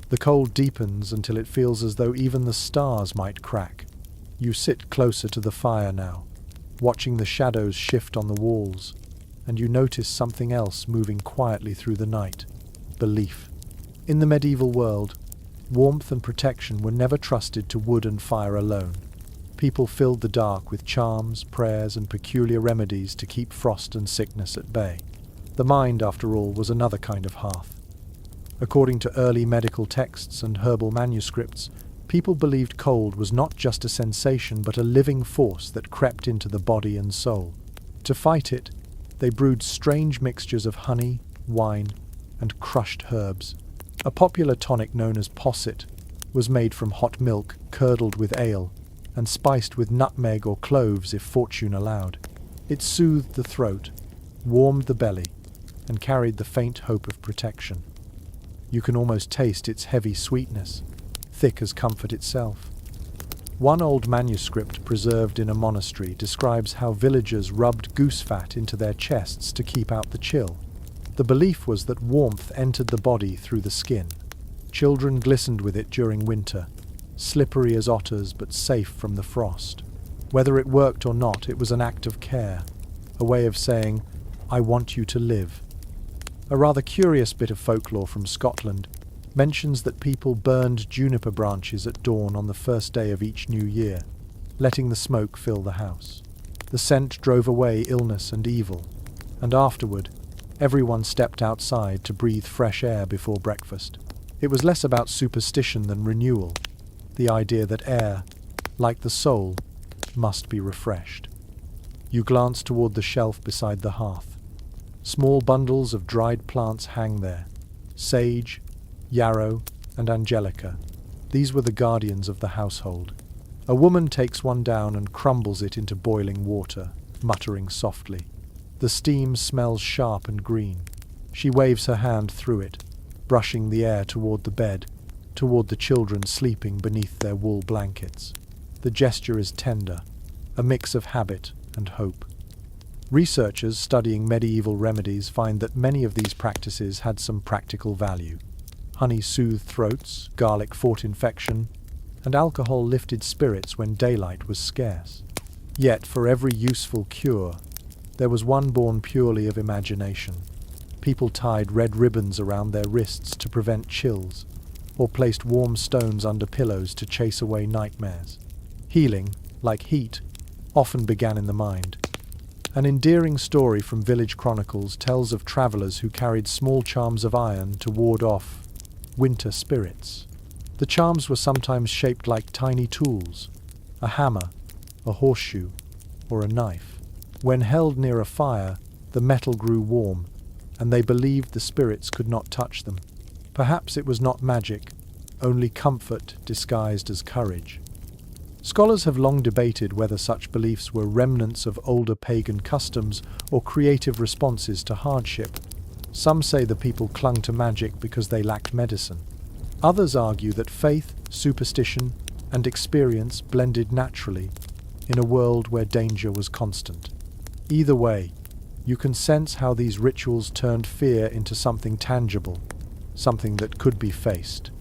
The cold deepens until it feels as though even the stars might crack. You sit closer to the fire now, watching the shadows shift on the walls, and you notice something else moving quietly through the night: belief. In the medieval world, warmth and protection were never trusted to wood and fire alone. People filled the dark with charms, prayers, and peculiar remedies to keep frost and sickness at bay. The mind, after all, was another kind of hearth. According to early medical texts and herbal manuscripts, people believed cold was not just a sensation but a living force that crept into the body and soul. To fight it, they brewed strange mixtures of honey, wine, and crushed herbs. A popular tonic known as posset was made from hot milk curdled with ale and spiced with nutmeg or cloves if fortune allowed. It soothed the throat, warmed the belly, and carried the faint hope of protection. You can almost taste its heavy sweetness, thick as comfort itself. One old manuscript preserved in a monastery describes how villagers rubbed goose fat into their chests to keep out the chill. The belief was that warmth entered the body through the skin. Children glistened with it during winter, slippery as otters but safe from the frost. Whether it worked or not, it was an act of care, a way of saying, "I want you to live." A rather curious bit of folklore from Scotland mentions that people burned juniper branches at dawn on the first day of each new year, letting the smoke fill the house. The scent drove away illness and evil, and afterward, everyone stepped outside to breathe fresh air before breakfast. It was less about superstition than renewal, the idea that air, like the soul, must be refreshed. You glance toward the shelf beside the hearth. Small bundles of dried plants hang there: sage, yarrow, and angelica. These were the guardians of the household. A woman takes one down and crumbles it into boiling water, muttering softly. The steam smells sharp and green. She waves her hand through it, brushing the air toward the bed, toward the children sleeping beneath their wool blankets. The gesture is tender, a mix of habit and hope. Researchers studying medieval remedies find that many of these practices had some practical value. Honey soothed throats, garlic fought infection, and alcohol lifted spirits when daylight was scarce. Yet for every useful cure, there was one born purely of imagination. People tied red ribbons around their wrists to prevent chills, or placed warm stones under pillows to chase away nightmares. Healing, like heat, often began in the mind, An endearing story from village chronicles tells of travelers who carried small charms of iron to ward off winter spirits. The charms were sometimes shaped like tiny tools, a hammer, a horseshoe, or a knife. When held near a fire, the metal grew warm, and they believed the spirits could not touch them. Perhaps it was not magic, only comfort disguised as courage. Scholars have long debated whether such beliefs were remnants of older pagan customs or creative responses to hardship. Some say the people clung to magic because they lacked medicine. Others argue that faith, superstition, and experience blended naturally in a world where danger was constant. Either way, you can sense how these rituals turned fear into something tangible, something that could be faced.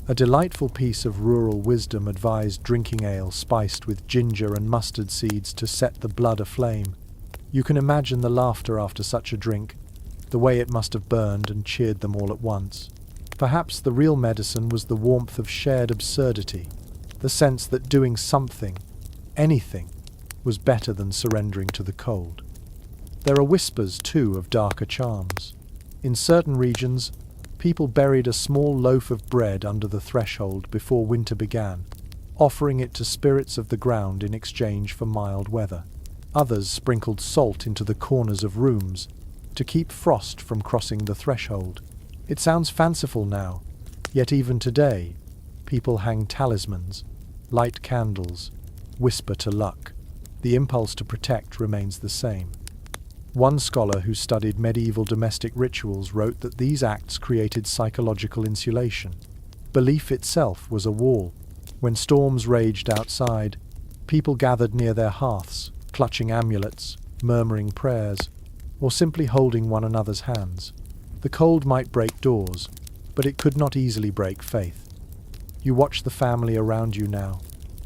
A delightful piece of rural wisdom advised drinking ale spiced with ginger and mustard seeds to set the blood aflame. You can imagine the laughter after such a drink, the way it must have burned and cheered them all at once. Perhaps the real medicine was the warmth of shared absurdity, the sense that doing something, anything, was better than surrendering to the cold. There are whispers, too, of darker charms. In certain regions, people buried a small loaf of bread under the threshold before winter began, offering it to spirits of the ground in exchange for mild weather. Others sprinkled salt into the corners of rooms to keep frost from crossing the threshold. It sounds fanciful now, yet even today, people hang talismans, light candles, whisper to luck. The impulse to protect remains the same. One scholar who studied medieval domestic rituals wrote that these acts created psychological insulation. Belief itself was a wall. When storms raged outside, people gathered near their hearths, clutching amulets, murmuring prayers, or simply holding one another's hands. The cold might break doors, but it could not easily break faith. You watch the family around you now.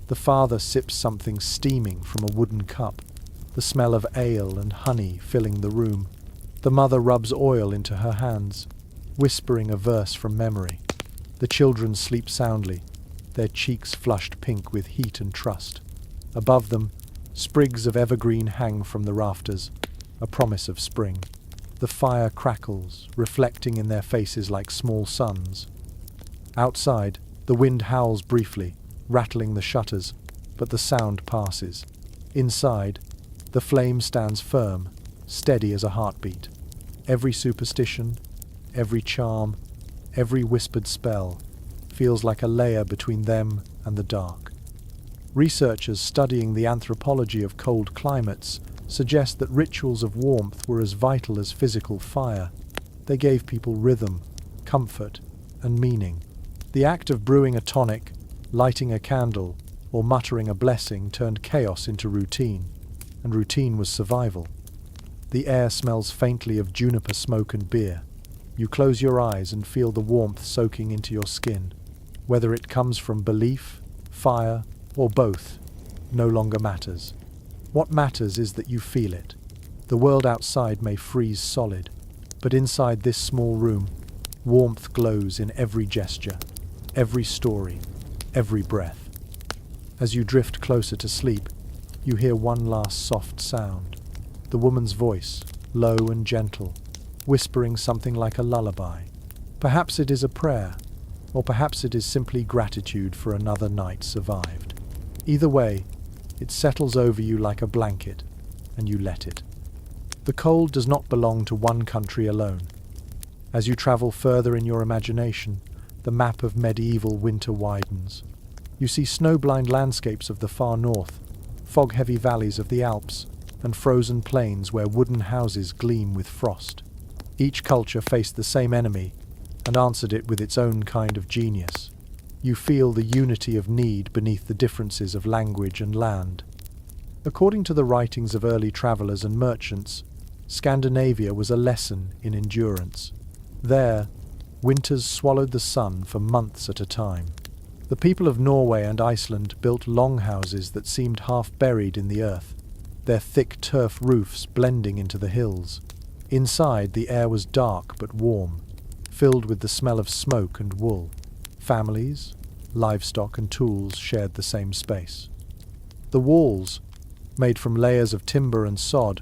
The father sips something steaming from a wooden cup, the smell of ale and honey filling the room. The mother rubs oil into her hands, whispering a verse from memory. The children sleep soundly, their cheeks flushed pink with heat and trust. Above them, sprigs of evergreen hang from the rafters, a promise of spring. The fire crackles, reflecting in their faces like small suns. Outside, the wind howls briefly, rattling the shutters, but the sound passes. Inside, the flame stands firm, steady as a heartbeat. Every superstition, every charm, every whispered spell feels like a layer between them and the dark. Researchers studying the anthropology of cold climates suggest that rituals of warmth were as vital as physical fire. They gave people rhythm, comfort, and meaning. The act of brewing a tonic, lighting a candle, or muttering a blessing turned chaos into routine, and routine was survival. The air smells faintly of juniper smoke and beer. You close your eyes and feel the warmth soaking into your skin. Whether it comes from belief, fire, or both, no longer matters. What matters is that you feel it. The world outside may freeze solid, but inside this small room, warmth glows in every gesture, every story, every breath. As you drift closer to sleep, you hear one last soft sound. The woman's voice, low and gentle, whispering something like a lullaby. Perhaps it is a prayer, or perhaps it is simply gratitude for another night survived. Either way, it settles over you like a blanket, and you let it. The cold does not belong to one country alone. As you travel further in your imagination, the map of medieval winter widens. You see snow-blind landscapes of the far north, fog-heavy valleys of the Alps, and frozen plains where wooden houses gleam with frost. Each culture faced the same enemy and answered it with its own kind of genius. You feel the unity of need beneath the differences of language and land. According to the writings of early travelers and merchants, Scandinavia was a lesson in endurance. There, winters swallowed the sun for months at a time. The people of Norway and Iceland built longhouses that seemed half buried in the earth, their thick turf roofs blending into the hills. Inside, the air was dark but warm, filled with the smell of smoke and wool. Families, livestock and tools shared the same space. The walls, made from layers of timber and sod,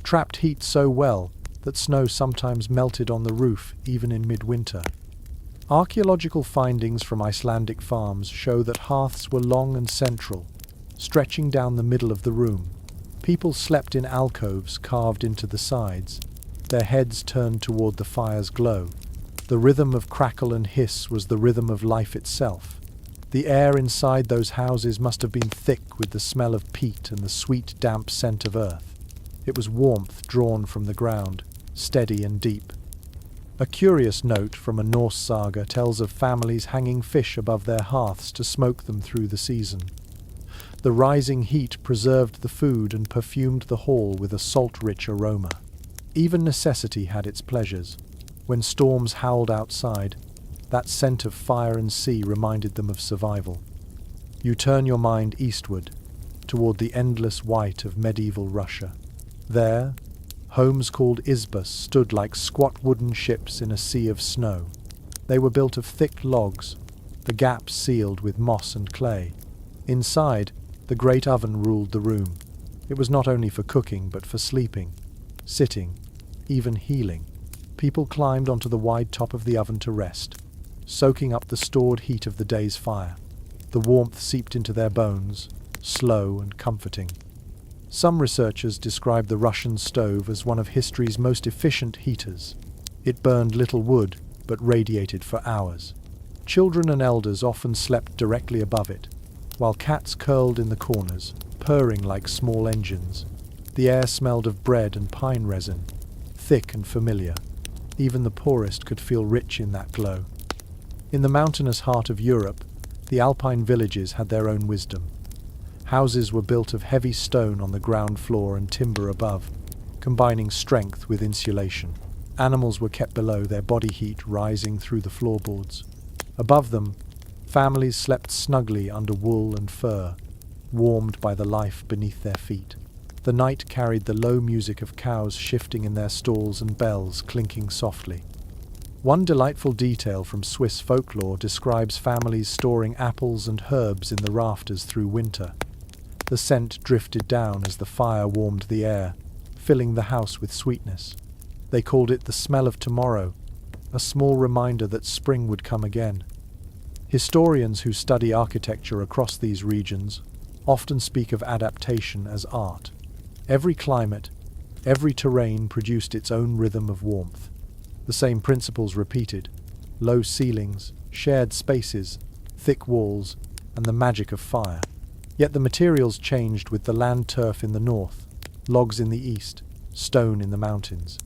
trapped heat so well that snow sometimes melted on the roof even in midwinter. Archaeological findings from Icelandic farms show that hearths were long and central, stretching down the middle of the room. People slept in alcoves carved into the sides, their heads turned toward the fire's glow. The rhythm of crackle and hiss was the rhythm of life itself. The air inside those houses must have been thick with the smell of peat and the sweet, damp scent of earth. It was warmth drawn from the ground, steady and deep. A curious note from a Norse saga tells of families hanging fish above their hearths to smoke them through the season. The rising heat preserved the food and perfumed the hall with a salt-rich aroma. Even necessity had its pleasures. When storms howled outside, that scent of fire and sea reminded them of survival. You turn your mind eastward, toward the endless white of medieval Russia. There, homes called izbas stood like squat wooden ships in a sea of snow. They were built of thick logs, the gaps sealed with moss and clay. Inside, the great oven ruled the room. It was not only for cooking, but for sleeping, sitting, even healing. People climbed onto the wide top of the oven to rest, soaking up the stored heat of the day's fire. The warmth seeped into their bones, slow and comforting. Some researchers describe the Russian stove as one of history's most efficient heaters. It burned little wood, but radiated for hours. Children and elders often slept directly above it, while cats curled in the corners, purring like small engines. The air smelled of bread and pine resin, thick and familiar. Even the poorest could feel rich in that glow. In the mountainous heart of Europe, the alpine villages had their own wisdom. Houses were built of heavy stone on the ground floor and timber above, combining strength with insulation. Animals were kept below, their body heat rising through the floorboards. Above them, families slept snugly under wool and fur, warmed by the life beneath their feet. The night carried the low music of cows shifting in their stalls and bells clinking softly. One delightful detail from Swiss folklore describes families storing apples and herbs in the rafters through winter. The scent drifted down as the fire warmed the air, filling the house with sweetness. They called it the smell of tomorrow, a small reminder that spring would come again. Historians who study architecture across these regions often speak of adaptation as art. Every climate, every terrain produced its own rhythm of warmth. The same principles repeated: low ceilings, shared spaces, thick walls, and the magic of fire. Yet the materials changed with the land turf in the north, logs in the east, stone in the mountains.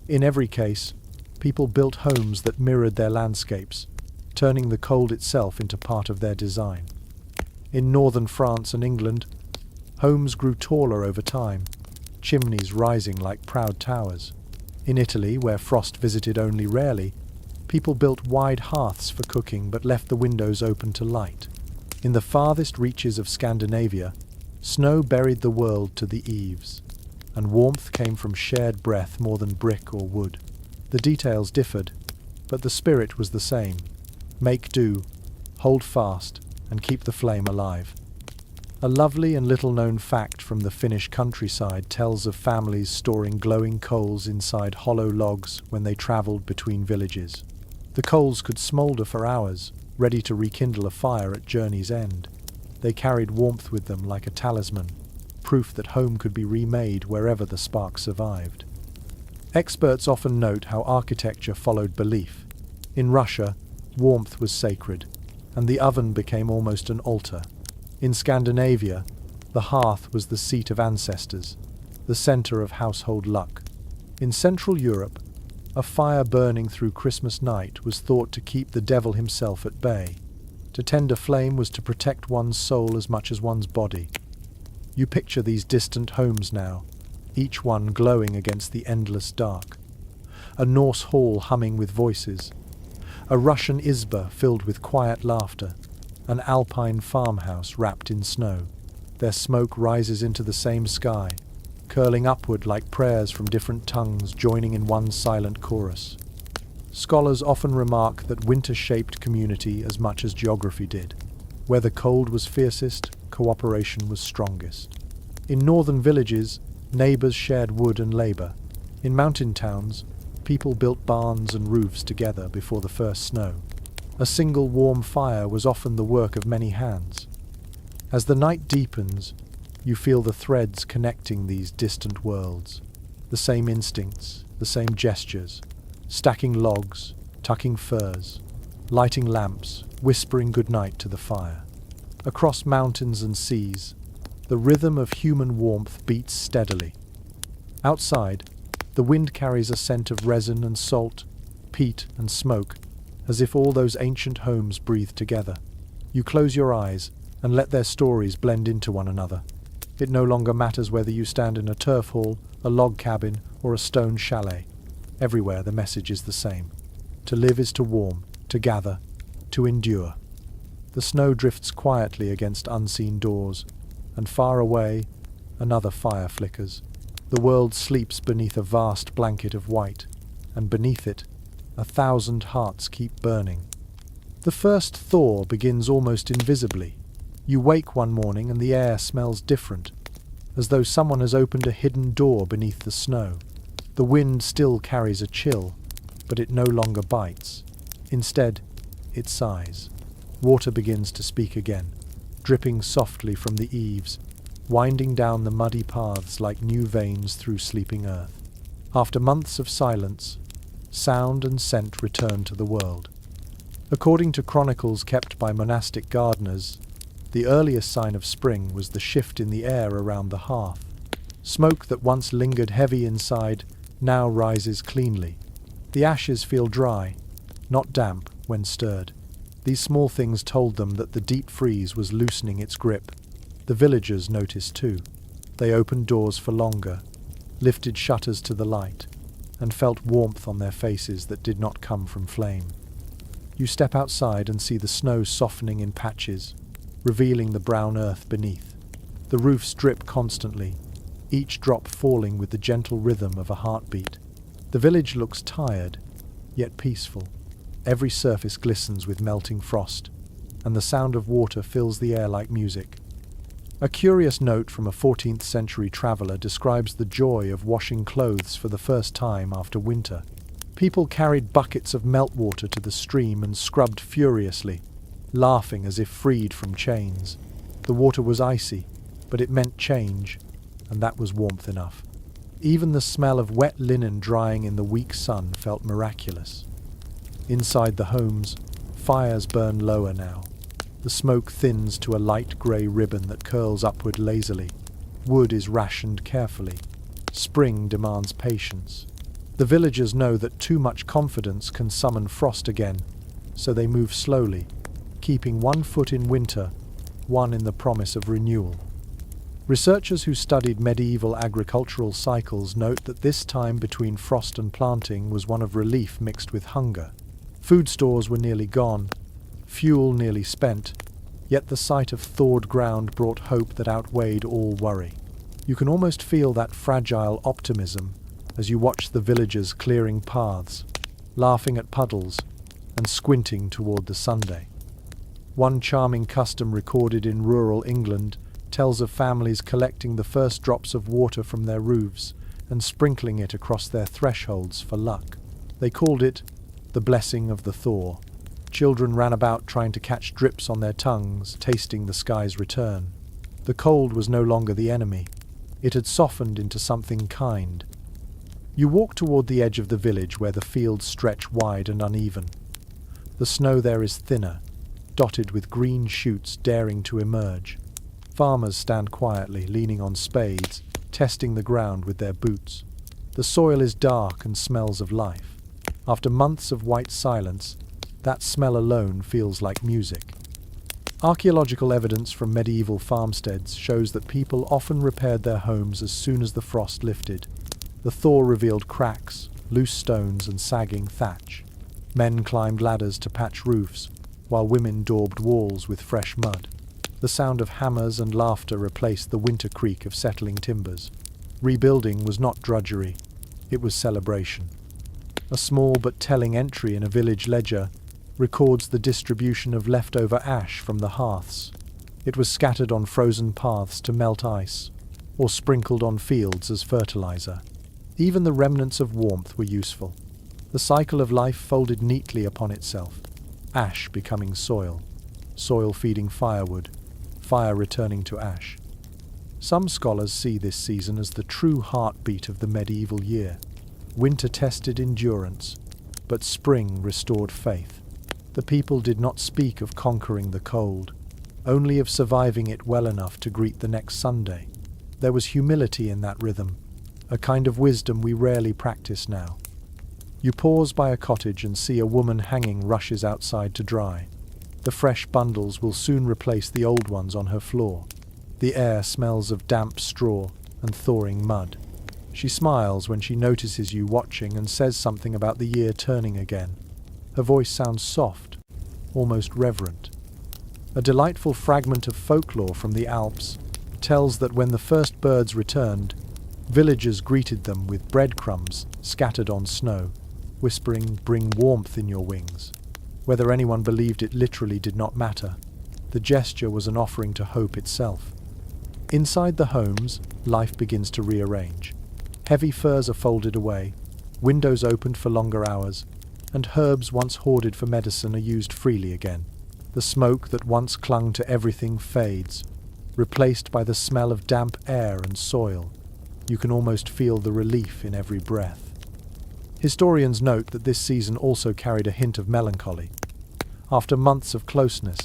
In every case, people built homes that mirrored their landscapes, turning the cold itself into part of their design. In northern France and England, homes grew taller over time, chimneys rising like proud towers. In Italy, where frost visited only rarely, people built wide hearths for cooking but left the windows open to light. In the farthest reaches of Scandinavia, snow buried the world to the eaves, and warmth came from shared breath more than brick or wood. The details differed, but the spirit was the same: make do, hold fast, and keep the flame alive. A lovely and little-known fact from the Finnish countryside tells of families storing glowing coals inside hollow logs when they travelled between villages. The coals could smoulder for hours, ready to rekindle a fire at journey's end. They carried warmth with them like a talisman, proof that home could be remade wherever the spark survived. Experts often note how architecture followed belief. In Russia, warmth was sacred, and the oven became almost an altar. In Scandinavia, the hearth was the seat of ancestors, the centre of household luck. In Central Europe, a fire burning through Christmas night was thought to keep the devil himself at bay. To tend a flame was to protect one's soul as much as one's body. You picture these distant homes now, each one glowing against the endless dark. A Norse hall humming with voices, a Russian izba filled with quiet laughter, an alpine farmhouse wrapped in snow. Their smoke rises into the same sky, curling upward like prayers from different tongues joining in one silent chorus. Scholars often remark that winter shaped community as much as geography did. Where the cold was fiercest, cooperation was strongest. In northern villages, neighbors shared wood and labor. In mountain towns, people built barns and roofs together before the first snow. A single warm fire was often the work of many hands. As the night deepens, you feel the threads connecting these distant worlds. The same instincts, the same gestures, stacking logs, tucking furs, lighting lamps, whispering goodnight to the fire. Across mountains and seas, the rhythm of human warmth beats steadily. Outside, the wind carries a scent of resin and salt, peat and smoke, as if all those ancient homes breathe together. You close your eyes and let their stories blend into one another. It no longer matters whether you stand in a turf hall, a log cabin, or a stone chalet. Everywhere the message is the same. To live is to warm, to gather, to endure. The snow drifts quietly against unseen doors, and far away, another fire flickers. The world sleeps beneath a vast blanket of white, and beneath it, 1,000 hearts keep burning. The first thaw begins almost invisibly. You wake one morning and the air smells different, as though someone has opened a hidden door beneath the snow. The wind still carries a chill, but it no longer bites. Instead, it sighs. Water begins to speak again, dripping softly from the eaves, winding down the muddy paths like new veins through sleeping earth. After months of silence, sound and scent return to the world. According to chronicles kept by monastic gardeners, the earliest sign of spring was the shift in the air around the hearth. Smoke that once lingered heavy inside now rises cleanly. The ashes feel dry, not damp, when stirred. These small things told them that the deep freeze was loosening its grip. The villagers noticed too. They opened doors for longer, lifted shutters to the light, and felt warmth on their faces that did not come from flame. You step outside and see the snow softening in patches, revealing the brown earth beneath. The roofs drip constantly, each drop falling with the gentle rhythm of a heartbeat. The village looks tired, yet peaceful. Every surface glistens with melting frost, and the sound of water fills the air like music. A curious note from a 14th century traveller describes the joy of washing clothes for the first time after winter. People carried buckets of meltwater to the stream and scrubbed furiously, laughing as if freed from chains. The water was icy, but it meant change, and that was warmth enough. Even the smell of wet linen drying in the weak sun felt miraculous. Inside the homes, fires burn lower now. The smoke thins to a light grey ribbon that curls upward lazily. Wood is rationed carefully. Spring demands patience. The villagers know that too much confidence can summon frost again, so they move slowly, keeping one foot in winter, one in the promise of renewal. Researchers who studied medieval agricultural cycles note that this time between frost and planting was one of relief mixed with hunger. Food stores were nearly gone, fuel nearly spent, yet the sight of thawed ground brought hope that outweighed all worry. You can almost feel that fragile optimism as you watch the villagers clearing paths, laughing at puddles, and squinting toward the Sunday. One charming custom recorded in rural England tells of families collecting the first drops of water from their roofs and sprinkling it across their thresholds for luck. They called it the blessing of the thaw. Children ran about trying to catch drips on their tongues, tasting the sky's return. The cold was no longer the enemy. It had softened into something kind. You walk toward the edge of the village where the fields stretch wide and uneven. The snow there is thinner, dotted with green shoots daring to emerge. Farmers stand quietly, leaning on spades, testing the ground with their boots. The soil is dark and smells of life. After months of white silence, that smell alone feels like music. Archaeological evidence from medieval farmsteads shows that people often repaired their homes as soon as the frost lifted. The thaw revealed cracks, loose stones, and sagging thatch. Men climbed ladders to patch roofs, while women daubed walls with fresh mud. The sound of hammers and laughter replaced the winter creak of settling timbers. Rebuilding was not drudgery, it was celebration. A small but telling entry in a village ledger records the distribution of leftover ash from the hearths. It was scattered on frozen paths to melt ice, or sprinkled on fields as fertilizer. Even the remnants of warmth were useful. The cycle of life folded neatly upon itself. Ash becoming soil, soil feeding firewood, fire returning to ash. Some scholars see this season as the true heartbeat of the medieval year. Winter tested endurance, but spring restored faith. The people did not speak of conquering the cold, only of surviving it well enough to greet the next Sunday. There was humility in that rhythm, a kind of wisdom we rarely practice now. You pause by a cottage and see a woman hanging rushes outside to dry. The fresh bundles will soon replace the old ones on her floor. The air smells of damp straw and thawing mud. She smiles when she notices you watching and says something about the year turning again. Her voice sounds soft, almost reverent. A delightful fragment of folklore from the Alps tells that when the first birds returned, villagers greeted them with breadcrumbs scattered on snow, whispering, "Bring warmth in your wings." Whether anyone believed it literally did not matter. The gesture was an offering to hope itself. Inside the homes, life begins to rearrange. Heavy furs are folded away, windows opened for longer hours, and herbs once hoarded for medicine are used freely again. The smoke that once clung to everything fades, replaced by the smell of damp air and soil. You can almost feel the relief in every breath. Historians note that this season also carried a hint of melancholy. After months of closeness,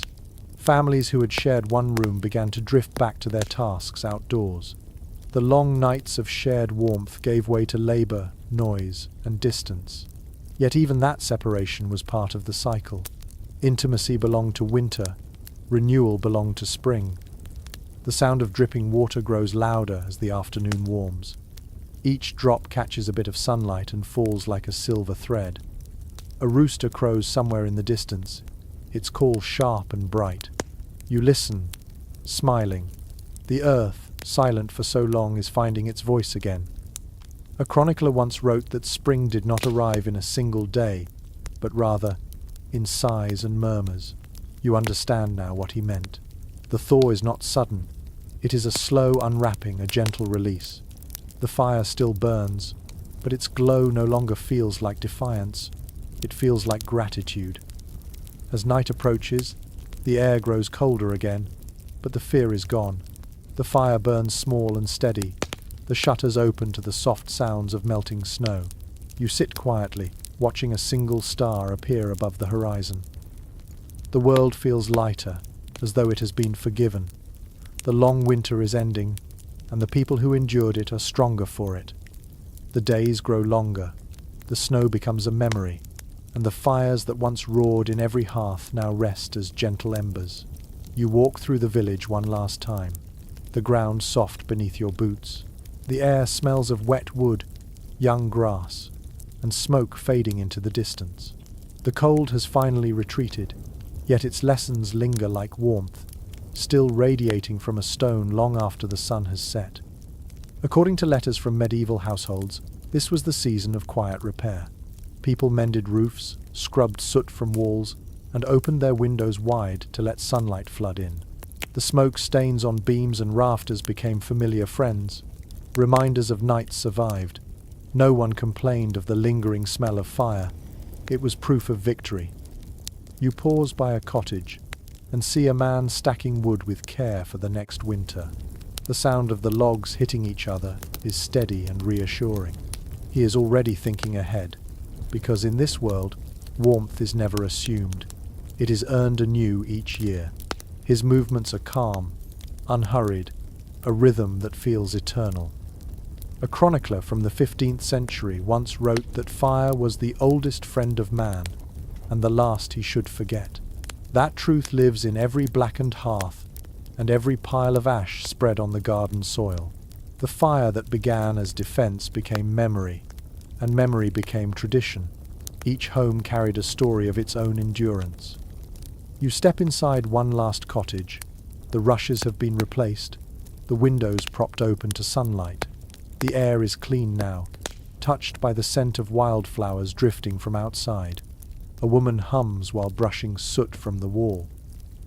families who had shared one room began to drift back to their tasks outdoors. The long nights of shared warmth gave way to labor, noise, and distance. Yet even that separation was part of the cycle. Intimacy belonged to winter, renewal belonged to spring. The sound of dripping water grows louder as the afternoon warms. Each drop catches a bit of sunlight and falls like a silver thread. A rooster crows somewhere in the distance, its call sharp and bright. You listen, smiling. The earth, silent for so long, is finding its voice again. A chronicler once wrote that spring did not arrive in a single day, but rather in sighs and murmurs. You understand now what he meant. The thaw is not sudden. It is a slow unwrapping, a gentle release. The fire still burns, but its glow no longer feels like defiance. It feels like gratitude. As night approaches, the air grows colder again, but the fear is gone. The fire burns small and steady. The shutters open to the soft sounds of melting snow. You sit quietly, watching a single star appear above the horizon. The world feels lighter, as though it has been forgiven. The long winter is ending, and the people who endured it are stronger for it. The days grow longer, the snow becomes a memory, and the fires that once roared in every hearth now rest as gentle embers. You walk through the village one last time, the ground soft beneath your boots. The air smells of wet wood, young grass, and smoke fading into the distance. The cold has finally retreated, yet its lessons linger like warmth, still radiating from a stone long after the sun has set. According to letters from medieval households, this was the season of quiet repair. People mended roofs, scrubbed soot from walls, and opened their windows wide to let sunlight flood in. The smoke stains on beams and rafters became familiar friends, reminders of nights survived. No one complained of the lingering smell of fire. It was proof of victory. You pause by a cottage and see a man stacking wood with care for the next winter. The sound of the logs hitting each other is steady and reassuring. He is already thinking ahead, because in this world, warmth is never assumed. It is earned anew each year. His movements are calm, unhurried, a rhythm that feels eternal. A chronicler from the 15th century once wrote that fire was the oldest friend of man, and the last he should forget. That truth lives in every blackened hearth, and every pile of ash spread on the garden soil. The fire that began as defense became memory, and memory became tradition. Each home carried a story of its own endurance. You step inside one last cottage. The rushes have been replaced, the windows propped open to sunlight. The air is clean now, touched by the scent of wildflowers drifting from outside. A woman hums while brushing soot from the wall.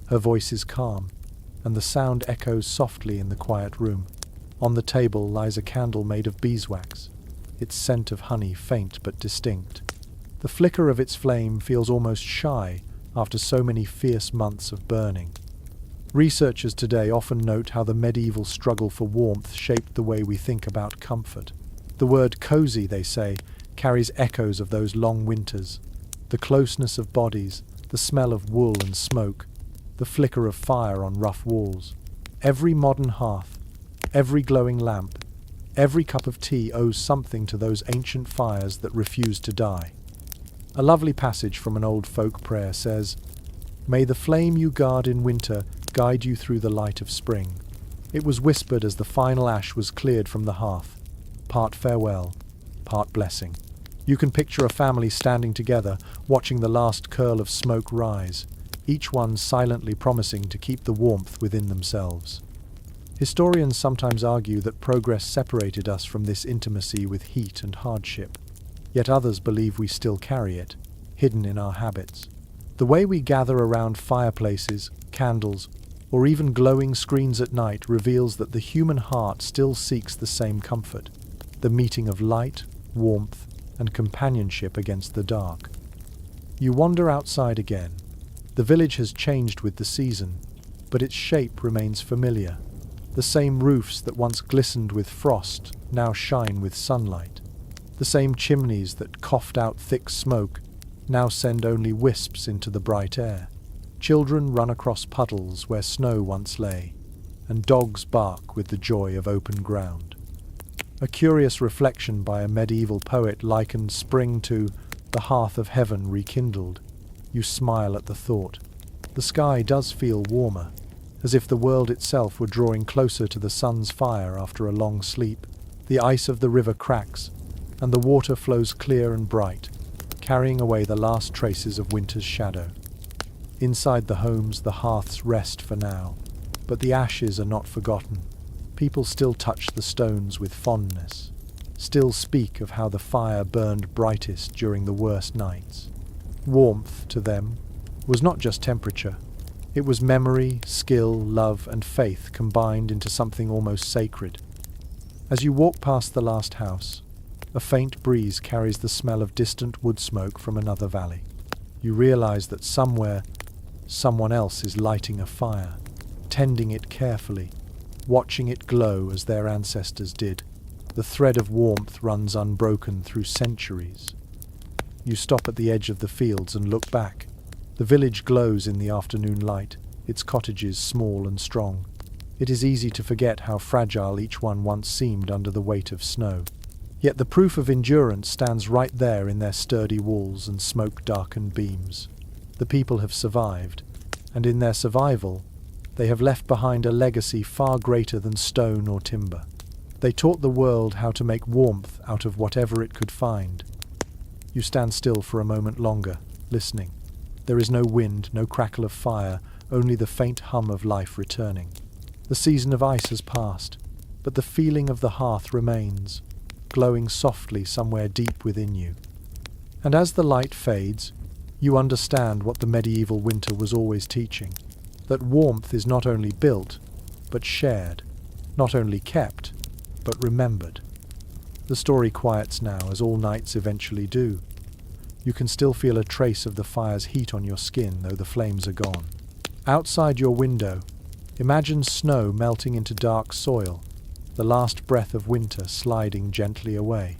Her voice is calm, and the sound echoes softly in the quiet room. On the table lies a candle made of beeswax, its scent of honey faint but distinct. The flicker of its flame feels almost shy after so many fierce months of burning. Researchers today often note how the medieval struggle for warmth shaped the way we think about comfort. The word cozy, they say, carries echoes of those long winters. The closeness of bodies, the smell of wool and smoke, the flicker of fire on rough walls. Every modern hearth, every glowing lamp, every cup of tea owes something to those ancient fires that refused to die. A lovely passage from an old folk prayer says, "May the flame you guard in winter guide you through the light of spring." It was whispered as the final ash was cleared from the hearth, part farewell, part blessing. You can picture a family standing together, watching the last curl of smoke rise, each one silently promising to keep the warmth within themselves. Historians sometimes argue that progress separated us from this intimacy with heat and hardship, yet others believe we still carry it, hidden in our habits. The way we gather around fireplaces, candles, or even glowing screens at night reveals that the human heart still seeks the same comfort, the meeting of light, warmth, and companionship against the dark. You wander outside again. The village has changed with the season, but its shape remains familiar. The same roofs that once glistened with frost now shine with sunlight. The same chimneys that coughed out thick smoke now send only wisps into the bright air. Children run across puddles where snow once lay, and dogs bark with the joy of open ground. A curious reflection by a medieval poet likened spring to the hearth of heaven rekindled. You smile at the thought. The sky does feel warmer, as if the world itself were drawing closer to the sun's fire after a long sleep. The ice of the river cracks, and the water flows clear and bright, carrying away the last traces of winter's shadow. Inside the homes, the hearths rest for now, but the ashes are not forgotten. People still touch the stones with fondness, still speak of how the fire burned brightest during the worst nights. Warmth, to them, was not just temperature. It was memory, skill, love, and faith combined into something almost sacred. As you walk past the last house, a faint breeze carries the smell of distant wood smoke from another valley. You realize that somewhere, someone else is lighting a fire, tending it carefully, watching it glow as their ancestors did. The thread of warmth runs unbroken through centuries. You stop at the edge of the fields and look back. The village glows in the afternoon light, its cottages small and strong. It is easy to forget how fragile each one once seemed under the weight of snow. Yet the proof of endurance stands right there in their sturdy walls and smoke-darkened beams. The people have survived, and in their survival, they have left behind a legacy far greater than stone or timber. They taught the world how to make warmth out of whatever it could find. You stand still for a moment longer, listening. There is no wind, no crackle of fire, only the faint hum of life returning. The season of ice has passed, but the feeling of the hearth remains, glowing softly somewhere deep within you. And as the light fades, you understand what the medieval winter was always teaching, that warmth is not only built, but shared, not only kept, but remembered. The story quiets now, as all nights eventually do. You can still feel a trace of the fire's heat on your skin, though the flames are gone. Outside your window, imagine snow melting into dark soil, the last breath of winter sliding gently away.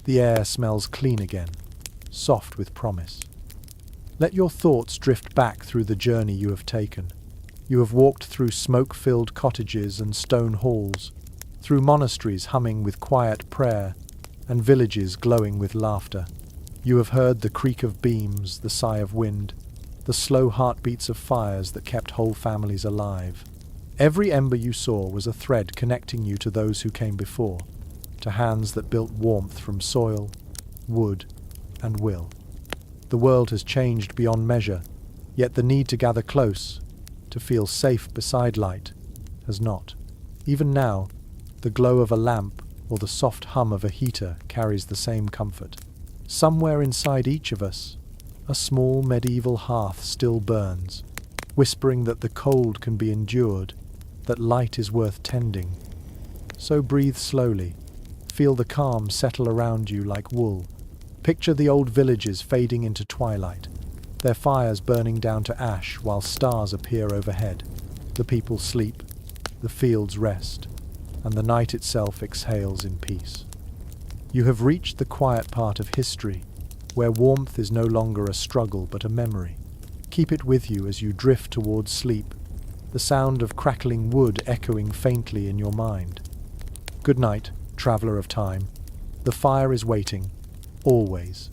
The air smells clean again, soft with promise. Let your thoughts drift back through the journey you have taken. You have walked through smoke-filled cottages and stone halls, through monasteries humming with quiet prayer, and villages glowing with laughter. You have heard the creak of beams, the sigh of wind, the slow heartbeats of fires that kept whole families alive. Every ember you saw was a thread connecting you to those who came before, to hands that built warmth from soil, wood, and will. The world has changed beyond measure, yet the need to gather close, to feel safe beside light, has not. Even now, the glow of a lamp or the soft hum of a heater carries the same comfort. Somewhere inside each of us, a small medieval hearth still burns, whispering that the cold can be endured, that light is worth tending, So breathe slowly. Feel the calm settle around you like wool. Picture the old villages fading into twilight, their fires burning down to ash while stars appear overhead. The people sleep, the fields rest, and the night itself exhales in peace. You have reached the quiet part of history, where warmth is no longer a struggle but a memory. Keep it with you as you drift towards sleep, the sound of crackling wood echoing faintly in your mind. Good night, traveller of time. The fire is waiting, always.